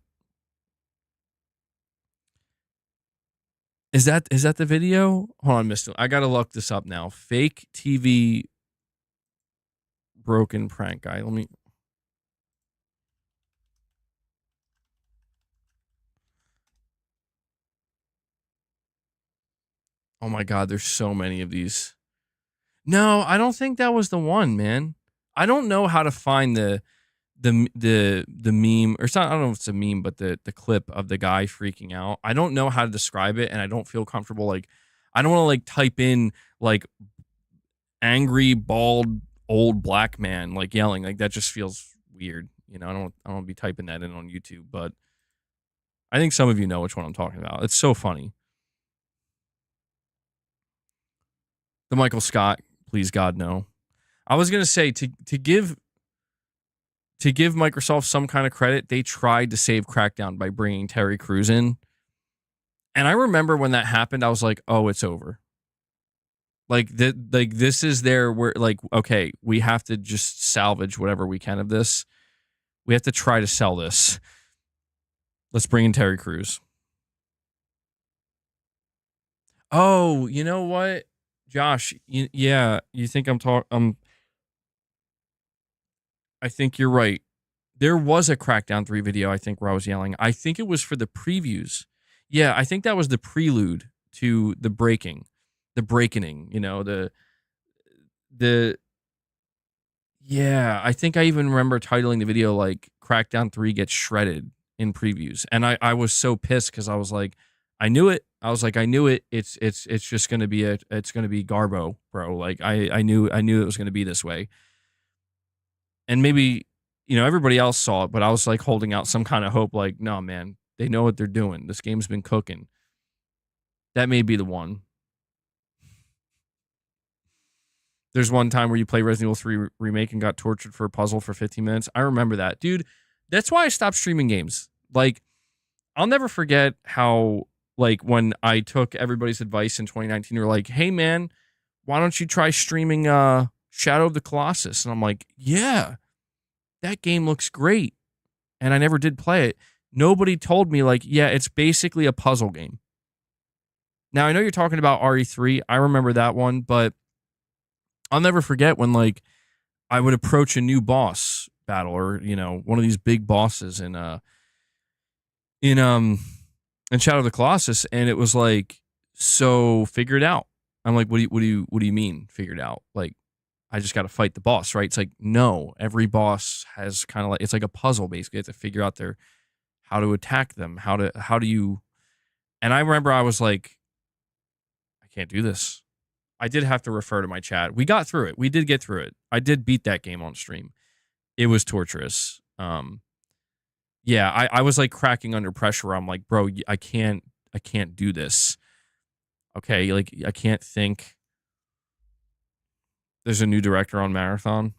is that the video? Hold on, Mister. I gotta look this up now. Fake TV broken prank guy. Let me. Oh my God, there's so many of these. No, I don't think that was the one, man. I don't know how to find the meme, or it's not, I don't know if it's a meme, but the clip of the guy freaking out. I don't know how to describe it, and I don't feel comfortable. Like, I don't want to like type in like angry bald old black man like yelling. Like that just feels weird. You know, I don't want to be typing that in on YouTube, but I think some of you know which one I'm talking about. It's so funny. The Michael Scott, please God, no. I was gonna say to give Microsoft some kind of credit, they tried to save Crackdown by bringing Terry Crews in. And I remember when that happened, I was like, oh, it's over. Like this is where like, okay, we have to just salvage whatever we can of this. We have to try to sell this. Let's bring in Terry Crews. Oh, you know what? Josh, yeah, you think I'm talking? I think you're right. There was a Crackdown 3 video, I think, where I was yelling. I think it was for the previews. Yeah, I think that was the prelude to the breaking, you know, yeah, I think I even remember titling the video like Crackdown 3 gets shredded in previews. And I was so pissed because I was like, I knew it. I was like, I knew it. It's just gonna be it's gonna be Garbo, bro. Like I knew it was gonna be this way. And maybe everybody else saw it, but I was like holding out some kind of hope, like, no, man, they know what they're doing. This game's been cooking. That may be the one. There's one time where you play Resident Evil 3 Remake and got tortured for a puzzle for 15 minutes. I remember that. Dude, that's why I stopped streaming games. Like, I'll never forget how, like, when I took everybody's advice in 2019, they were like, hey, man, why don't you try streaming Shadow of the Colossus? And I'm like, yeah, that game looks great. And I never did play it. Nobody told me, like, yeah, it's basically a puzzle game. Now, I know you're talking about RE3. I remember that one, but I'll never forget when, like, I would approach a new boss battle or, one of these big bosses in Shadow of the Colossus, and it was like, so figure it out. I'm like, what do you mean figured out? Like, I just got to fight the boss, right? It's like, no, every boss has kind of like, it's like a puzzle basically. You have to figure out how to attack them, how do you, and I remember I was like, I can't do this. I did have to refer to my chat. We got through it. We did get through it. I did beat that game on stream. It was torturous. Yeah, I was like cracking under pressure. I'm like, bro, I can't do this. Okay, like I can't think. There's a new director on Marathon.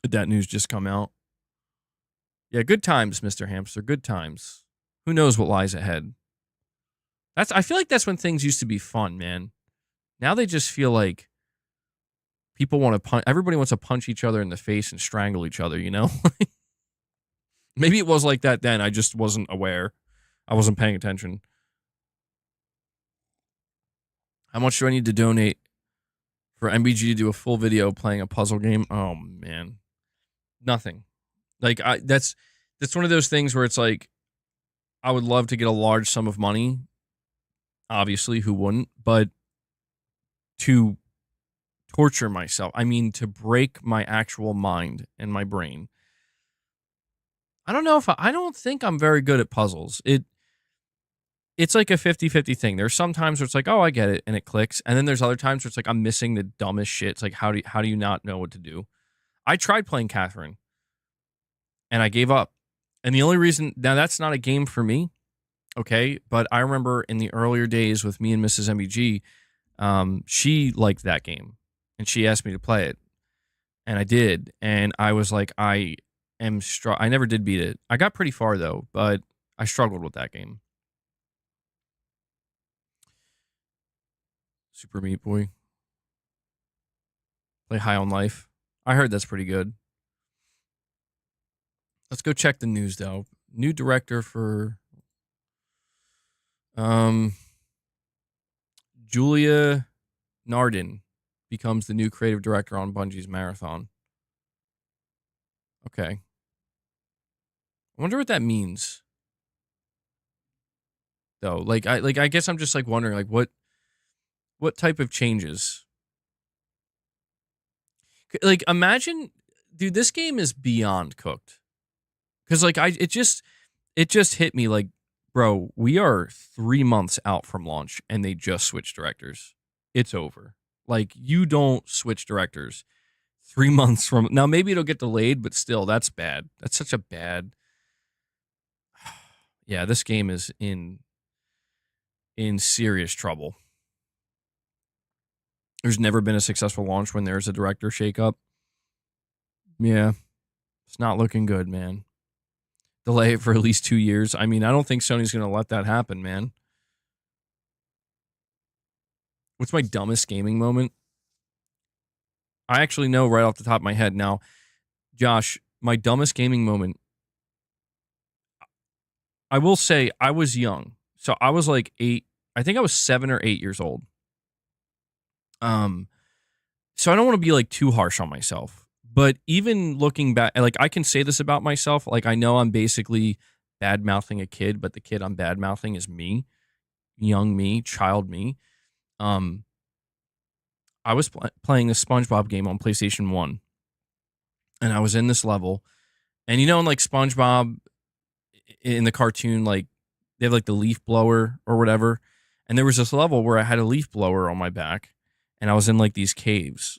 Did that news just come out? Yeah, good times, Mr. Hamster. Good times. Who knows what lies ahead? I feel like that's when things used to be fun, man. Now they just feel like people want to punch. Everybody wants to punch each other in the face and strangle each other, Maybe it was like that then. I just wasn't aware. I wasn't paying attention. How much do I need to donate for MBG to do a full video playing a puzzle game? Oh, man. Nothing. Like, that's one of those things where it's like, I would love to get a large sum of money. Obviously, who wouldn't? But to torture myself, I mean, to break my actual mind and my brain. I don't know if I don't think I'm very good at puzzles. It's like a 50-50 thing. There's some times where it's like, oh, I get it, and it clicks. And then there's other times where it's like, I'm missing the dumbest shit. It's like, how do you not know what to do? I tried playing Catherine, and I gave up. And the only reason, now that's not a game for me, okay? But I remember in the earlier days with me and Mrs. MBG, she liked that game, and she asked me to play it. And I did, and I was like, I never did beat it. I got pretty far, though, but I struggled with that game. Super Meat Boy. Play High on Life. I heard that's pretty good. Let's go check the news, though. New director for Julia Nardin becomes the new creative director on Bungie's Marathon. Okay. I wonder what that means. Though, like I guess I'm just like wondering, like what type of changes? Like, imagine, dude, this game is beyond cooked. Because like it just hit me like, bro, we are 3 months out from launch and they just switched directors. It's over. Like, you don't switch directors 3 months from now. Maybe it'll get delayed, but still, that's bad. That's such a bad. Yeah, this game is in serious trouble. There's never been a successful launch when there's a director shakeup. Yeah, it's not looking good, man. Delay it for at least 2 years. I mean, I don't think Sony's going to let that happen, man. What's my dumbest gaming moment? I actually know right off the top of my head. Now, Josh, my dumbest gaming moment, I will say I was young. So I was like 8. I think I was 7 or 8 years old. So I don't want to be like too harsh on myself. But even looking back, like, I can say this about myself. Like, I know I'm basically bad-mouthing a kid, but the kid I'm bad-mouthing is me. Young me, child me. I was playing a SpongeBob game on PlayStation 1. And I was in this level. And in like SpongeBob in the cartoon, like, they have like the leaf blower or whatever. And there was this level where I had a leaf blower on my back. And I was in like these caves.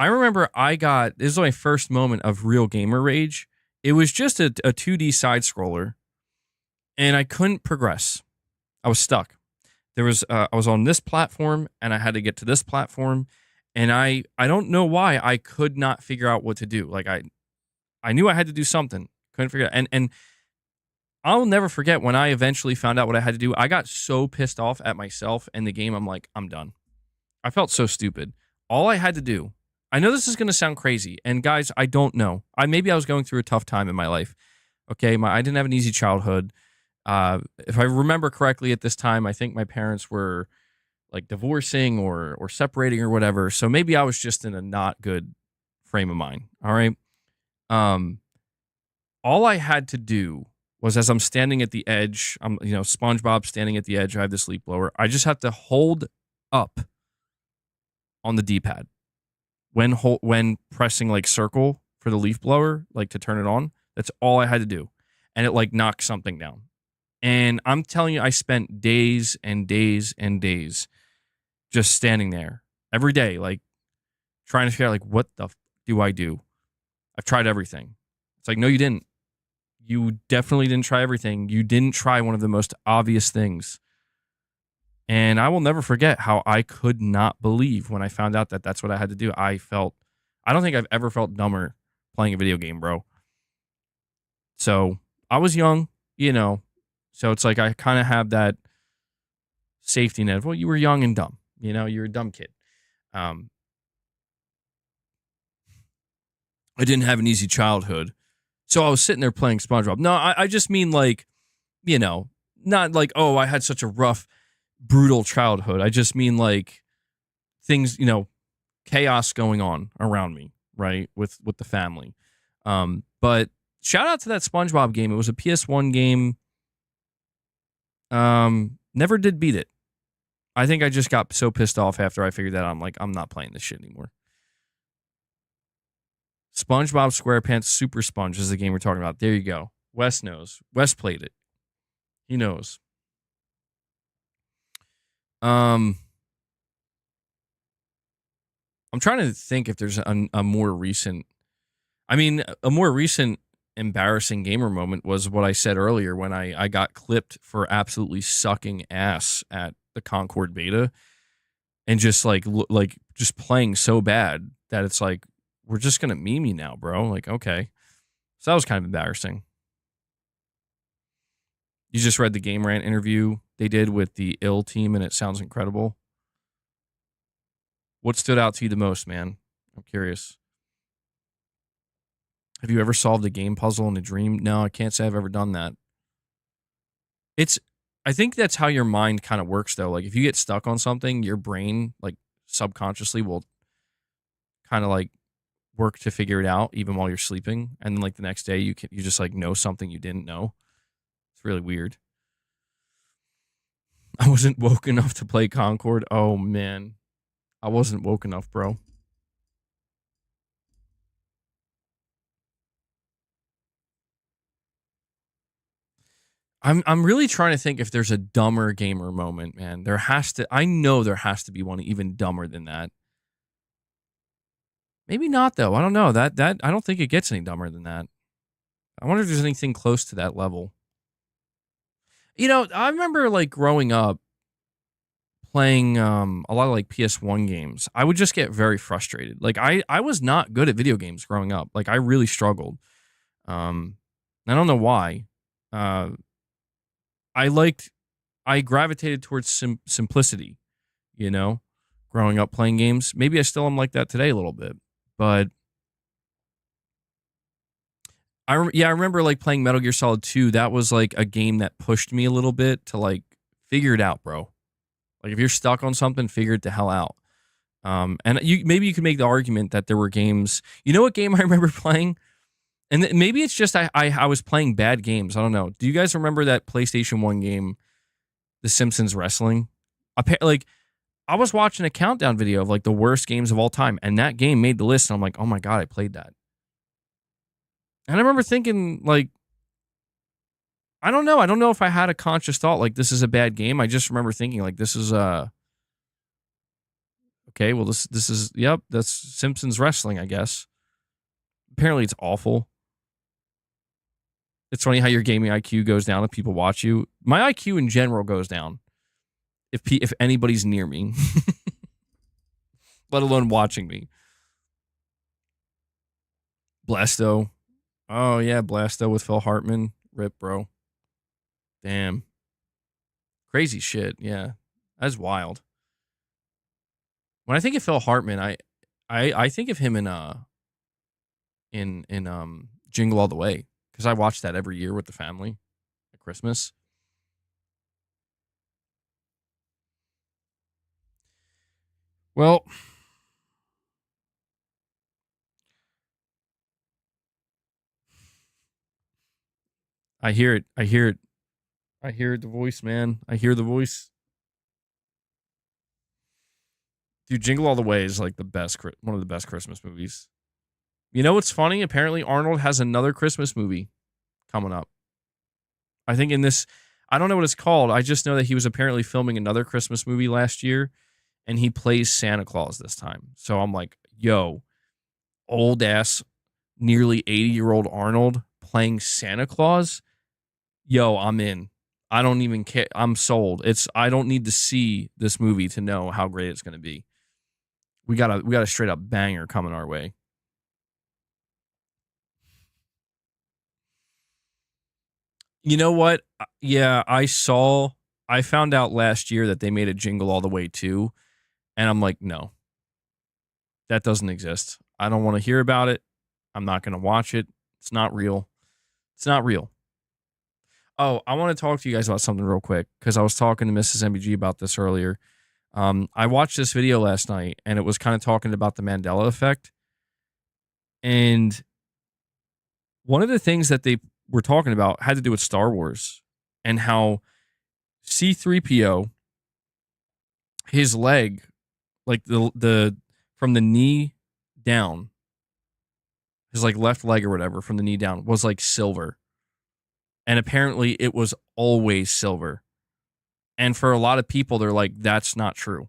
I remember this was my first moment of real gamer rage. It was just a 2D side scroller, and I couldn't progress. I was stuck. I was on this platform, and I had to get to this platform, and I don't know why I could not figure out what to do. Like I knew I had to do something, couldn't figure it out. And I'll never forget when I eventually found out what I had to do. I got so pissed off at myself and the game. I'm like, I'm done. I felt so stupid. All I had to do. I know this is going to sound crazy, and guys, I don't know. Maybe I was going through a tough time in my life. Okay, I didn't have an easy childhood. If I remember correctly, at this time, I think my parents were like divorcing or separating or whatever. So maybe I was just in a not good frame of mind. All right. All I had to do was, as I'm standing at the edge, SpongeBob standing at the edge. I have this leaf blower. I just have to hold up on the D-pad when pressing like circle for the leaf blower, like to turn it on. That's all I had to do, and it like knocked something down. And I'm telling you, I spent days and days and days just standing there every day, like trying to figure out like what the do I do? I've tried everything. It's like, no, you didn't. You definitely didn't try everything. You didn't try one of the most obvious things. And I will never forget how I could not believe when I found out that that's what I had to do. I don't think I've ever felt dumber playing a video game, bro. So I was young, so it's like I kind of have that safety net. Well, you were young and dumb, you're a dumb kid. I didn't have an easy childhood. So I was sitting there playing SpongeBob. No, I just mean like, not like, oh, I had such a rough, brutal childhood. I just mean like things, chaos going on around me, right? With the family. But shout out to that SpongeBob game. It was a PS1 game. Never did beat it. I think I just got so pissed off after I figured that out. I'm like, I'm not playing this shit anymore. SpongeBob SquarePants Super Sponge is the game we're talking about. There you go. Wes knows. Wes played it. He knows. I'm trying to think if there's a more recent. I mean, a more recent embarrassing gamer moment was what I said earlier when I got clipped for absolutely sucking ass at the Concord beta, and just like just playing so bad that it's like, we're just gonna meme me now, bro. Like, okay. So that was kind of embarrassing. You just read the Game Rant interview they did with the ill team, and it sounds incredible. What stood out to you the most, man? I'm curious. Have you ever solved a game puzzle in a dream? No, I can't say I've ever done that. I think that's how your mind kind of works, though. Like, if you get stuck on something, your brain, like, subconsciously will kind of like work to figure it out even while you're sleeping, and then like the next day you just like know something you didn't know. It's really weird. I wasn't woke enough to play Concord. Oh man, I wasn't woke enough, bro. I'm really trying to think if there's a dumber gamer moment, man. I know there has to be one even dumber than that. Maybe not though. I don't know. That I don't think it gets any dumber than that. I wonder if there's anything close to that level. I remember like growing up playing a lot of like PS1 games. I would just get very frustrated. Like I was not good at video games growing up. Like I really struggled. I don't know why. I gravitated towards simplicity, growing up playing games. Maybe I still am like that today a little bit. But I remember like playing Metal Gear Solid 2. That was like a game that pushed me a little bit to like figure it out, bro. Like if you're stuck on something, figure it the hell out. And maybe you could make the argument that there were games. You know what game I remember playing? And maybe it's just I was playing bad games. I don't know. Do you guys remember that PlayStation 1 game, The Simpsons Wrestling? I was watching a countdown video of like the worst games of all time, and that game made the list, and I'm like, oh my God, I played that. And I remember thinking, like, I don't know. I don't know if I had a conscious thought, like, this is a bad game. I just remember thinking, like, this is Okay, well this is yep, that's Simpsons wrestling, I guess. Apparently it's awful. It's funny how your gaming IQ goes down if people watch you. My IQ in general goes down if anybody's near me, let alone watching me. Blasto. Oh yeah, Blasto with Phil Hartman. Rip, bro. Damn. Crazy shit. Yeah. That's wild. When I think of Phil Hartman, I think of him in Jingle All the Way, because I watch that every year with the family at Christmas. Well, I hear it. I hear it. I hear the voice, man. I hear the voice. Dude, Jingle All the Way is like the best, one of the best Christmas movies. You know what's funny? Apparently, Arnold has another Christmas movie coming up. I think in this, I don't know what it's called. I just know that he was apparently filming another Christmas movie last year, and he plays Santa Claus this time. So I'm like, yo, old ass, nearly 80-year-old Arnold playing Santa Claus. Yo, I'm in. I don't even care. I'm sold. I don't need to see this movie to know how great it's going to be. We got a straight up banger coming our way. You know what? Yeah, I found out last year that they made a Jingle All the Way too, and I'm like, no, that doesn't exist. I don't want to hear about it. I'm not going to watch it. It's not real. It's not real. Oh, I want to talk to you guys about something real quick, because I was talking to Mrs. MBG about this earlier. I watched this video last night, and it was kind of talking about the Mandela effect. And one of the things that they were talking about had to do with Star Wars, and how C3PO, his leg, like the from the knee down, his like left leg or whatever from the knee down was like silver. And apparently it was always silver. And for a lot of people, they're like, that's not true.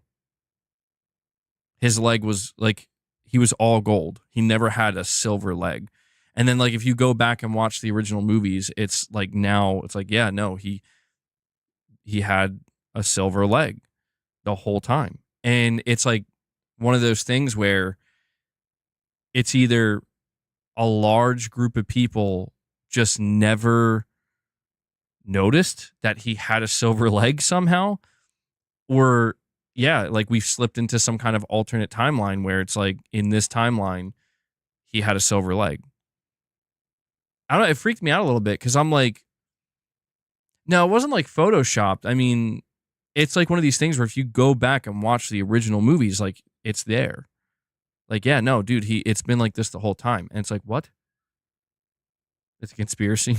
His leg was like, he was all gold. He never had a silver leg. And then like if you go back and watch the original movies, it's like now it's like, yeah, no, he had a silver leg the whole time. And it's like one of those things where it's either a large group of people just never noticed that he had a silver leg somehow, or yeah, like we've slipped into some kind of alternate timeline where it's like in this timeline he had a silver leg. I don't know, it freaked me out a little bit, because I'm like, no, it wasn't like photoshopped. I mean, it's like one of these things where if you go back and watch the original movies, like it's there. Like, yeah, no, dude, it's been like this the whole time. And it's like, what? It's a conspiracy.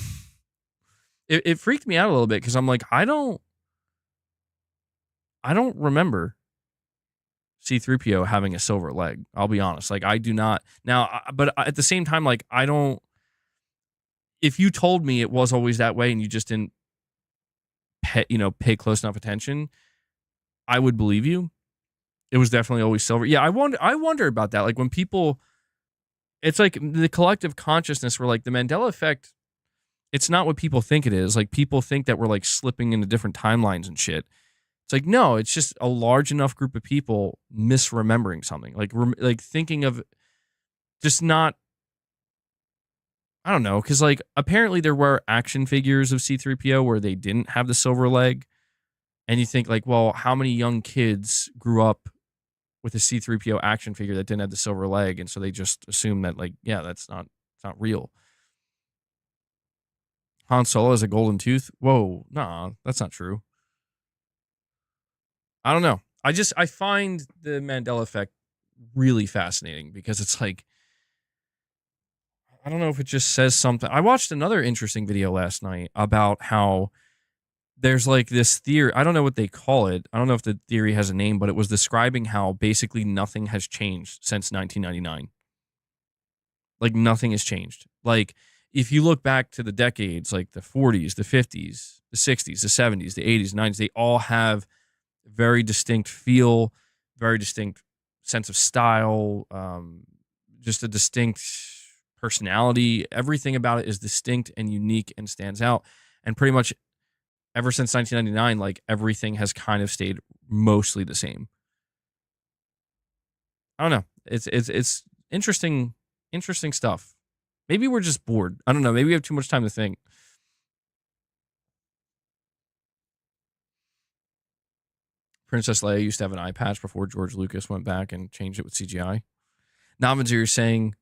It freaked me out a little bit, because I'm like, I don't remember C3PO having a silver leg. I'll be honest. Like, I do not. Now, but at the same time, like, I don't. If you told me it was always that way and you just didn't pay close enough attention, I would believe you. It was definitely always silver. Yeah, I wonder about that. Like when people, it's like the collective consciousness where like the Mandela effect, it's not what people think it is. Like people think that we're like slipping into different timelines and shit. It's like, no, it's just a large enough group of people misremembering something. Like thinking of just not, I don't know, because like apparently there were action figures of C3PO where they didn't have the silver leg. And you think like, well, how many young kids grew up with a C3PO action figure that didn't have the silver leg? And so they just assume that like, yeah, it's not real. Han Solo has a golden tooth. Whoa, nah, that's not true. I don't know. I find the Mandela effect really fascinating, because it's like, I don't know if it just says something. I watched another interesting video last night about how there's like this theory. I don't know what they call it. I don't know if the theory has a name, but it was describing how basically nothing has changed since 1999. Like nothing has changed. Like if you look back to the decades, like the 40s, the 50s, the 60s, the 70s, the 80s, 90s, they all have very distinct feel, very distinct sense of style, just a distinct personality. Everything about it is distinct and unique and stands out. And pretty much ever since 1999, like everything has kind of stayed mostly the same. I don't know. It's interesting stuff. Maybe we're just bored. I don't know. Maybe we have too much time to think. Princess Leia used to have an eye patch before George Lucas went back and changed it with CGI. Navinzir is saying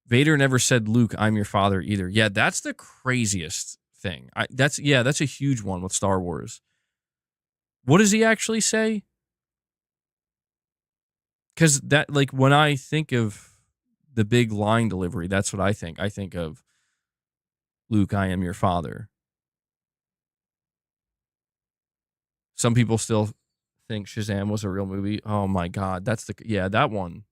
Vader never said, "Luke, I'm your father," either. Yeah, that's the craziest thing. That's a huge one with Star Wars. What does he actually say? Because that, like, when I think of the big line delivery, that's what I think. I think of Luke, I am your father. Some people still think Shazam was a real movie. Oh my God. That one.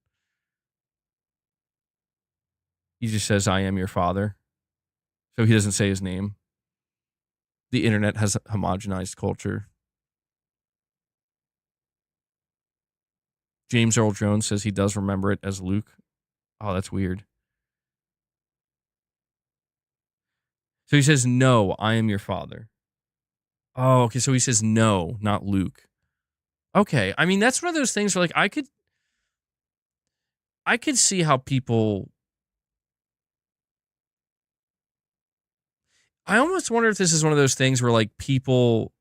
He just says, I am your father. So he doesn't say his name. The internet has homogenized culture. James Earl Jones says he does remember it as Luke. Oh, that's weird. So he says, no, I am your father. Oh, okay. So he says no, not Luke. Okay. I mean, that's one of those things where, like, I could see how people. I almost wonder if this is one of those things where, like, people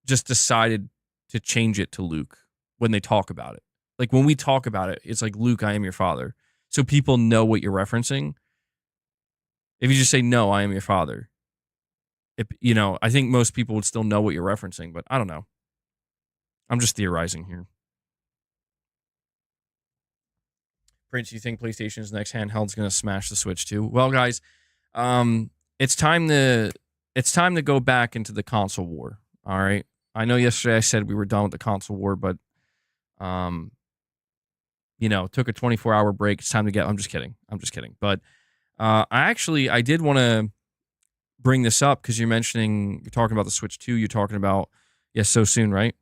just decided to change it to Luke when they talk about it. Like, when we talk about it, it's like, Luke, I am your father. So people know what you're referencing. If you just say, no, I am your father, I think most people would still know what you're referencing, but I don't know. I'm just theorizing here. Prince, you think PlayStation's next handheld's going to smash the Switch too? Well, guys, it's time to go back into the console war. All right. I know yesterday I said we were done with the console war, but took a 24-hour break. It's time to get. I'm just kidding. But I did want to bring this up because you're talking about the Switch 2. You're talking about so soon, right?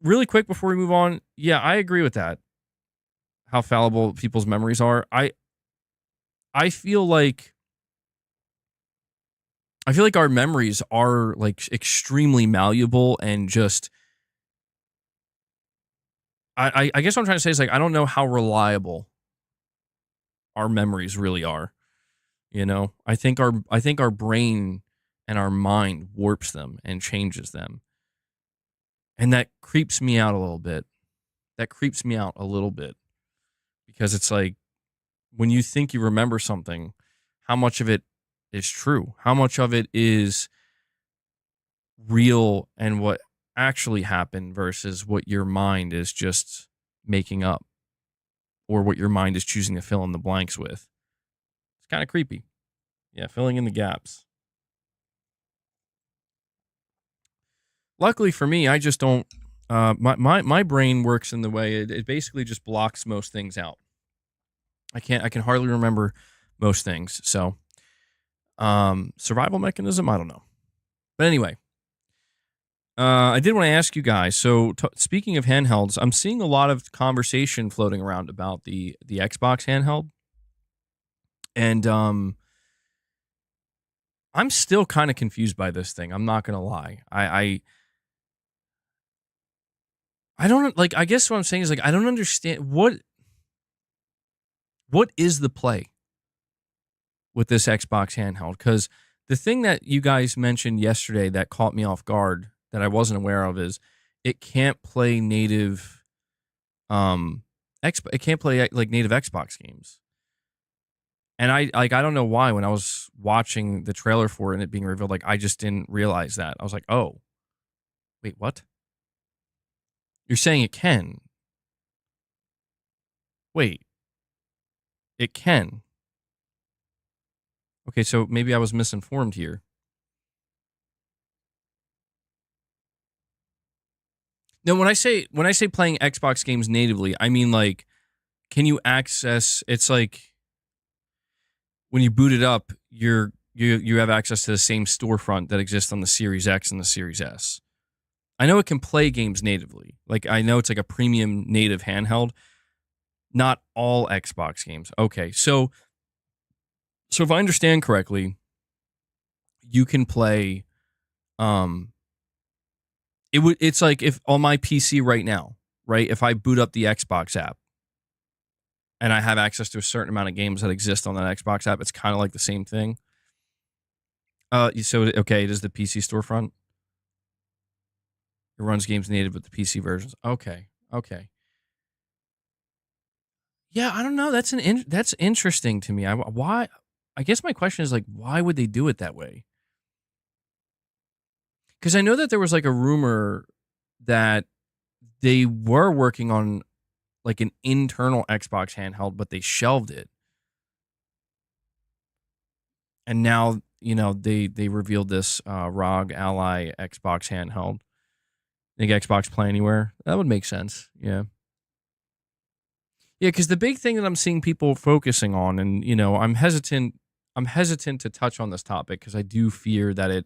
Really quick before we move on. Yeah, I agree with that. How fallible people's memories are. I feel like our memories are, like, extremely malleable and just. I guess what I'm trying to say is, like, I don't know how reliable our memories really are. I think our brain and our mind warps them and changes them. And that creeps me out a little bit. Because it's like, when you think you remember something, how much of it is true? How much of it is real and what actually happened versus what your mind is just making up, or what your mind is choosing to fill in the blanks with? It's kind of creepy. Yeah, filling in the gaps. Luckily for me, I just don't. My brain works in the way it basically just blocks most things out. I can hardly remember most things. So, survival mechanism, I don't know. But anyway, I did want to ask you guys. So, speaking of handhelds, I'm seeing a lot of conversation floating around about the Xbox handheld, and I'm still kind of confused by this thing. I'm not gonna lie. I don't, like. I guess what I'm saying is, like, I don't understand what is the play with this Xbox handheld, because the thing that you guys mentioned yesterday that caught me off guard that I wasn't aware of is it can't play native it can't play, like, native Xbox games. And I don't know why, when I was watching the trailer for it and it being revealed, like, I just didn't realize that. I was like, "Oh. Wait, what? You're saying it can?" Wait. It can. Okay, so maybe I was misinformed here. No, when I say playing Xbox games natively, I mean, like, can you access? It's like when you boot it up, you have access to the same storefront that exists on the Series X and the Series S. I know it can play games natively. Like, I know it's like a premium native handheld. Not all Xbox games. Okay, so if I understand correctly, you can play. Um, it's like if on my PC right now, right? If I boot up the Xbox app and I have access to a certain amount of games that exist on that Xbox app, it's kind of like the same thing. So okay, it is the PC storefront. It runs games native with the PC versions. Okay, okay. Yeah, I don't know. That's interesting to me. Why? I guess my question is like, why would they do it that way? Because I know that there was like a rumor that they were working on like an internal Xbox handheld, but they shelved it. And now, they revealed this ROG Ally Xbox handheld. I think Xbox Play Anywhere. That would make sense. Yeah. Yeah, because the big thing that I'm seeing people focusing on, and I'm hesitant to touch on this topic because I do fear that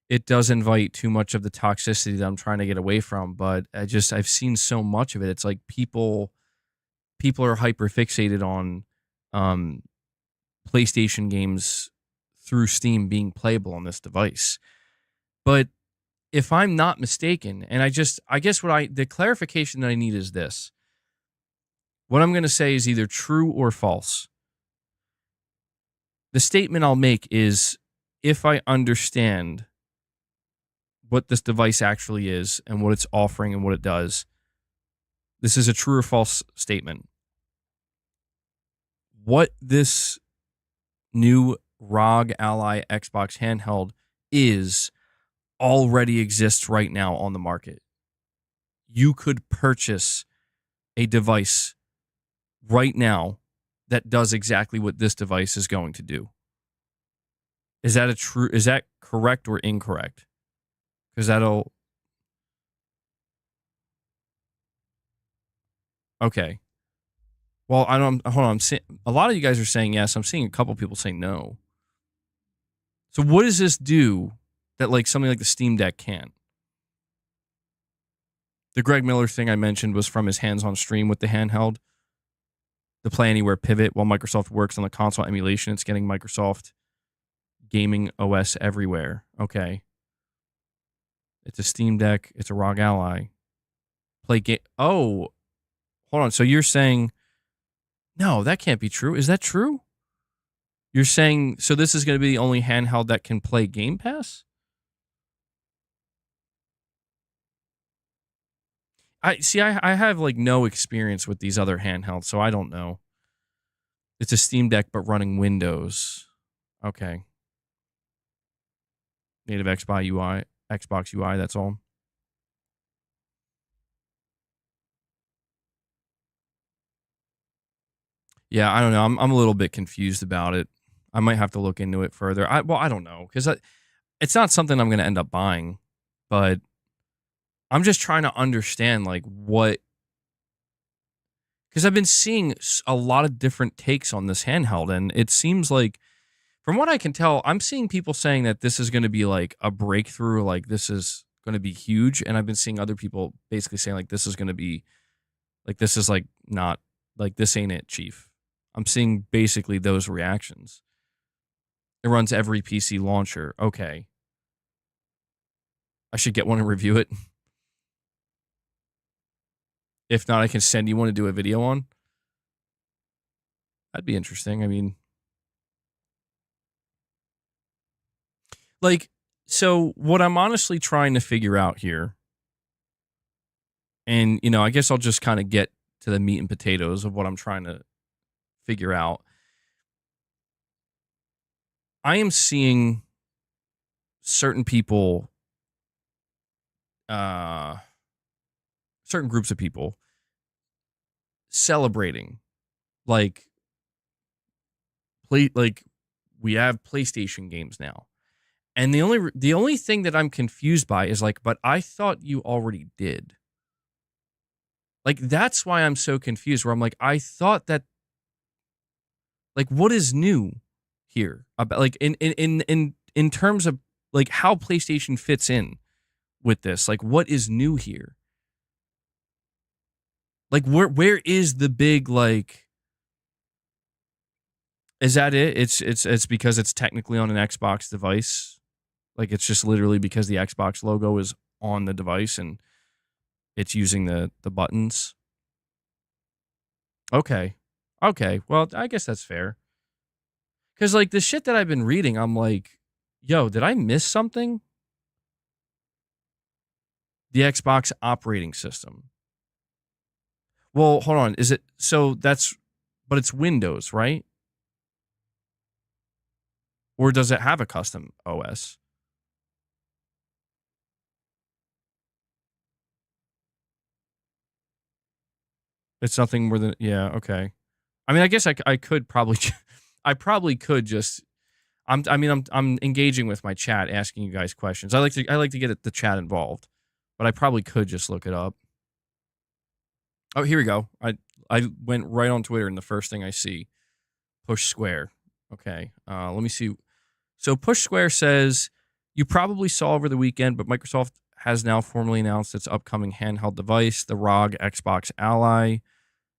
it does invite too much of the toxicity that I'm trying to get away from. But I've seen so much of it. It's like people are hyper fixated on um, PlayStation games through Steam being playable on this device. But if I'm not mistaken, and I guess the clarification that I need is this. What I'm going to say is either true or false. The statement I'll make is if I understand what this device actually is and what it's offering and what it does, this is a true or false statement. What this new ROG Ally Xbox handheld is already exists right now on the market. You could purchase a device right now that does exactly what this device is going to do. Is that correct or incorrect? Because okay. Well, I don't. Hold on. A lot of you guys are saying yes. I'm seeing a couple people say no. So what does this do that like something like the Steam Deck can't? The Greg Miller thing I mentioned was from his hands-on stream with the handheld. The Play Anywhere pivot, while Microsoft works on the console emulation, it's getting Microsoft gaming OS everywhere. Okay. It's a Steam Deck. It's a ROG Ally. Oh, hold on. So you're saying, no, that can't be true. Is that true? You're saying, so this is going to be the only handheld that can play Game Pass? I have like no experience with these other handhelds, so I don't know. It's a Steam Deck, but running Windows. Okay. Native Xbox UI, that's all. Yeah, I don't know. I'm a little bit confused about it. I might have to look into it further. I don't know because it's not something I'm going to end up buying, but I'm just trying to understand like what, because I've been seeing a lot of different takes on this handheld, and it seems like, from what I can tell, I'm seeing people saying that this is going to be like a breakthrough, like this is going to be huge, and I've been seeing other people basically saying like this is going to be like this is like not like this ain't it, chief. I'm seeing basically those reactions. It runs every PC launcher. Okay. I should get one and review it. If not, I can send you one to do a video on. That'd be interesting. I mean, like, so what I'm honestly trying to figure out here, and, I guess I'll just kind of get to the meat and potatoes of what I'm trying to figure out. I am seeing certain people, certain groups of people celebrating like we have PlayStation games now. And the only thing that I'm confused by is like, but I thought you already did. Like that's why I'm so confused where I'm like, I thought that, like, what is new here about like in terms of like how PlayStation fits in with this? Like, what is new here? Like, where is the big, like, is that it? It's because it's technically on an Xbox device. Like, it's just literally because the Xbox logo is on the device and it's using the buttons. Okay. Okay. Well, I guess that's fair. Cause like the shit that I've been reading, I'm like, yo, did I miss something? The Xbox operating system. Well, hold on. Is it so but it's Windows, right? Or does it have a custom OS? It's nothing more than, yeah, okay. I mean, I guess I could probably I probably could just I'm engaging with my chat, asking you guys questions. I like to get the chat involved, but I probably could just look it up. Oh, here we go. I went right on Twitter and the first thing I see, Push Square. Okay, let me see. So Push Square says you probably saw over the weekend, but Microsoft has now formally announced its upcoming handheld device, the ROG Xbox Ally.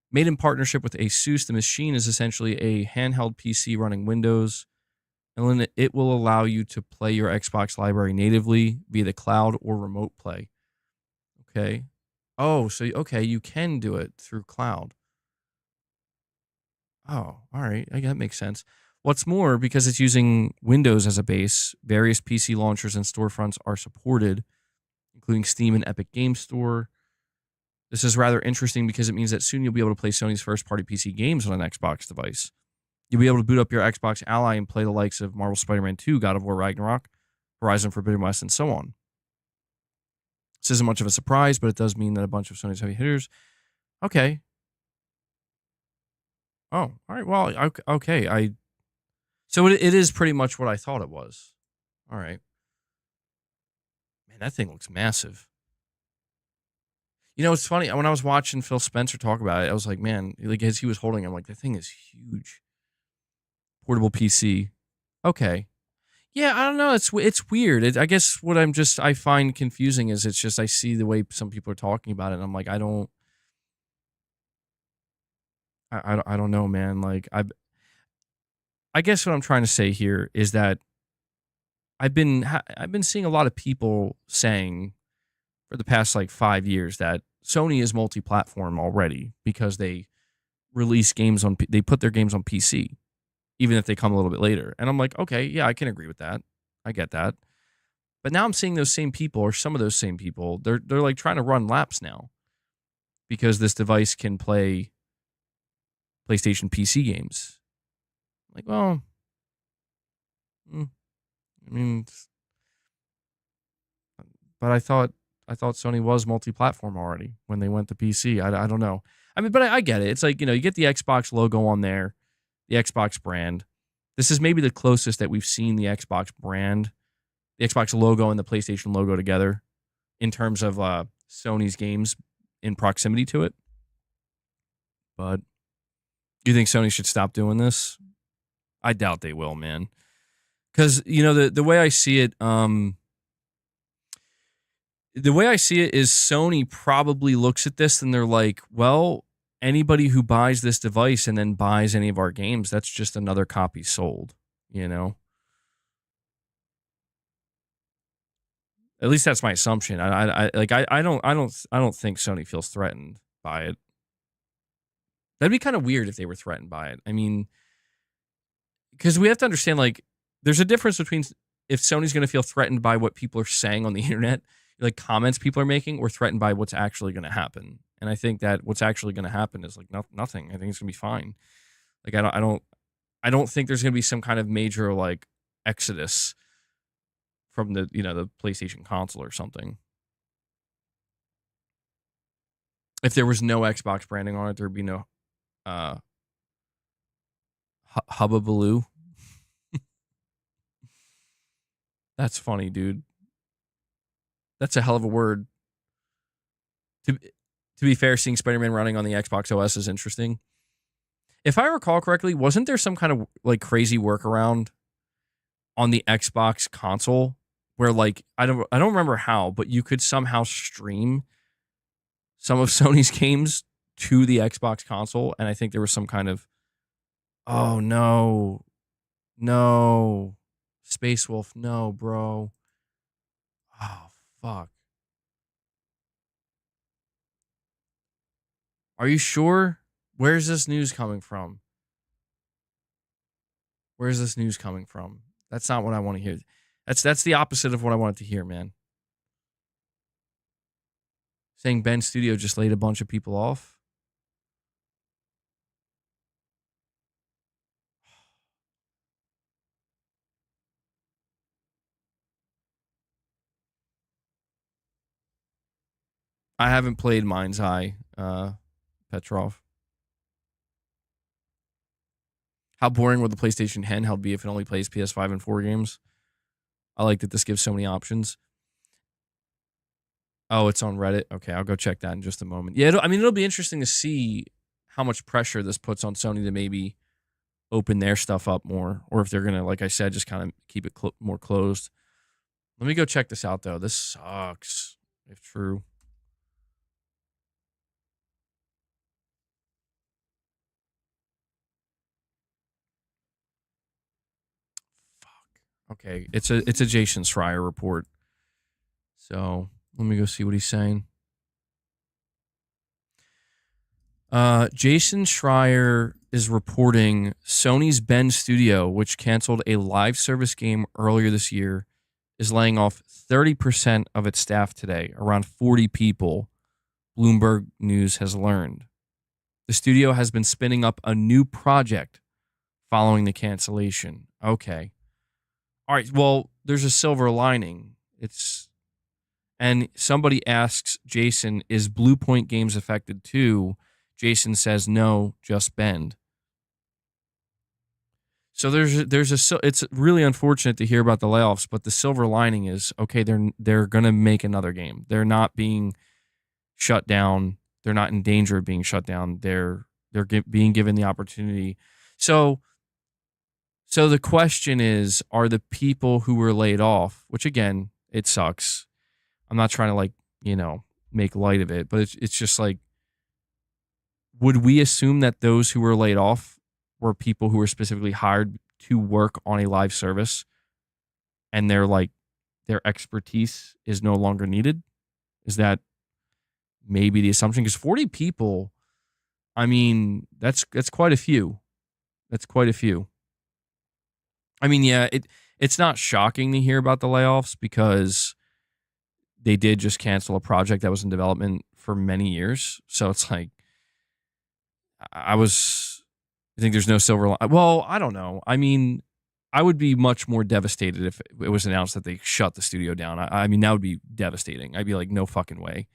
Made in partnership with Asus, the machine is essentially a handheld PC running Windows, and then it will allow you to play your Xbox library natively via the cloud or remote play. Okay. Oh, so okay, you can do it through cloud. Oh, all right. That makes sense. What's more, because it's using Windows as a base, various PC launchers and storefronts are supported, including Steam and Epic Game Store. This is rather interesting because it means that soon you'll be able to play Sony's first-party PC games on an Xbox device. You'll be able to boot up your Xbox Ally and play the likes of Marvel Spider-Man 2, God of War Ragnarok, Horizon Forbidden West, and so on. This isn't much of a surprise, but it does mean that a bunch of Sony's heavy hitters. Okay. Oh, all right. Well, okay. So it is pretty much what I thought it was. All right. Man, that thing looks massive. You know, it's funny. When I was watching Phil Spencer talk about it, I was like, man, like as he was holding it, I'm like, the thing is huge. Portable PC. Okay. Yeah, I don't know. It's weird. I guess what I find confusing is it's just I see the way some people are talking about it, and I'm like, I don't know, man. Like I guess what I'm trying to say here is that I've been seeing a lot of people saying for the past like 5 years that Sony is multi-platform already because they release games they put their games on PC even if they come a little bit later. And I'm like, okay, yeah, I can agree with that. I get that. But now I'm seeing those same people, or some of those same people, they're like trying to run laps now because this device can play PlayStation PC games. Like, well, I mean, but I thought Sony was multi-platform already when they went to PC. I don't know. I mean, but I get it. It's like, you get the Xbox logo on there, the Xbox brand. This is maybe the closest that we've seen the Xbox brand, the Xbox logo and the PlayStation logo together in terms of Sony's games in proximity to it. But do you think Sony should stop doing this? I doubt they will, man. Because the way I see it, is Sony probably looks at this and they're like, well, anybody who buys this device and then buys any of our games, that's just another copy sold, At least that's my assumption. I don't think Sony feels threatened by it. That'd be kind of weird if they were threatened by it. I mean, because we have to understand, like, there's a difference between if Sony's going to feel threatened by what people are saying on the internet, like comments people are making, or threatened by what's actually going to happen. And I think that what's actually going to happen is like nothing. I think it's going to be fine. Like I don't think there's going to be some kind of major like exodus from the PlayStation console or something. If there was no Xbox branding on it, there'd be no hubbabaloo. That's funny, dude. That's a hell of a word. To be fair, seeing Spider-Man running on the Xbox OS is interesting. If I recall correctly, wasn't there some kind of like crazy workaround on the Xbox console where like I don't remember how, but you could somehow stream some of Sony's games to the Xbox console, and I think there was some kind of oh no, no, Space Wolf, no, bro. Oh fuck. Are you sure? Where's this news coming from? Where's this news coming from? That's not what I want to hear. That's the opposite of what I wanted to hear, man. Saying Ben Studio just laid a bunch of people off. I haven't played Mind's Eye, Petrov. How boring would the PlayStation handheld be if it only plays PS5 and 4 games? I like that this gives so many options. Oh, it's on Reddit. Okay, I'll go check that in just a moment. Yeah, it'll be interesting to see how much pressure this puts on Sony to maybe open their stuff up more, or if they're gonna, like I said, just kind of keep it more closed. Let me go check this out though. This sucks, if true. Fuck. Okay, it's a Jason Schreier report. So let me go see what he's saying. Jason Schreier is reporting Sony's Bend Studio, which canceled a live service game earlier this year, is laying off 30% of its staff today, around 40 people, Bloomberg News has learned. The studio has been spinning up a new project following the cancellation. Okay. All right, well, there's a silver lining. And somebody asks Jason, is Blue Point Games affected too? Jason says no, just Bend. So it's really unfortunate to hear about the layoffs, but the silver lining is okay. They're gonna make another game. They're not being shut down. They're not in danger of being shut down. They're being given the opportunity. So the question is, are the people who were laid off, which again, it sucks. I'm not trying to make light of it, but it's just like, would we assume that those who were laid off were people who were specifically hired to work on a live service and their expertise is no longer needed? Is that maybe the assumption? Because 40 people, I mean, that's quite a few. That's quite a few. I mean, yeah, it's not shocking to hear about the layoffs because they did just cancel a project that was in development for many years. So it's like, I think there's no silver line. Well, I don't know. I mean, I would be much more devastated if it was announced that they shut the studio down. I mean, that would be devastating. I'd be like, no fucking way.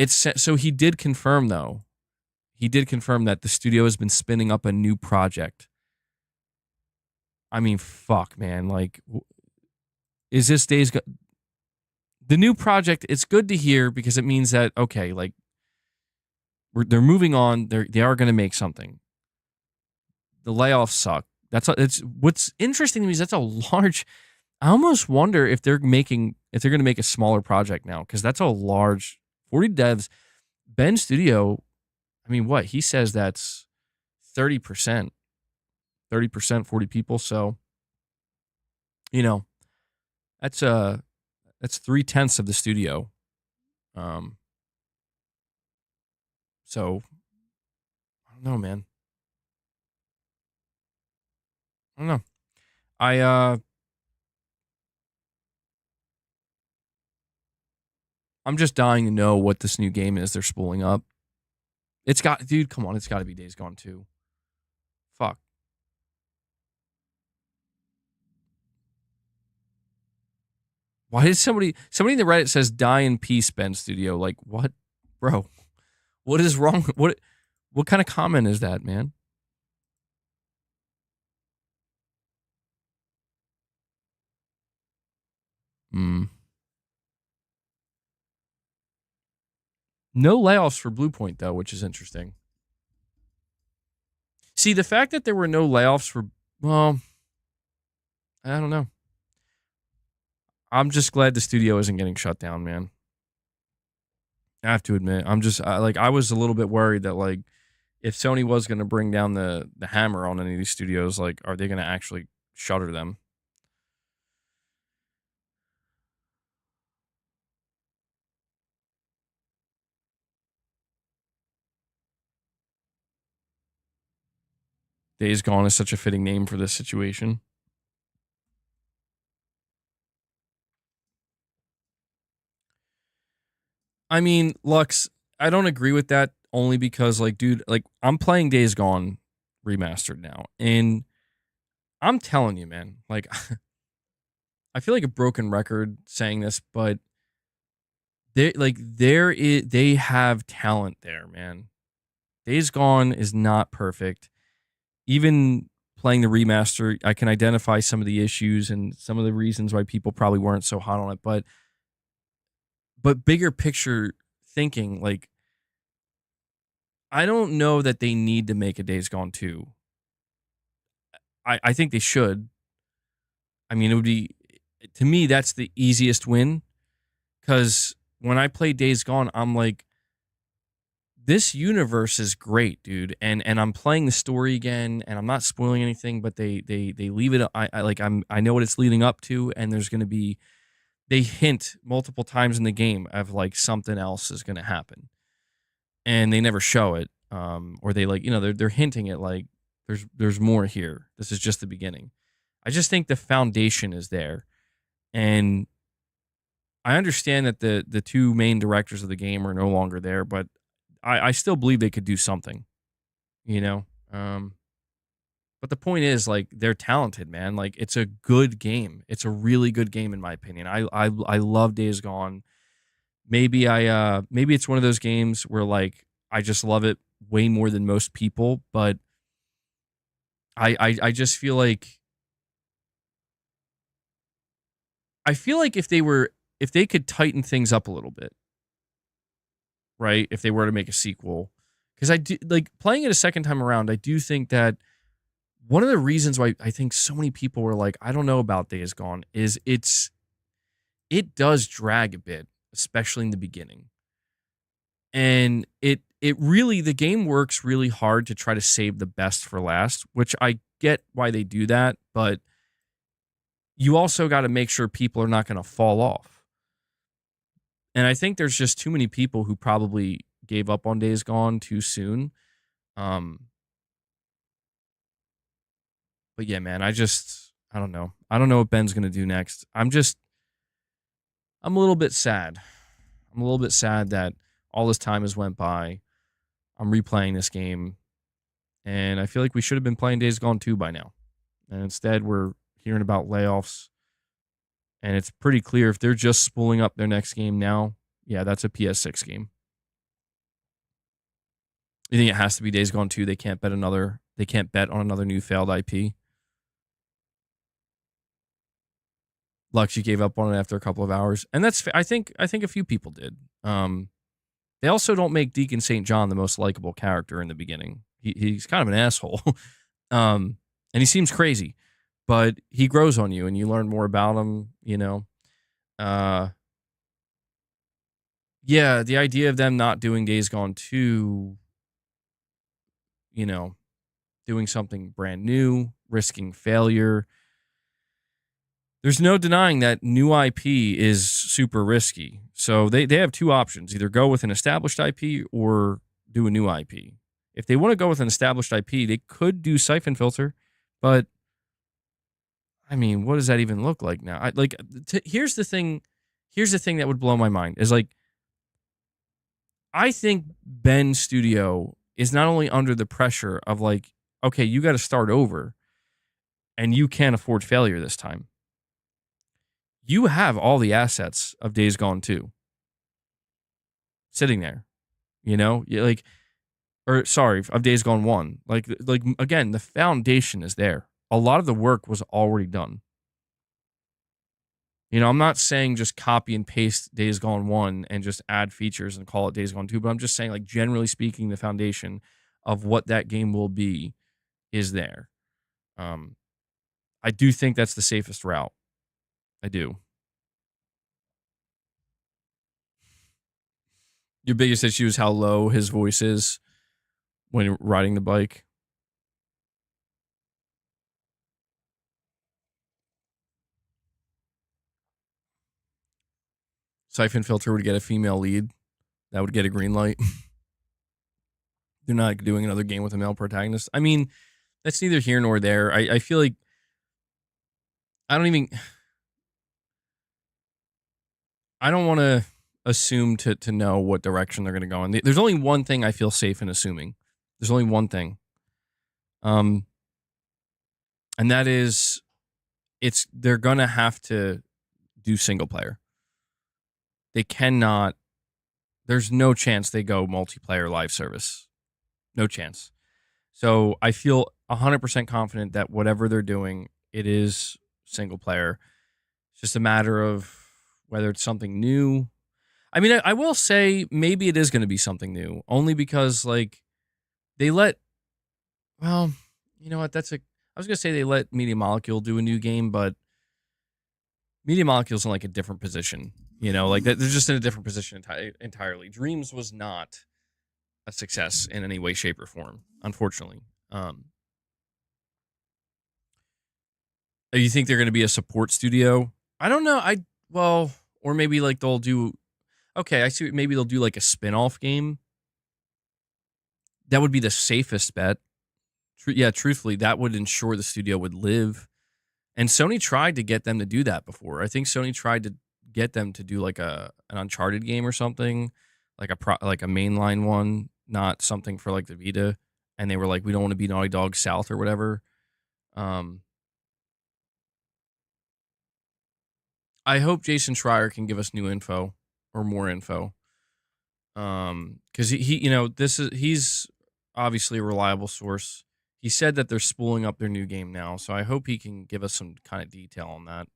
So he did confirm though. He did confirm that the studio has been spinning up a new project. I mean, fuck, man. Like, is this the new project? It's good to hear because it means that okay, like they're moving on. They are going to make something. The layoffs suck. It's what's interesting to me is that's a large. I almost wonder if they're going to make a smaller project now because that's a large 40 devs. Ben Studio, I mean, what he says that's 30%, 40 people. So, that's 3/10 of the studio. So I don't know, man. I don't know. I'm just dying to know what this new game is they're spooling up. Dude, come on, it's got to be Days Gone 2. Fuck. Why did somebody in the Reddit says die in peace, Ben Studio? Like, what? Bro, what is wrong? What kind of comment is that, man? No layoffs for Blue Point, though, which is interesting. See, the fact that there were no layoffs for, well, I don't know. I'm just glad the studio isn't getting shut down, man. I have to admit, like I was a little bit worried that like if Sony was going to bring down the hammer on any of these studios, like are they going to actually shutter them? Days Gone is such a fitting name for this situation. I mean, Lux, I don't agree with that only because like dude, like I'm playing Days Gone remastered now and I'm telling you, man, like I feel like a broken record saying this, but they have talent there, man. Days Gone is not perfect. Even playing the remaster, I can identify some of the issues and some of the reasons why people probably weren't so hot on it, but bigger picture thinking, like I don't know that they need to make a Days Gone 2. I think they should. I mean, it would be to me that's the easiest win cuz when I play Days Gone, I'm like this universe is great, dude. And I'm playing the story again, and I'm not spoiling anything, but they leave it. I know what it's leading up to, and there's going to be they hint multiple times in the game of like something else is going to happen, and they never show it. Or they like they're hinting at like there's more here. This is just the beginning. I just think the foundation is there, and I understand that the two main directors of the game are no longer there, but I still believe they could do something, you know? But the point is, like, they're talented, man. Like, it's a good game. It's a really good game, in my opinion. I love Days Gone. Maybe it's one of those games where like I just love it way more than most people, but I just feel like if they could tighten things up a little bit, right? If they were to make a sequel, because I do like playing it a second time around. I do think that one of the reasons why I think so many people were like, I don't know about Days Gone, is it does drag a bit, especially in the beginning, and it really the game works really hard to try to save the best for last, which I get why they do that, but you also got to make sure people are not going to fall off. And I think there's just too many people who probably gave up on Days Gone too soon. Um, but yeah, man, I don't know. I don't know what Ben's gonna do next. I'm a little bit sad. I'm a little bit sad that all this time has went by. I'm replaying this game, and I feel like we should have been playing Days Gone 2 by now. And instead, we're hearing about layoffs, and it's pretty clear if they're just spooling up their next game now, yeah, that's a PS6 game. You think it has to be Days Gone 2? They can't bet on another new failed IP. Lux, you gave up on it after a couple of hours, and I think a few people did. They also don't make Deacon St. John the most likable character in the beginning. He's kind of an asshole, and he seems crazy, but he grows on you, and you learn more about him. Uh, yeah, the idea of them not doing Days Gone 2, you know, doing something brand new, risking failure. There's no denying that new IP is super risky. So they have two options: either go with an established IP or do a new IP. If they want to go with an established IP, they could do Siphon Filter, but I mean, what does that even look like now? Here's the thing. Here's the thing that would blow my mind is like, I think Ben Studio is not only under the pressure of like, okay, you got to start over, and you can't afford failure this time. You have all the assets of Days Gone 2 sitting there, like, or sorry, of Days Gone 1. Like again, the foundation is there. A lot of the work was already done. I'm not saying just copy and paste Days Gone 1 and just add features and call it Days Gone 2, but I'm just saying, like, generally speaking, the foundation of what that game will be is there. I do think that's the safest route. I do. Your biggest issue is how low his voice is when riding the bike. Siphon Filter would get a female lead. That would get a green light. They're not doing another game with a male protagonist. I mean, that's neither here nor there. I feel like I don't even. I don't want to assume to know what direction they're going to go in. There's only one thing I feel safe in assuming. There's only one thing. And that is they're going to have to do single player. They cannot. There's no chance they go multiplayer live service. No chance. So I feel 100% confident that whatever they're doing, it is single player. It's just a matter of whether it's something new. I mean, I will say maybe it is going to be something new, only because like they let. Well, you know what? I was going to say they let Media Molecule do a new game, but Media Molecule's in like a different position. You know, like they're just in a different position entirely. Dreams was not a success in any way, shape, or form, unfortunately. You think they're going to be a support studio? I don't know. Or maybe like they'll do. Okay, I see. Maybe they'll do like a spin-off game. That would be the safest bet. Truthfully, that would ensure the studio would live. And Sony tried to get them to do that before. I think Sony tried to get them to do like an Uncharted game or something, like a mainline one, not something for like the Vita. And they were like, we don't want to be Naughty Dog South or whatever. I hope Jason Schreier can give us new info or more info. Because he's obviously a reliable source. He said that they're spooling up their new game now, so I hope he can give us some kind of detail on that.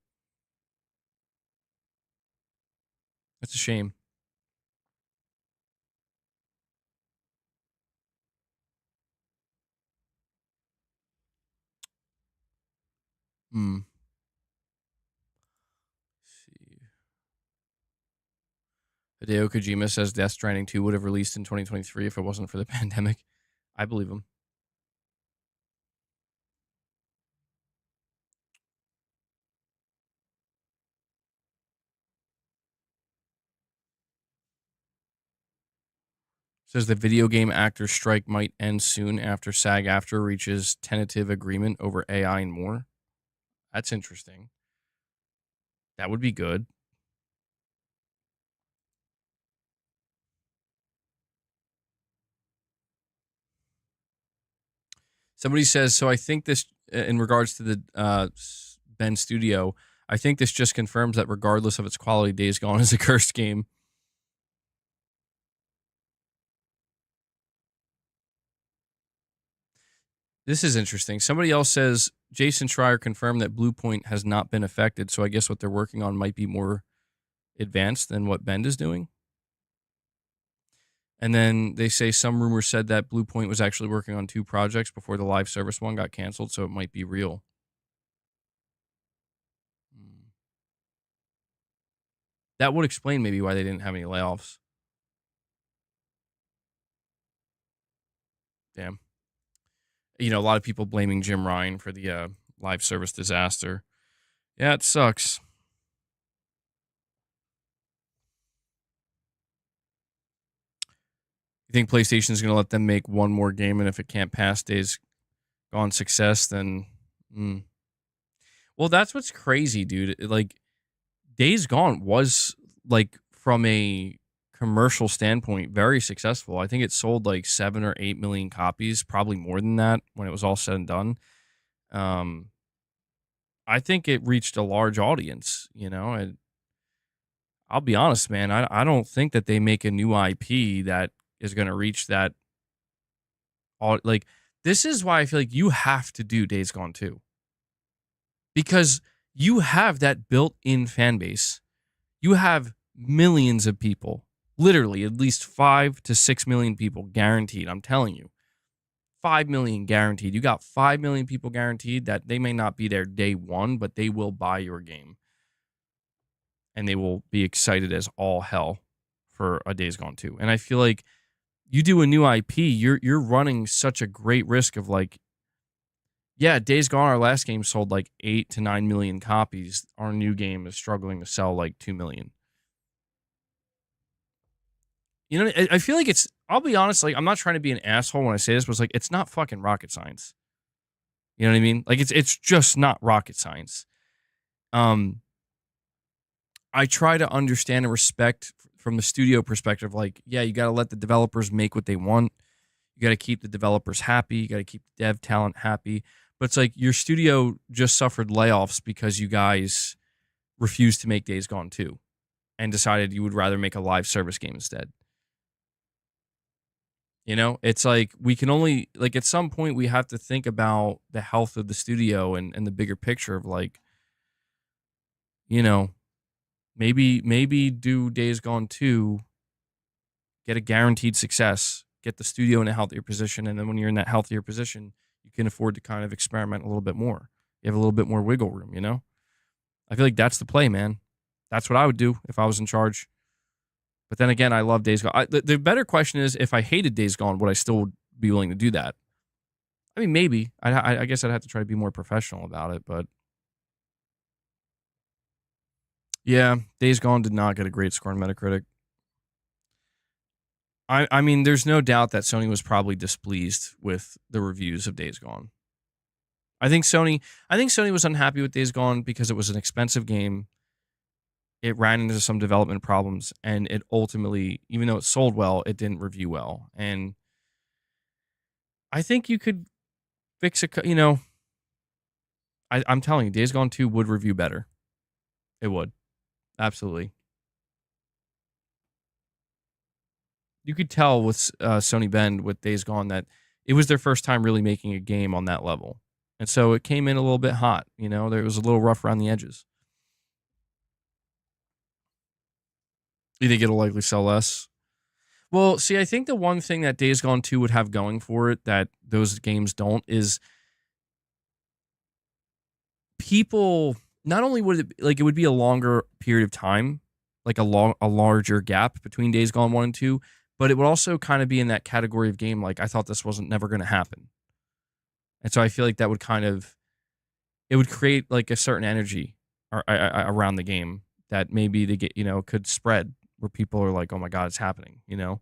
That's a shame. See. Hideo Kojima says Death Stranding 2 would have released in 2023 if it wasn't for the pandemic. I believe him. Says the video game actor strike might end soon after SAG-AFTRA reaches tentative agreement over AI and more. That's interesting. That would be good. Somebody says, so I think this, in regards to the Ben Studio, I think this just confirms that regardless of its quality, Days Gone is a cursed game. This is interesting. Somebody else says, Jason Schreier confirmed that Bluepoint has not been affected, so I guess what they're working on might be more advanced than what Bend is doing. And then they say some rumors said that Bluepoint was actually working on 2 projects before the live service one got canceled, so it might be real. That would explain maybe why they didn't have any layoffs. Damn. You know, a lot of people blaming Jim Ryan for the live service disaster. Yeah, it sucks. You think PlayStation's going to let them make one more game, and if it can't pass Days Gone success, then... Well, that's what's crazy, dude. Like, Days Gone was, like, from a commercial standpoint, very successful. I think it sold, like, 7 or 8 million copies, probably more than that when it was all said and done. I think it reached a large audience, you know, and I'll be honest, man, I don't think that they make a new IP that is going to reach that. Like, this is why I feel like you have to do Days Gone 2. Because you have that built-in fan base. You have millions of people, literally at least 5 to 6 million people guaranteed. I'm telling you, 5 million guaranteed. You got 5 million people guaranteed that they may not be there day one, but they will buy your game. And they will be excited as all hell for a Days Gone 2. And I feel like you do a new IP, you're running such a great risk of like, yeah, Days Gone, our last game sold like 8 to 9 million copies. Our new game is struggling to sell like 2 million. You know, I feel like I'll be honest, like, I'm not trying to be an asshole when I say this, but it's like, it's not fucking rocket science. You know what I mean? Like, it's just not rocket science. I try to understand and respect from the studio perspective, like, yeah, you got to let the developers make what they want. You got to keep the developers happy. You got to keep the dev talent happy. But it's like your studio just suffered layoffs because you guys refused to make Days Gone 2 and decided you would rather make a live service game instead. You know, it's like we can only, like, at some point we have to think about the health of the studio and the bigger picture of, like, you know, maybe do Days Gone 2, get a guaranteed success, get the studio in a healthier position, and then when you're in that healthier position, you can afford to kind of experiment a little bit more. You have a little bit more wiggle room, you know? I feel like that's the play, man. That's what I would do if I was in charge. But then again, I love Days Gone. The better question is, if I hated Days Gone, would I still be willing to do that? I mean, maybe. I guess I'd have to try to be more professional about it, but yeah, Days Gone did not get a great score on Metacritic. I mean, there's no doubt that Sony was probably displeased with the reviews of Days Gone. I think Sony was unhappy with Days Gone because it was an expensive game. It ran into some development problems, and it ultimately, even though it sold well, it didn't review well. And I think you could fix it. You know, I'm telling you, Days Gone 2 would review better. It would. Absolutely. You could tell with Sony Bend with Days Gone that it was their first time really making a game on that level. And so it came in a little bit hot. You know, there was a little rough around the edges. You think it'll likely sell less? Well, see, I think the one thing that Days Gone 2 would have going for it that those games don't is people, not only would it, like, it would be a longer period of time, like a larger gap between Days Gone 1 and 2, but it would also kind of be in that category of game like, I thought this wasn't never going to happen. And so I feel like that would kind of, it would create like a certain energy around the game that maybe they get, you know, could spread where people are like, oh my God, it's happening, you know?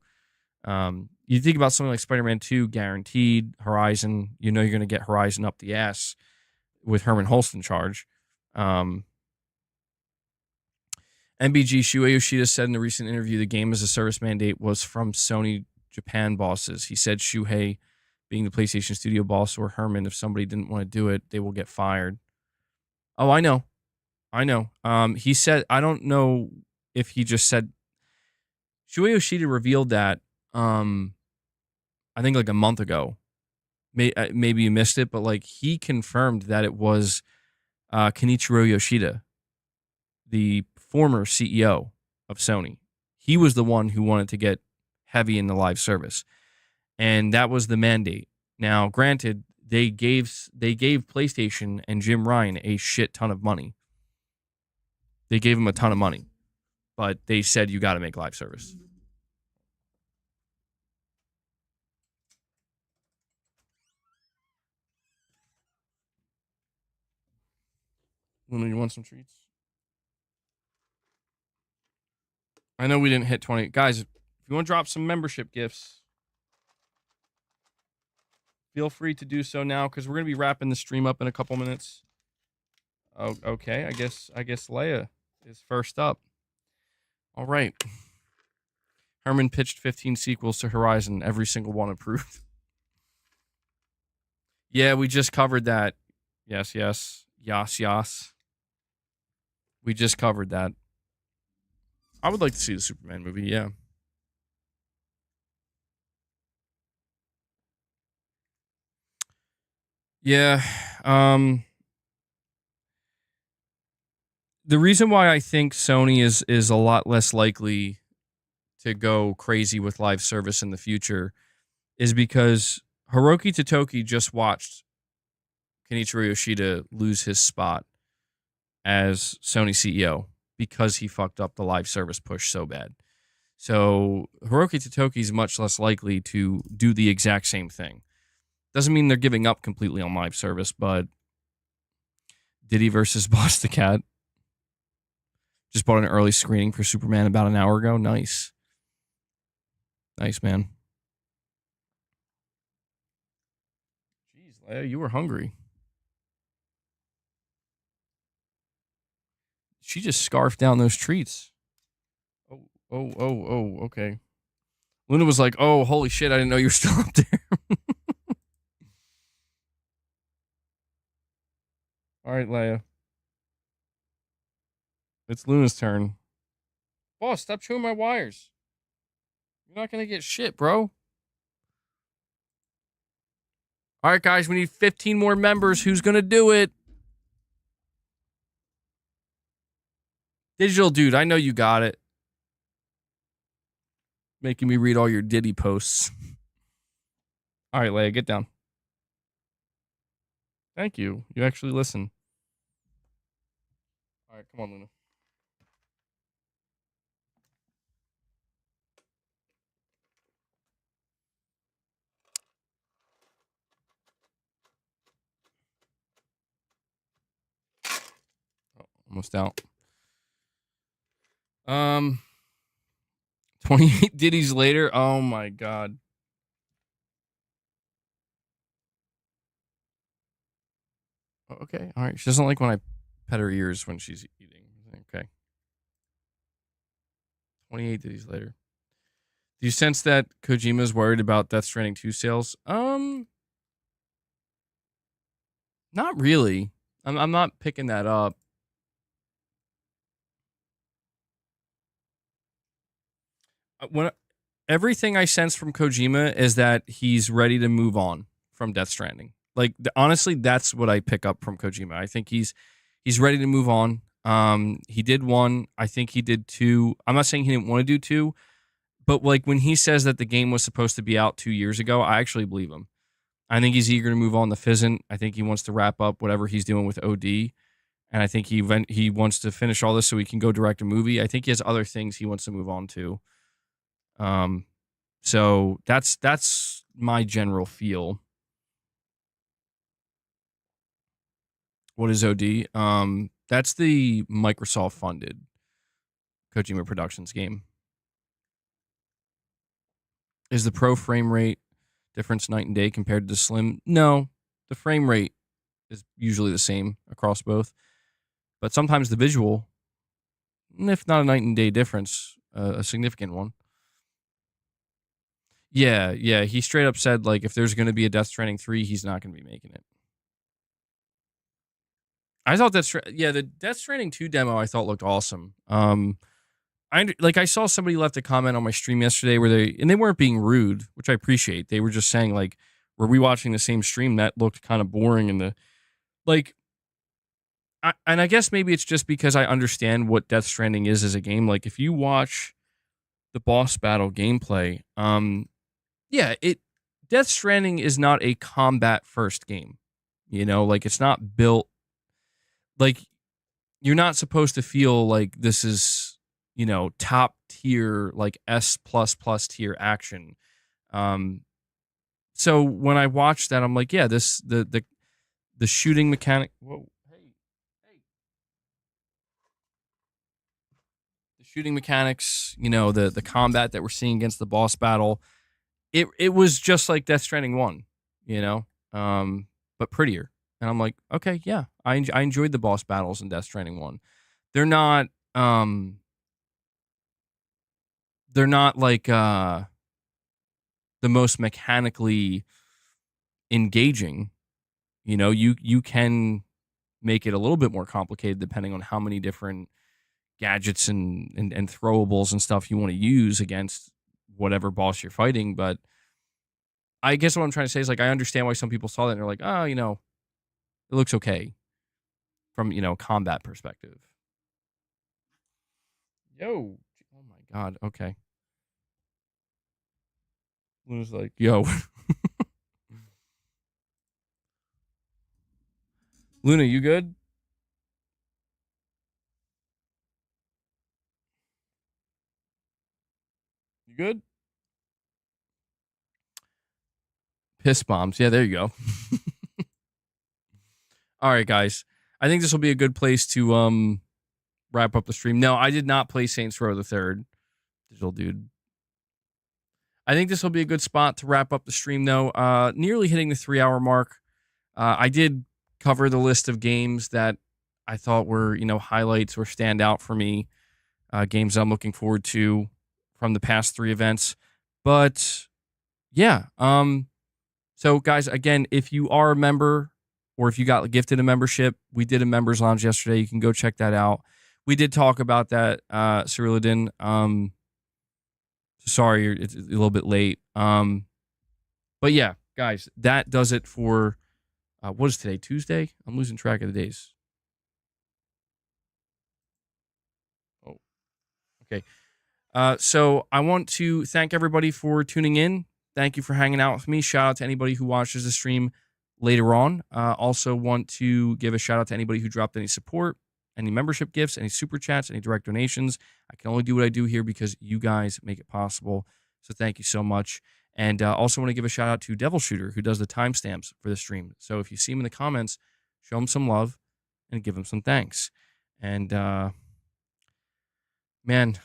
You think about something like Spider-Man 2, guaranteed, Horizon, you know, you're going to get Horizon up the ass with Herman Hulst in charge. MBG Shuei Yoshida said in a recent interview the game as a service mandate was from Sony Japan bosses. He said Shuhei, being the PlayStation Studio boss, or Herman, if somebody didn't want to do it, they will get fired. Oh, I know. He said, I don't know if he just said, Shuei Yoshida revealed that, I think like a month ago. Maybe you missed it, but like he confirmed that it was Kenichiro Yoshida, the former CEO of Sony. He was the one who wanted to get heavy in the live service, and that was the mandate. Now, granted, they gave PlayStation and Jim Ryan a shit ton of money. They gave him a ton of money, but they said you got to make live service. You want some treats? I know we didn't hit 20. Guys, if you want to drop some membership gifts, feel free to do so now because we're going to be wrapping the stream up in a couple minutes. Oh, okay. I guess Leia is first up. All right. Herman pitched 15 sequels to Horizon, every single one approved. Yeah, we just covered that. Yes. We just covered that. I would like to see the Superman movie, yeah. Yeah. The reason why I think Sony is a lot less likely to go crazy with live service in the future is because Hiroki Totoki just watched Kenichiro Yoshida lose his spot as Sony CEO because he fucked up the live service push so bad. So Hiroki Totoki is much less likely to do the exact same thing. Doesn't mean they're giving up completely on live service, but Diddy versus Boss the Cat. Just bought an early screening for Superman about an hour ago. Nice. Nice, man. Jeez, Leia, you were hungry. She just scarfed down those treats. Oh, okay. Luna was like, oh, holy shit, I didn't know you were still up there. All right, Leia. It's Luna's turn. Boss, stop chewing my wires. You're not going to get shit, bro. All right, guys, we need 15 more members. Who's going to do it? Digital dude, I know you got it. Making me read all your Diddy posts. All right, Leia, get down. Thank you. You actually listen. All right, come on, Luna. Oh, almost out. 28 Diddy's later. Oh my god. Okay, all right. She doesn't like when I pet her ears when she's eating. Okay. 28 Diddy's later. Do you sense that Kojima's worried about Death Stranding 2 sales? Not really. I'm not picking that up. When everything I sense from Kojima is that he's ready to move on from Death Stranding. Like honestly, that's what I pick up from Kojima. I think he's ready to move on. He did one. I think he did two. I'm not saying he didn't want to do two, but like when he says that the game was supposed to be out 2 years ago, I actually believe him. I think he's eager to move on to Fizzant. I think he wants to wrap up whatever he's doing with OD, and I think he wants to finish all this so he can go direct a movie. I think he has other things he wants to move on to. So that's my general feel. What is OD? That's the Microsoft funded Kojima Productions game. Is the pro frame rate difference night and day compared to the slim? No, the frame rate is usually the same across both, but sometimes the visual, if not a night and day difference, a significant one. Yeah. He straight up said like if there's going to be a Death Stranding 3, he's not going to be making it. I thought the Death Stranding 2 demo I thought looked awesome. I saw somebody left a comment on my stream yesterday where they weren't being rude, which I appreciate. They were just saying like, were we watching the same stream? That looked kind of boring and I guess maybe it's just because I understand what Death Stranding is as a game. Like if you watch the boss battle gameplay, Death Stranding is not a combat first game. You know, like it's not built like you're not supposed to feel like this is, you know, top tier like S plus plus tier action. So when I watched that, I'm like, yeah, the shooting mechanic. Whoa, hey, the shooting mechanics, you know, the combat that we're seeing against the boss battle, it was just like Death Stranding 1, you know, but prettier. And I'm like, okay, yeah, I enjoyed the boss battles in Death Stranding 1. They're not like the most mechanically engaging. You know, you can make it a little bit more complicated depending on how many different gadgets and throwables and stuff you want to use against whatever boss you're fighting. But I guess what I'm trying to say is like I understand why some people saw that and they're like, oh, you know, it looks okay from, you know, combat perspective. Yo. Oh my god. Okay. Luna's like, yo. Luna, you good? good? Piss bombs. Yeah, there you go. All right, guys. I think this will be a good place to wrap up the stream. No, I did not play Saints Row the Third. Digital dude. I think this will be a good spot to wrap up the stream, though. Nearly hitting the 3-hour mark. I did cover the list of games that I thought were, highlights or stand out for me. Games I'm looking forward to from the past 3 events. But yeah. So guys, again, if you are a member or if you got gifted a membership, we did a members lounge yesterday. You can go check that out. We did talk about that, Cyrilidin. Sorry, it's a little bit late. But yeah, guys, that does it for what is today? Tuesday? I'm losing track of the days. Oh, okay. So I want to thank everybody for tuning in. Thank you for hanging out with me. Shout out to anybody who watches the stream later on. Also want to give a shout out to anybody who dropped any support, any membership gifts, any super chats, any direct donations. I can only do what I do here because you guys make it possible. So thank you so much. And also want to give a shout out to Devil Shooter, who does the timestamps for the stream. So if you see him in the comments, show him some love and give him some thanks. And man,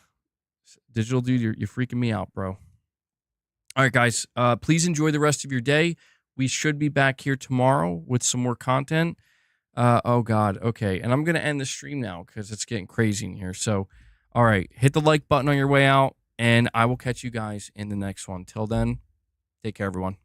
Digital Dude, you're freaking me out, bro. All right, guys, please enjoy the rest of your day. We should be back here tomorrow with some more content. Oh, God. Okay. And I'm going to end the stream now because it's getting crazy in here. So, all right. Hit the like button on your way out, and I will catch you guys in the next one. Till then, take care, everyone.